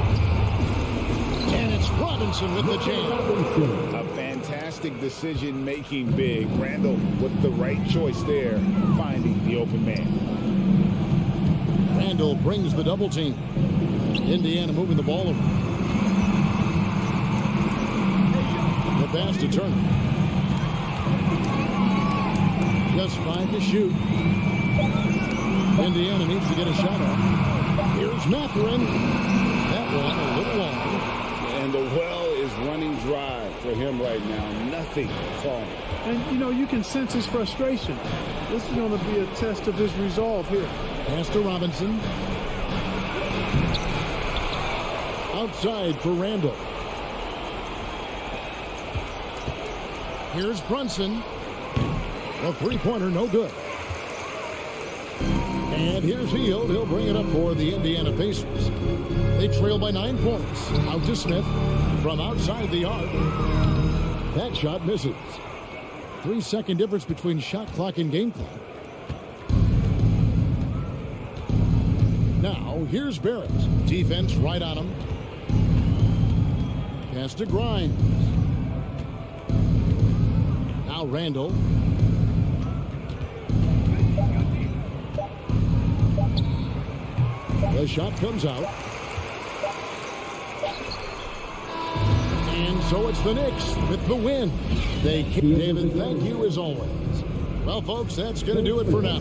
And it's Robinson with the jam. A fantastic decision-making big. Randall with the right choice there, finding the open man. Randall brings the double team. Indiana moving the ball over. The pass to Turner. Just 5 to shoot. Indiana needs to get a shot off. Here's Mathurin. That one a little long. And the well is running dry for him right now. Nothing falling. And, you know, you can sense his frustration. This is going to be a test of his resolve here. Pass to Robinson. Outside for Randall. Here's Brunson. A three-pointer, no good. And here's Hield. He'll bring it up for the Indiana Pacers. They trail by 9 points. Out to Smith from outside the arc. That shot misses. 3-second difference between shot clock and game clock. Now, here's Barrett. Defense right on him. Pass to Grimes. Now Randall. The shot comes out. And so it's the Knicks with the win. David, thank you as always. Well, folks, that's going to do it for now.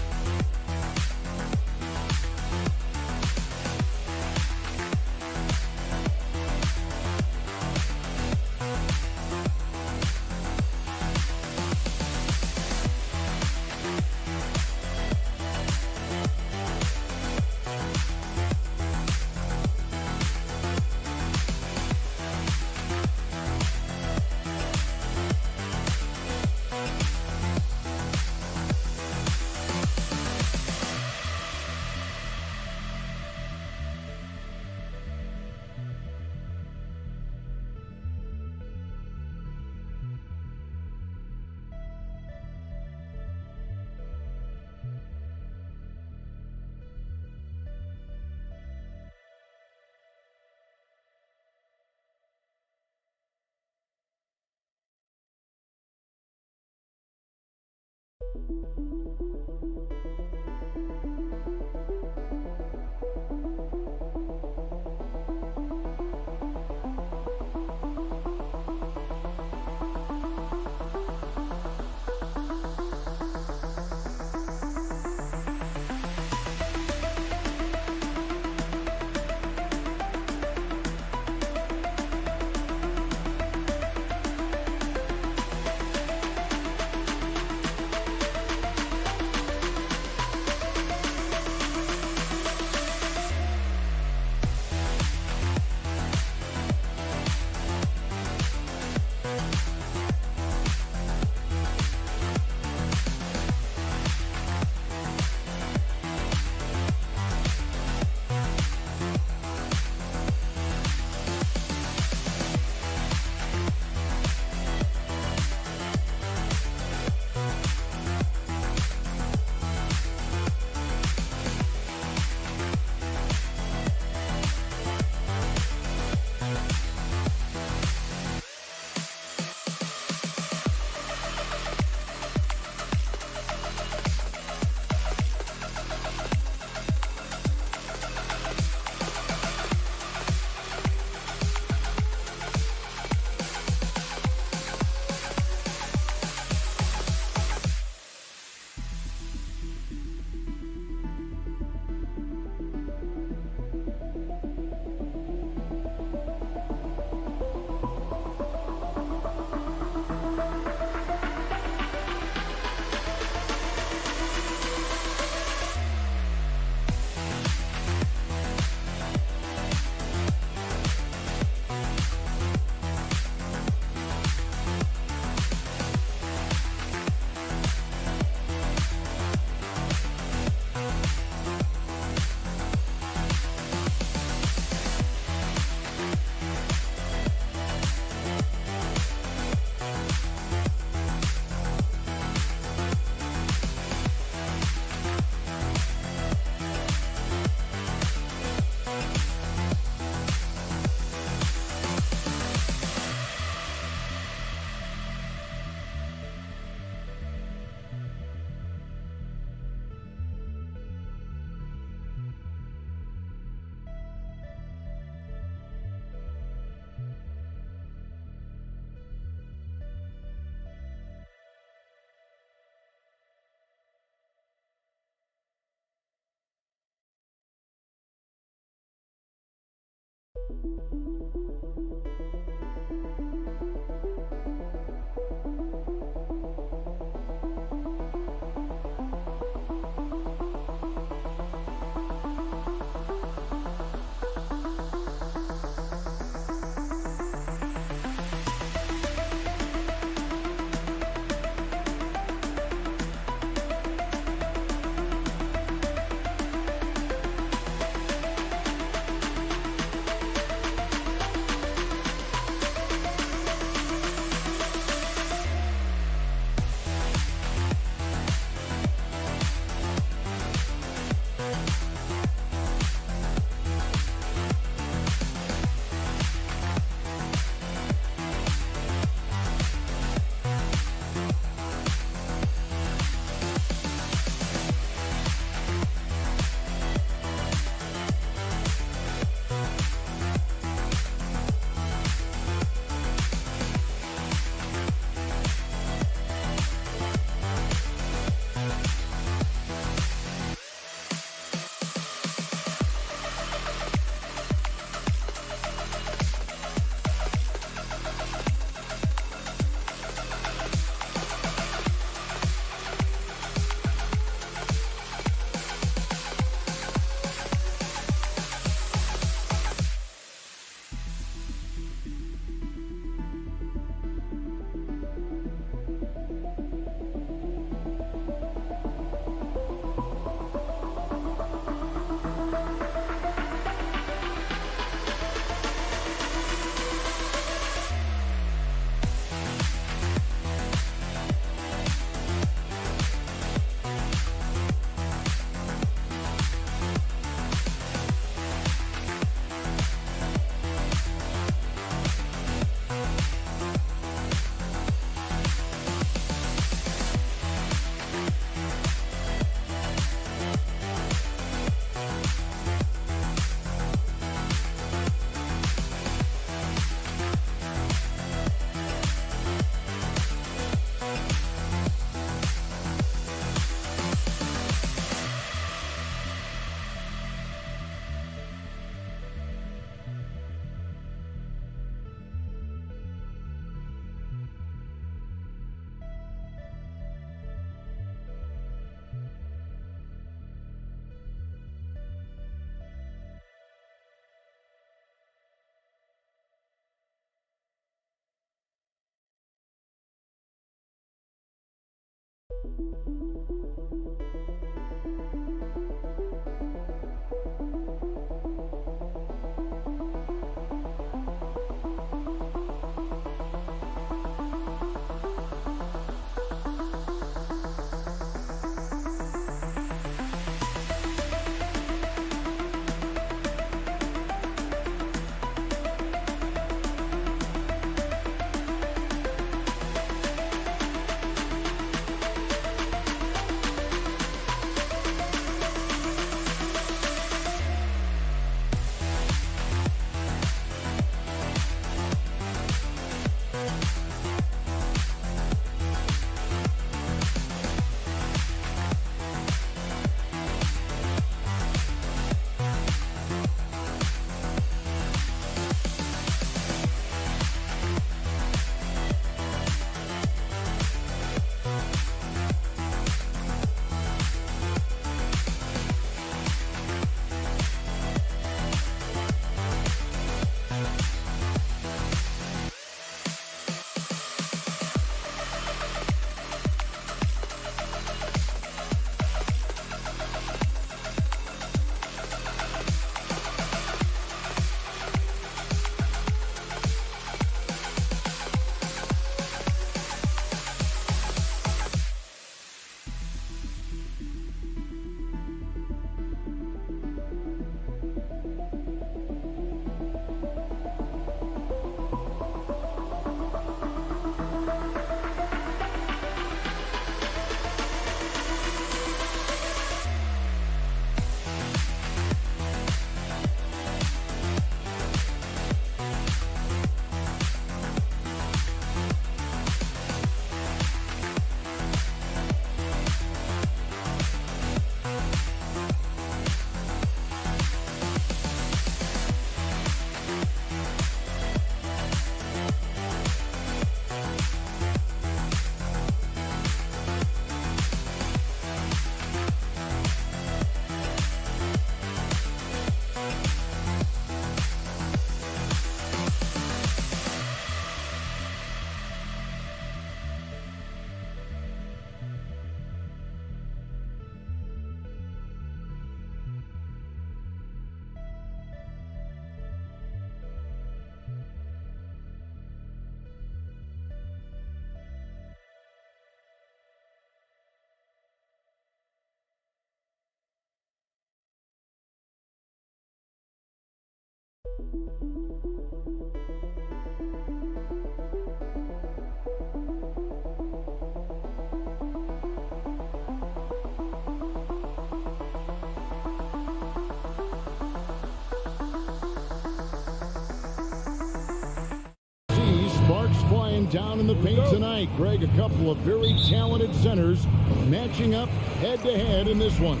Sparks flying down in the paint tonight. Greg, a couple of very talented centers matching up head-to-head in this one.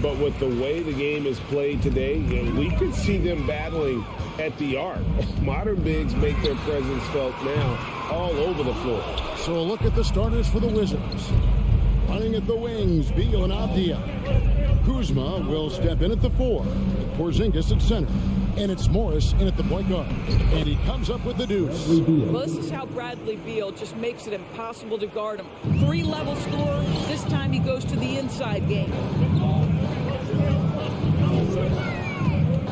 But with the way the game is played today, we could see them battling at the arc. Modern bigs make their presence felt now all over the floor. So a look at the starters for the Wizards. Running at the wings, Beal and Avdia. Kuzma will step in at the 4. Porzingis at center. And it's Morris in at the point guard. And he comes up with the deuce. Well, this is how Bradley Beal just makes it impossible to guard him. 3-level scorer. This time he goes to the inside game.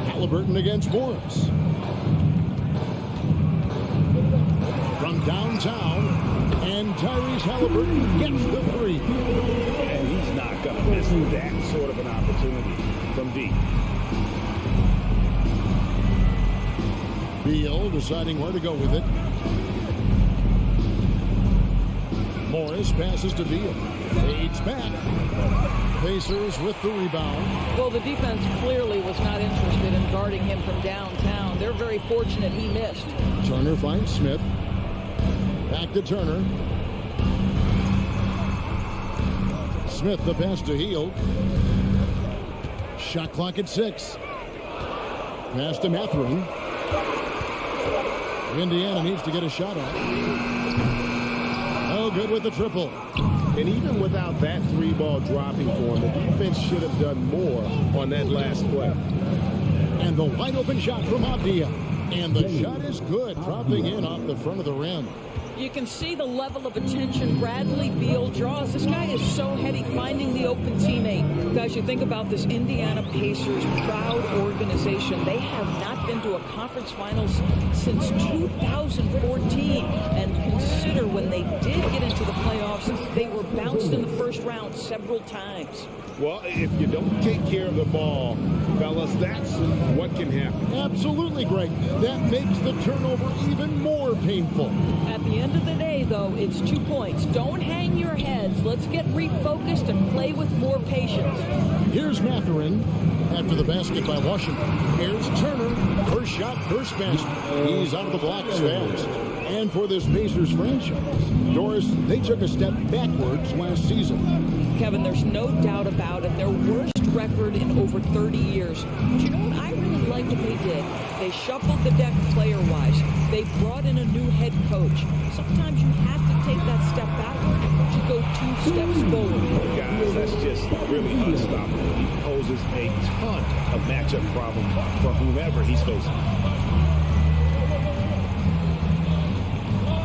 Halliburton against Morris. From downtown, and Tyrese Halliburton gets the 3. And he's not going to miss that sort of an opportunity from deep. Beal deciding where to go with it. Morris passes to Beal. Fades back. Pacers with the rebound. Well, the defense clearly was not interested in guarding him from downtown. They're very fortunate he missed. Turner finds Smith. Back to Turner. Smith the pass to Hield. Shot clock at 6. Pass to Mathurin. Indiana needs to get a shot off. Oh, good with the triple. And even without that 3-ball dropping for him, the defense should have done more on that last play. And the wide open shot from Avdia. And the shot is good, dropping in off the front of the rim. You can see the level of attention Bradley Beal draws. This guy is so heady finding the open teammate. Guys, you think about this Indiana Pacers proud organization. They have not been to a conference finals since 2014. And consider when they did get into the playoffs, they were bounced in the first round several times. Well, if you don't take care of the ball, fellas, that's what can happen. Absolutely, Greg. That makes the turnover even more painful. At the end of the day, though, it's 2 points. Don't hang your heads. Let's get refocused and play with more patience. Here's Mathurin after the basket by Washington. Here's Turner. First shot, first basket. He's out of the blocks fast. And for this Pacers franchise, Doris, they took a step backwards last season. Kevin, there's no doubt about it. Their worst record in over 30 years. But you know what? I really like what they did. They shuffled the deck player-wise. They brought in a new head coach. Sometimes you have to take that step backward to go 2 steps forward. Guys, that's just really unstoppable. He poses a ton of matchup problems for whomever he's facing.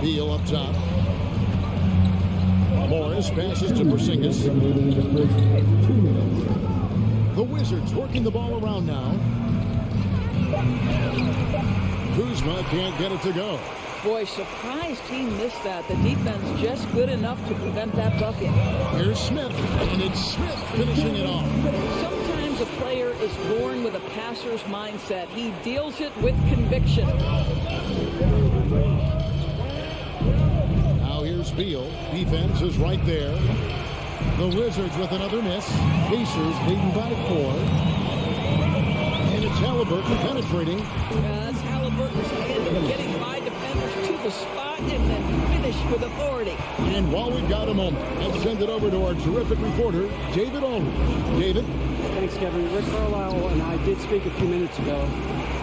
Beal up top. Morris passes to Porzingis. The Wizards working the ball around now. Kuzma can't get it to go. Boy, surprised he missed that. The defense just good enough to prevent that bucket. Here's Smith, and it's Smith finishing it off. Sometimes a player is born with a passer's mindset. He deals it with conviction. Now here's Beal. Defense is right there. The Wizards with another miss. Pacers leading by 4. And it's Halliburton penetrating. That's Halliburton's hand getting by defenders to the spot and then finish with authority. And while we've got a moment, let's send it over to our terrific reporter, David Aldridge. David? Thanks, Kevin. Rick Carlisle and I did speak a few minutes ago.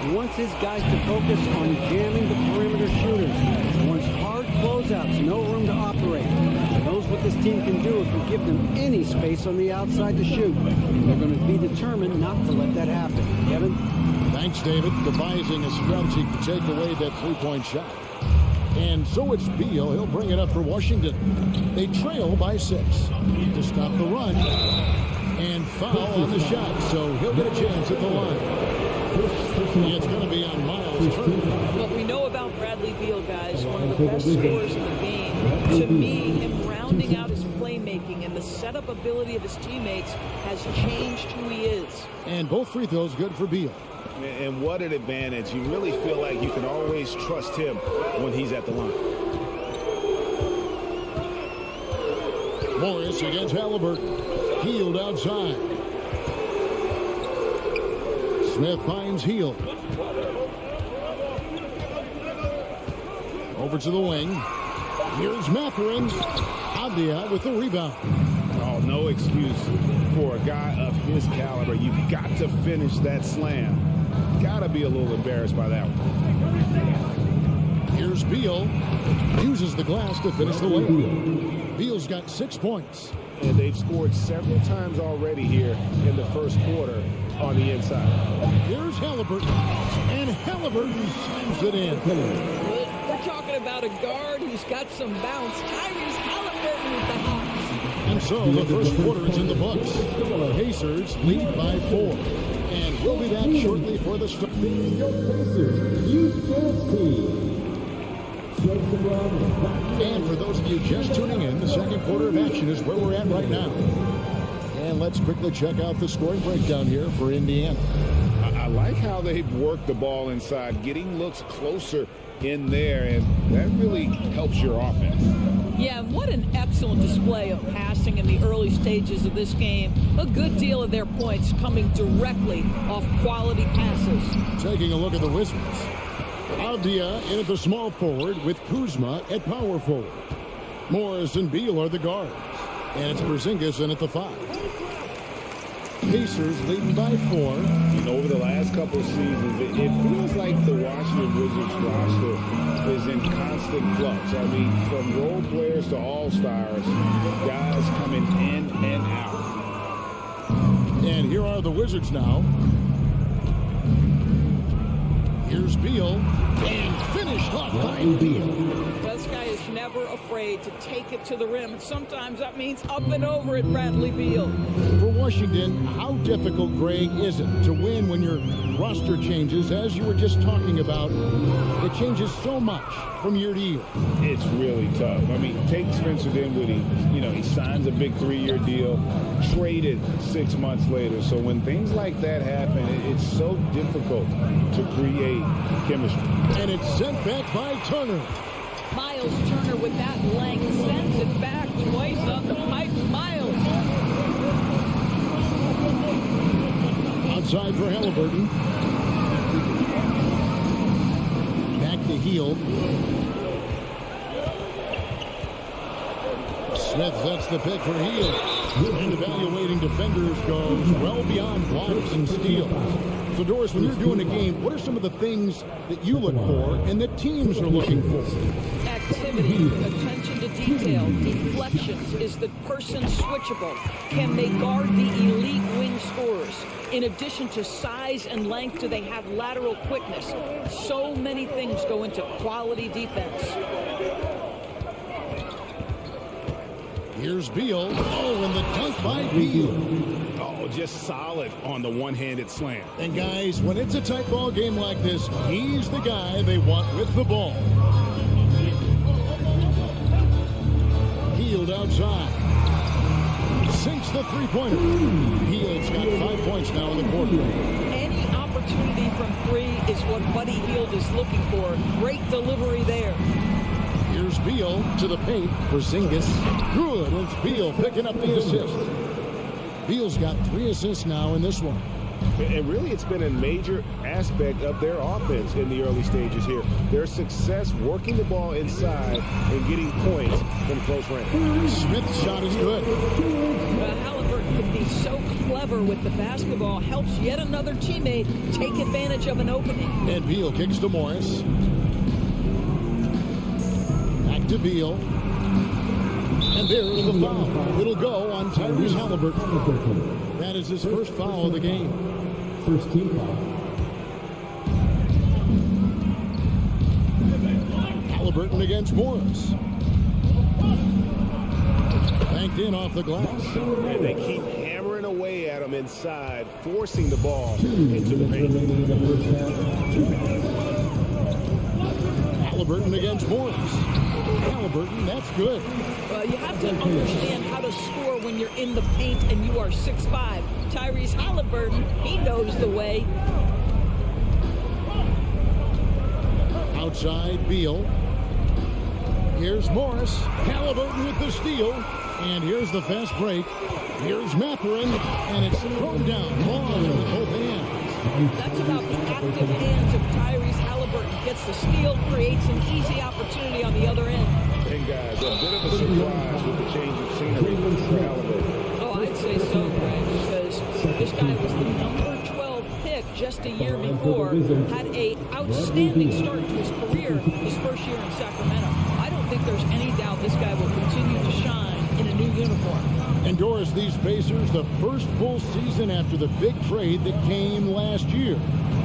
He wants his guys to focus on jamming the perimeter shooters. He wants hard closeouts, no room to operate. He knows what this team can do if we give them any space on the outside to shoot. They're going to be determined not to let that happen. Kevin? Thanks, David. Devising a strategy to take away that three-point shot. And so it's Beal. He'll bring it up for Washington. They trail by 6 to stop the run. And foul on the shot, so he'll get a chance at the line. It's going to be on Miles Turner. What we know about Bradley Beal, guys, one of the best scorers in the game. To me, him rounding out his playmaking and the setup ability of his teammates has changed who he is. And both free throws good for Beal. And what an advantage. You really feel like you can always trust him when he's at the line. Morris against Halliburton. Hield outside. Smith finds Hield. Over to the wing. Here's Mathurin. Abdia with the rebound. Oh, no excuse for a guy of his caliber. You've got to finish that slam. Got to be a little embarrassed by that one. Here's Beal. Uses the glass to finish the layup. Beal's got 6 points. And they've scored several times already here in the first quarter on the inside. Here's Halliburton. And Halliburton slams it in. We're talking about a guard who's got some bounce. Tyrese Halliburton with the hops. And so the first quarter is in the books. The Pacers lead by 4. And we'll be back shortly for the start. And for those of you just tuning in, the second quarter of action is where we're at right now. And let's quickly check out the scoring breakdown here for Indiana. I like how they've worked the ball inside, getting looks closer in there, and that really helps your offense. Yeah, what an excellent display of passing in the early stages of this game. A good deal of their points coming directly off quality passes. Taking a look at the Wizards. Avdia in at the small forward with Kuzma at power forward. Morris and Beal are the guards. And it's Porzingis in at the 5. Pacers leading by 4. Over the last couple of seasons, it feels like the Washington Wizards roster is in constant flux. I mean, from role players to all-stars, guys coming in and out. And here are the Wizards now. Here's Beal. And finished off by Beal. This guy is never afraid to take it to the rim. And sometimes that means up and over at Bradley Beal. For Washington, how difficult, Greg, is it to win when your roster changes? As you were just talking about, it changes so much from year to year. It's really tough. I mean, take Spencer Dinwiddie. He signs a big 3-year deal, traded 6 months later. So when things like that happen, it's so difficult to create chemistry. And it's sent back by Turner. Miles Turner with that length sends it back twice on the pipe. Miles. Outside for Halliburton. Back to Hield. Smith sets the pick for Hield. And evaluating defenders goes well beyond blocks and steals. So, Doris, when you're doing a game, what are some of the things that you look for and that teams are looking for? Activity, attention to detail, deflections. Is the person switchable? Can they guard the elite wing scorers? In addition to size and length, do they have lateral quickness? So many things go into quality defense. Here's Beal. Oh, and the dunk by Beal. Oh, just solid on the one-handed slam. And guys, when it's a tight ball game like this, he's the guy they want with the ball. Hield outside. Sinks the three-pointer. Hield's got 5 points now in the quarter. Any opportunity from 3 is what Buddy Hield is looking for. Great delivery there. Here's Beal to the paint. Porzingis. Good. It's Beal picking up the assist. Beal's got 3 assists now in this one. And really, it's been a major aspect of their offense in the early stages here. Their success working the ball inside and getting points from close range. Smith's shot is good. Halliburton can be so clever with the basketball. Helps yet another teammate take advantage of an opening. And Beal kicks to Morris. Back to Beal. And there's the foul. It'll go on Tyrese Halliburton. That is his first foul of the game. First team foul. Halliburton against Morris. Banked in off the glass. And they keep hammering away at him inside, forcing the ball into the paint. Halliburton against Morris. Halliburton, that's good. Well, you have to understand how to score when you're in the paint and you are 6'5". Tyrese Halliburton, he knows the way. Outside, Beal. Here's Morris. Halliburton with the steal. And here's the fast break. Here's Mathurin. And it's thrown down long with both hands. That's about the active hands of Tyrese Halliburton. Gets the steal, creates an easy opportunity on the other end. And guys, a bit of a surprise with the change of scenery for Halliburton. Oh, I'd say so, Greg, because this guy was the number 12 pick just a year before. Had an outstanding start to his career his first year in Sacramento. I don't think there's any doubt this guy will continue to shine in a new uniform. And Doris, these Pacers, the first full season after the big trade that came last year.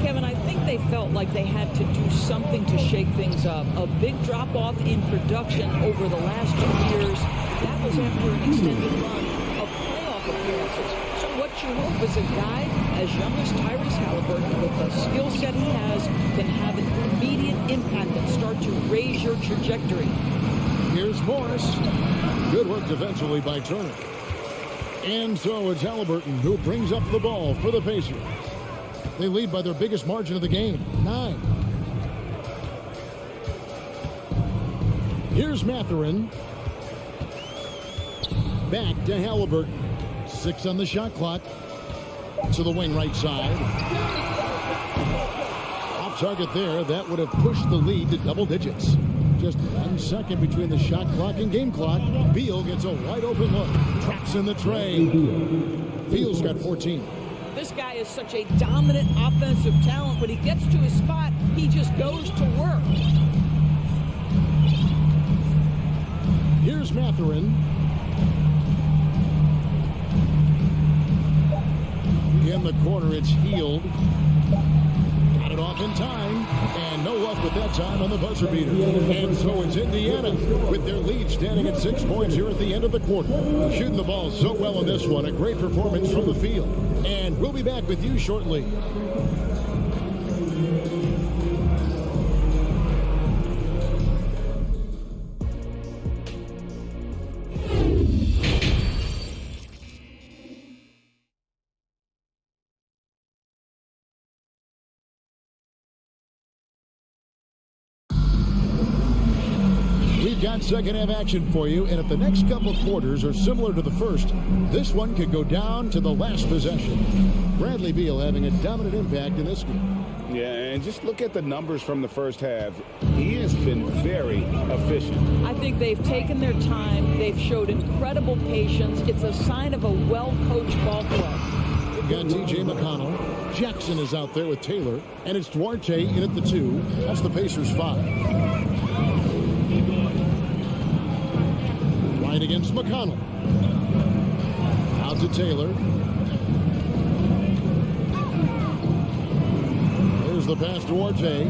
Kevin, I think they felt like they had to do something to shake things up. A big drop-off in production over the last 2 years. That was after an extended run of playoff appearances. So what you hope is a guy as young as Tyrese Halliburton, with the skill set he has, can have an immediate impact and start to raise your trajectory. Here's Morris. Good work defensively by Turner. And so it's Halliburton who brings up the ball for the Pacers. They lead by their biggest margin of the game, 9. Here's Mathurin. Back to Halliburton. 6 on the shot clock. To the wing right side. Off target there. That would have pushed the lead to double digits. Just 1 second between the shot clock and game clock. Beal gets a wide open look. Traps in the tray. Beal's got 14. This guy is such a dominant offensive talent. When he gets to his spot, he just goes to work. Here's Mathurin. In the corner, it's Healed. Got it off in time, and no luck with that time on the buzzer beater. And so it's Indiana with their lead standing at 6 points here at the end of the quarter. Shooting the ball so well in this one. A great performance from the field. And we'll be back with you shortly. We've got second half action for you, and if the next couple of quarters are similar to the first, this one could go down to the last possession. Bradley Beal having a dominant impact in this game. Yeah, and just look at the numbers from the first half. He has been very efficient. I think they've taken their time. They've showed incredible patience. It's a sign of a well-coached ball club. We've got T.J. McConnell. Jackson is out there with Taylor, and it's Duarte in at the 2. That's the Pacers 5. Right against McConnell. Out to Taylor. Here's the pass to Duarte.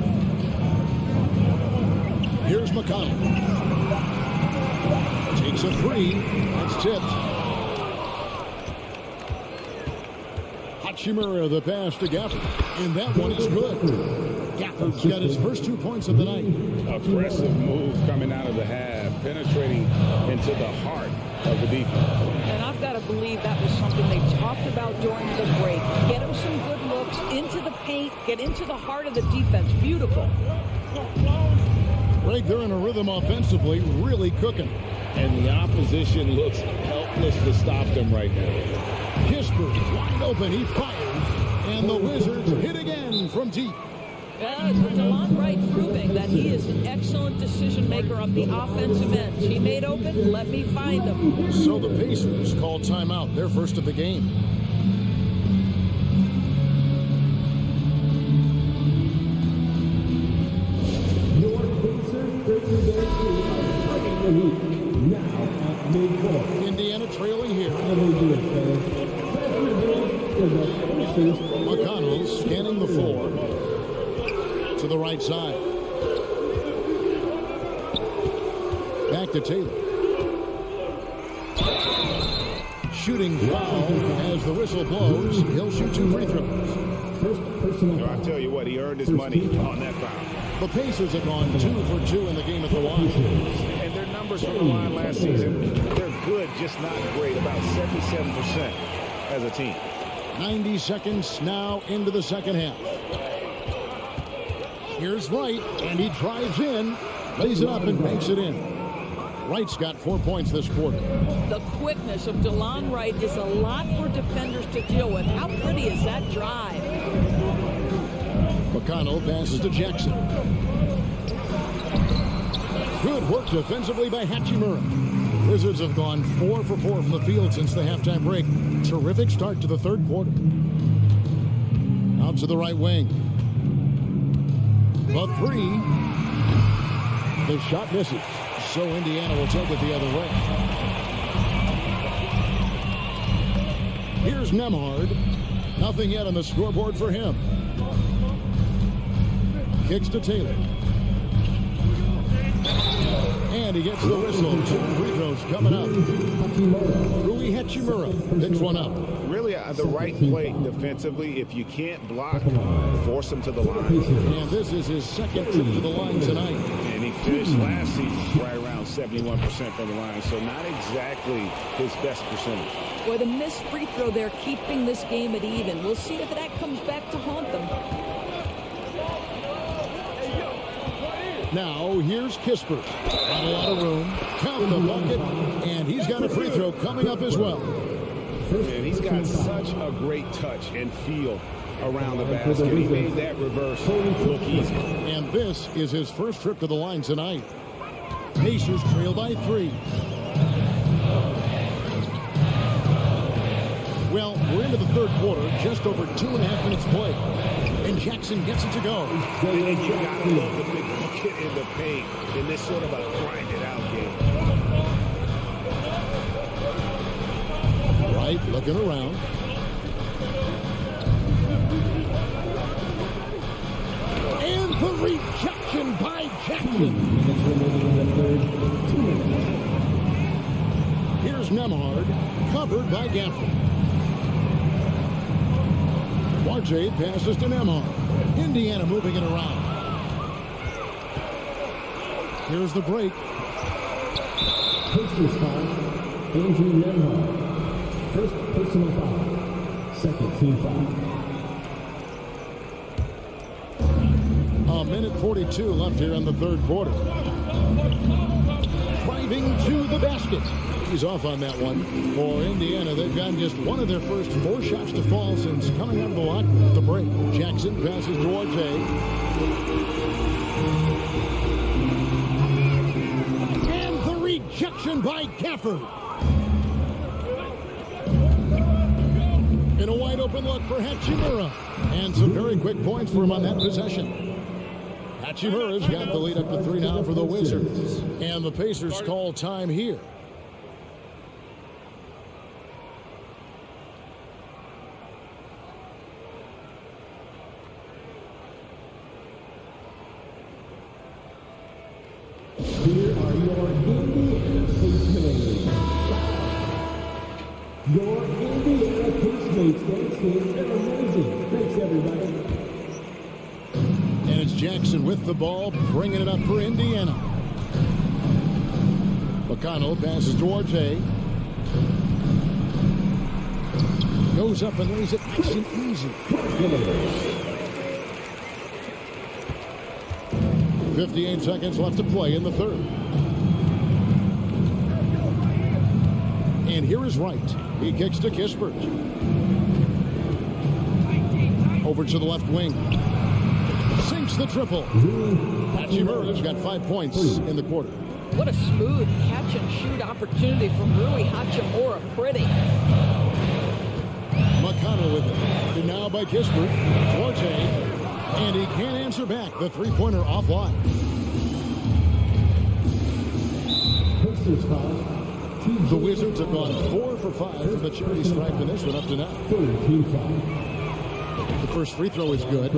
Here's McConnell. Takes a 3. That's tipped. Hachimura, the pass to Gafford. And that one is good. Gafford's got his first 2 points of the night. Aggressive move coming out of the half, penetrating into the heart of the defense. And I've got to believe that was something they talked about during the break. Get him some good looks into the paint, get into the heart of the defense. Beautiful. Greg, they're in a rhythm offensively, really cooking. And the opposition looks helpless to stop them right now. Kispert wide open, he fires, and the Wizards hit again from deep. Yeah, DeLon Wright proving that he is an excellent decision maker on the offensive end. He made open, let me find him. So the Pacers call timeout, their first of the game. Your Pacers now at midcourt. Indiana trailing here. How do we do it, fellas? McConnell scanning the floor to the right side. Back to Taylor. Shooting foul as the whistle blows. He'll shoot 2 free throws. I tell you what, he earned his money on that foul. The Pacers have gone 2 for 2 in the game at the line. And they're numbers from the line last season, they're good, just not great. About 77% as a team. 90 seconds now into the second half. Here's Wright, and he drives in, lays it up and banks it in. Wright's got 4 points this quarter. The quickness of DeLon Wright is a lot for defenders to deal with. How pretty is that drive? McConnell passes to Jackson. Good work defensively by Hachimura. Wizards have gone 4 for 4 from the field since the halftime break. Terrific start to the third quarter. Out to the right wing. The three. The shot misses. So Indiana will take it the other way. Here's Nemhard. Nothing yet on the scoreboard for him. Kicks to Taylor. And he gets the whistle. 2 free throws coming up. Rui Hachimura picks one up. Really the right play defensively. If you can't block, force him to the line. And this is his second trip to the line tonight. And he finished last season right around 71% from the line, so not exactly his best percentage. Boy, the missed free throw there keeping this game at even. We'll see if that comes back to haunt them. Now, here's Kispert. Not a lot of room. Count the bucket. And he's got a free throw coming up as well. And he's got such a great touch and feel around the basket. He made that reverse look easy. And this is his first trip to the line tonight. Pacers trail by 3. Well, we're into the third quarter, just over 2.5 minutes played. And Jackson gets it to go. And you got to love the big bucket in the paint in this sort of a grind-it-out game. Right, looking around. And the rejection by Jackson. Here's Nemhard, covered by Gafford. Duarte passes to Nemhard. Indiana moving it around. Here's the break. Pacers foul. Andrew Nemhard. First personal foul. Second team foul. A minute 42 left here in the third quarter. Driving to the basket. He's off on that one. For Indiana, they've gotten just one of their first 4 shots to fall since coming out of the locker room at the break. Jackson passes to Duarte. And the rejection by Gafford. In a wide open look for Hachimura. And some very quick points for him on that possession. Hachimura's got the lead up to 3 now for the Wizards. And the Pacers call time here. Here are your Indiana Pacemates. Your Indiana Pacemates games are amazing. Thanks, everybody. And it's Jackson with the ball, bringing it up for Indiana. McConnell passes to Duarte. Goes up and lays it nice and easy. 58 seconds left to play in the third. And here is Wright. He kicks to Kispert. Over to the left wing. Sinks the triple. Hachimura's got 5 points in the quarter. What a smooth catch and shoot opportunity from Rui Hachimura. Pretty. McConnell with it. And now by Kispert. Duarte. And he can't answer back. The three-pointer offline. Pacers foul. The Wizards have gone 4 for 5 from the charity stripe in this one up to now. Third team foul. The first free throw is good.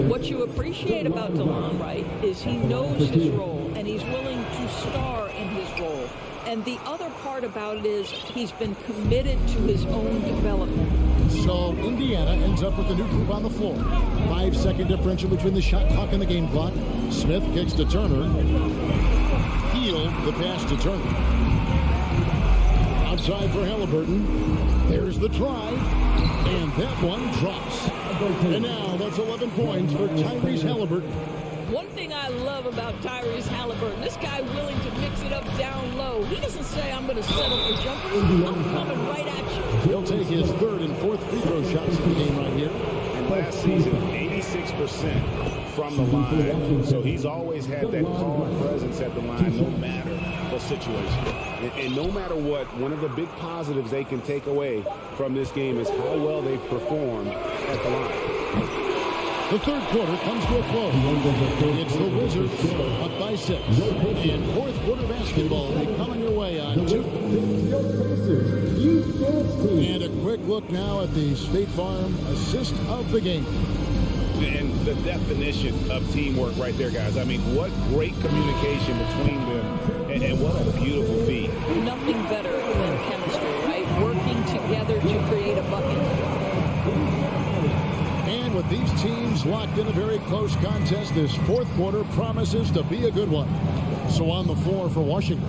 What you appreciate about DeLon Wright is he knows his role and he's willing to star in his role. And the other part about it is he's been committed to his own development. So Indiana ends up with a new group on the floor. 5-second differential between the shot clock and the game clock. Smith kicks to Turner. He Beal, the pass to Turner. Outside for Halliburton. There's the drive. And that one drops. And now that's 11 points for Tyrese Halliburton. One thing I love about Tyrese Halliburton, this guy willing to mix it up down low. He doesn't say, I'm going to settle for jumpers. I'm coming right at you. He'll take his third and fourth free throw shots in the game right here. And last season, 86% from the line. So he's always had that calm presence at the line no matter the situation. And no matter what, one of the big positives they can take away from this game is how well they perform at the line. The third quarter comes to a close. It's the Wizards up by 6. And fourth quarter basketball will be coming your way on 2. And a quick look now at the State Farm assist of the game. And the definition of teamwork right there, guys. I mean, what great communication between them, and what a beautiful feat. Nothing better than chemistry, right? Working together to create a bucket. And with these teams locked in a very close contest, this fourth quarter promises to be a good one. So on the floor for Washington,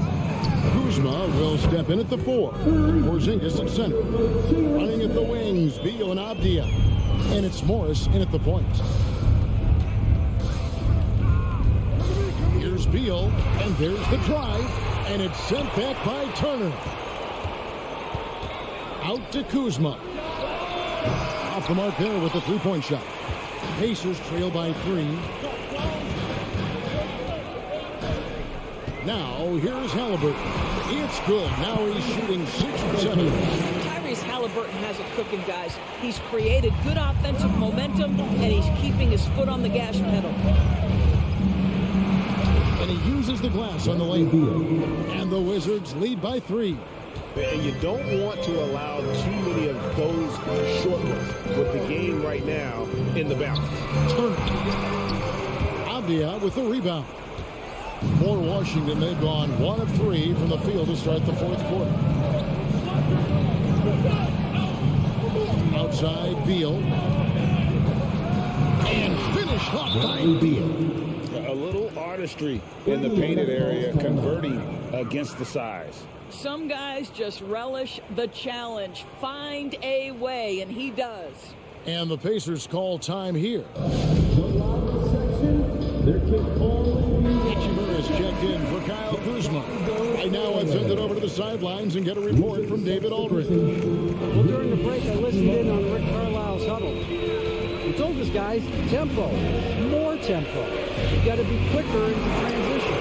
Kuzma will step in at the 4. Porzingis at center. Running at the wings, Beal and Abdia. And it's Morris in at the point. Here's Beal, and there's the drive, and it's sent back by Turner. Out to Kuzma. Off the mark there with the three-point shot. Pacers trail by 3. Now, here's Halliburton. It's good. Now he's shooting 6 from 7. Tyrese Halliburton has it cooking, guys. He's created good offensive momentum, and he's keeping his foot on the gas pedal. And he uses the glass on the lane. And the Wizards lead by 3. And you don't want to allow too many of those short ones with the game right now in the balance. Turner. Abdia with the rebound. For Washington, they've gone 1 of 3 from the field to start the fourth quarter. Outside, Beal. And finished off by Beal. A little artistry in the painted area, converting against the size. Some guys just relish the challenge. Find a way, and he does. And the Pacers call time here. Hitchimer is checked in for Kyle Kuzma. Right now, let's send it over to the sidelines and get a report from David Aldridge. Well, during the break, I listened in on Rick Carlisle's huddle. He told us guys, tempo, more tempo. You got to be quicker into transition.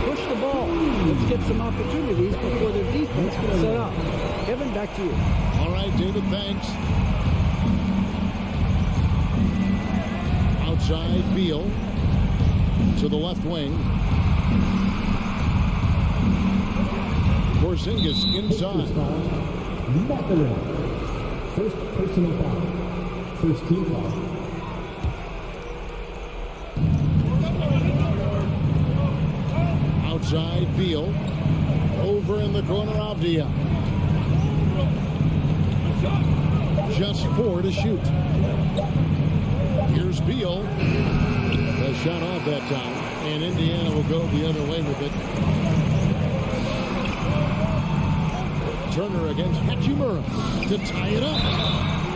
Push the ball. Let's get some opportunities before their defense can set up. Kevin, back to you. All right, David, thanks. Outside, Beal to the left wing. Porzingis inside. First personal foul. First team foul. Outside, Beal. Over in the corner, Avdia. Just 4 to shoot. Here's Beal. The shot off that time. And Indiana will go the other way with it. Turner against Hachimura to tie it up.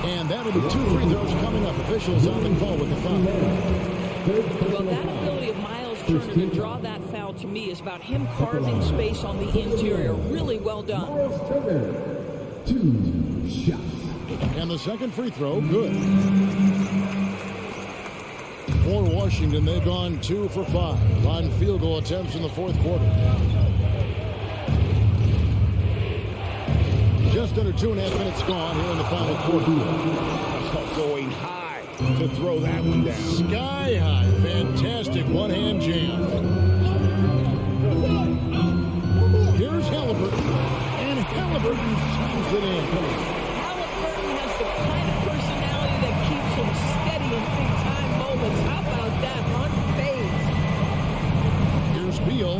And that'll be 2 free throws coming up. Officials on the call with the foul. Well, that ability of Miles Turner to draw that foul to me is about him carving space on the interior. Really well done. Miles Turner, 2 shots. And the second free throw, good. For Washington, they've gone 2 for 5 on field goal attempts in the fourth quarter. Just under 2.5 minutes gone here in the final quarter. Going high to throw that one down. Sky high. Fantastic one-hand jam. Here's Halliburton. And Halliburton slams it in. Halliburton has the kind of personality that keeps him steady in big-time moments. How about that? Unfazed. Here's Beal.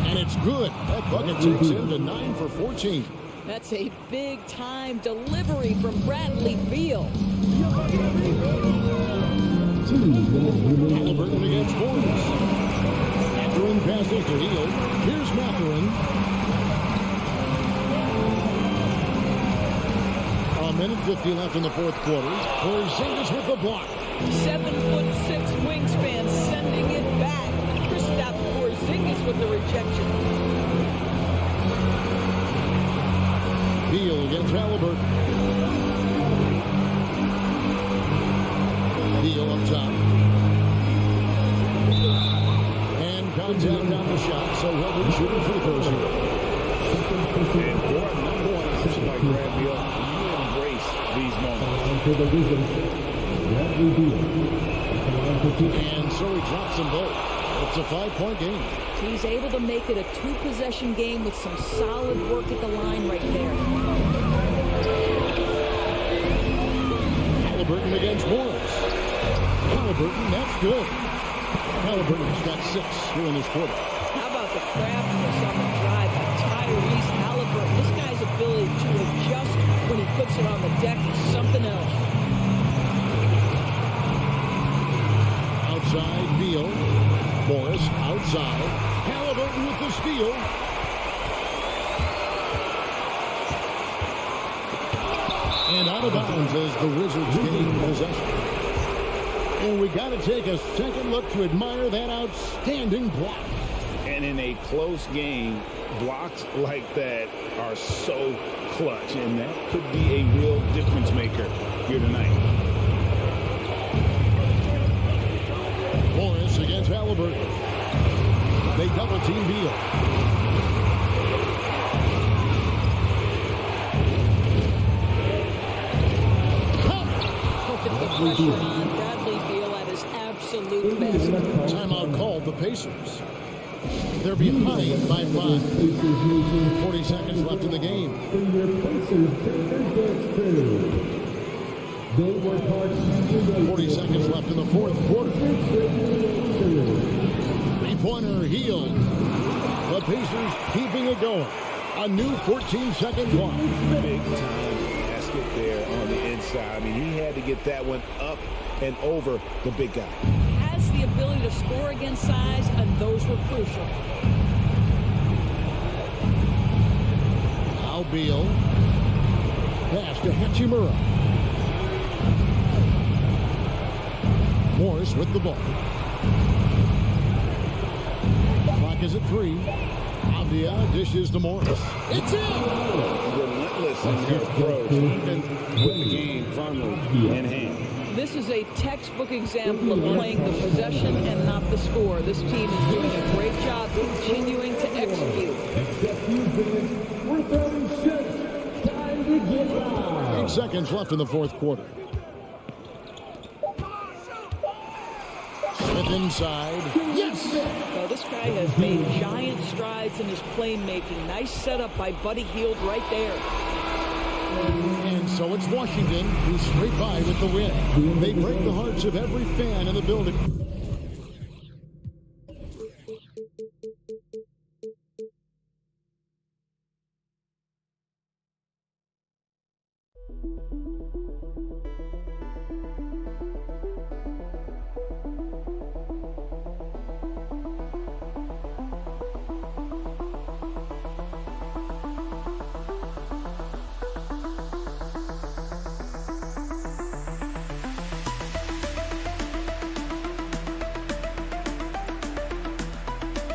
And it's good. That bucket takes him to 9 for 14. That's a big-time delivery from Bradley Beal. Halliburton against Warriors. After a Mathurin passes to Hield. Here's Mathurin. A minute 50 left in the fourth quarter. Porzingis with the block. 7'6" wingspan, sending it back. Kristaps Porzingis with the rejection. Beal against Halliburton. Beal up top. And contact on the shot, so he'll be shooting free throws here. And for a number one position like Brad Beal, you embrace these moments. And so he drops them both. It's a 5-point game. He's able to make it a 2-possession game with some solid work at the line right there. Halliburton against Morris. Halliburton, that's good. Halliburton's got 6 here in this quarter. How about the craftiness on the drive by Tyrese Halliburton? This guy's ability to adjust when he puts it on the deck is something else. Outside, Beal. Morris outside. Halliburton with the steal. And out of bounds as the Wizards gain possession. And we got to take a second look to admire that outstanding block. And in a close game, blocks like that are so clutch, and that could be a real difference maker here tonight. Morris against Halliburton. They double team Beal. Put the pressure on Bradley Beal at his absolute best. Timeout called the Pacers. They're behind by 5. 40 seconds left in the game. 40 seconds left in the fourth quarter. Three-pointer Hield. The Pacers keeping it going. A new 14-second clock. Big time basket there on the inside. I mean, he had to get that one up and over the big guy. Has the ability to score against size, and those were crucial. Now Beal. Pass to Hachimura. Morris with the ball. Clock is at 3. Avdia dishes to Morris. It's in! Relentless in their approach, even with the game firmly in hand. This is a textbook example of playing the possession and not the score. This team is doing a great job continuing to execute. 8 seconds left in the fourth quarter. Smith inside. Yes! Well, this guy has made giant strides in his playmaking. Nice setup by Buddy Hield right there. And so it's Washington who scrape by with the win. They break the hearts of every fan in the building.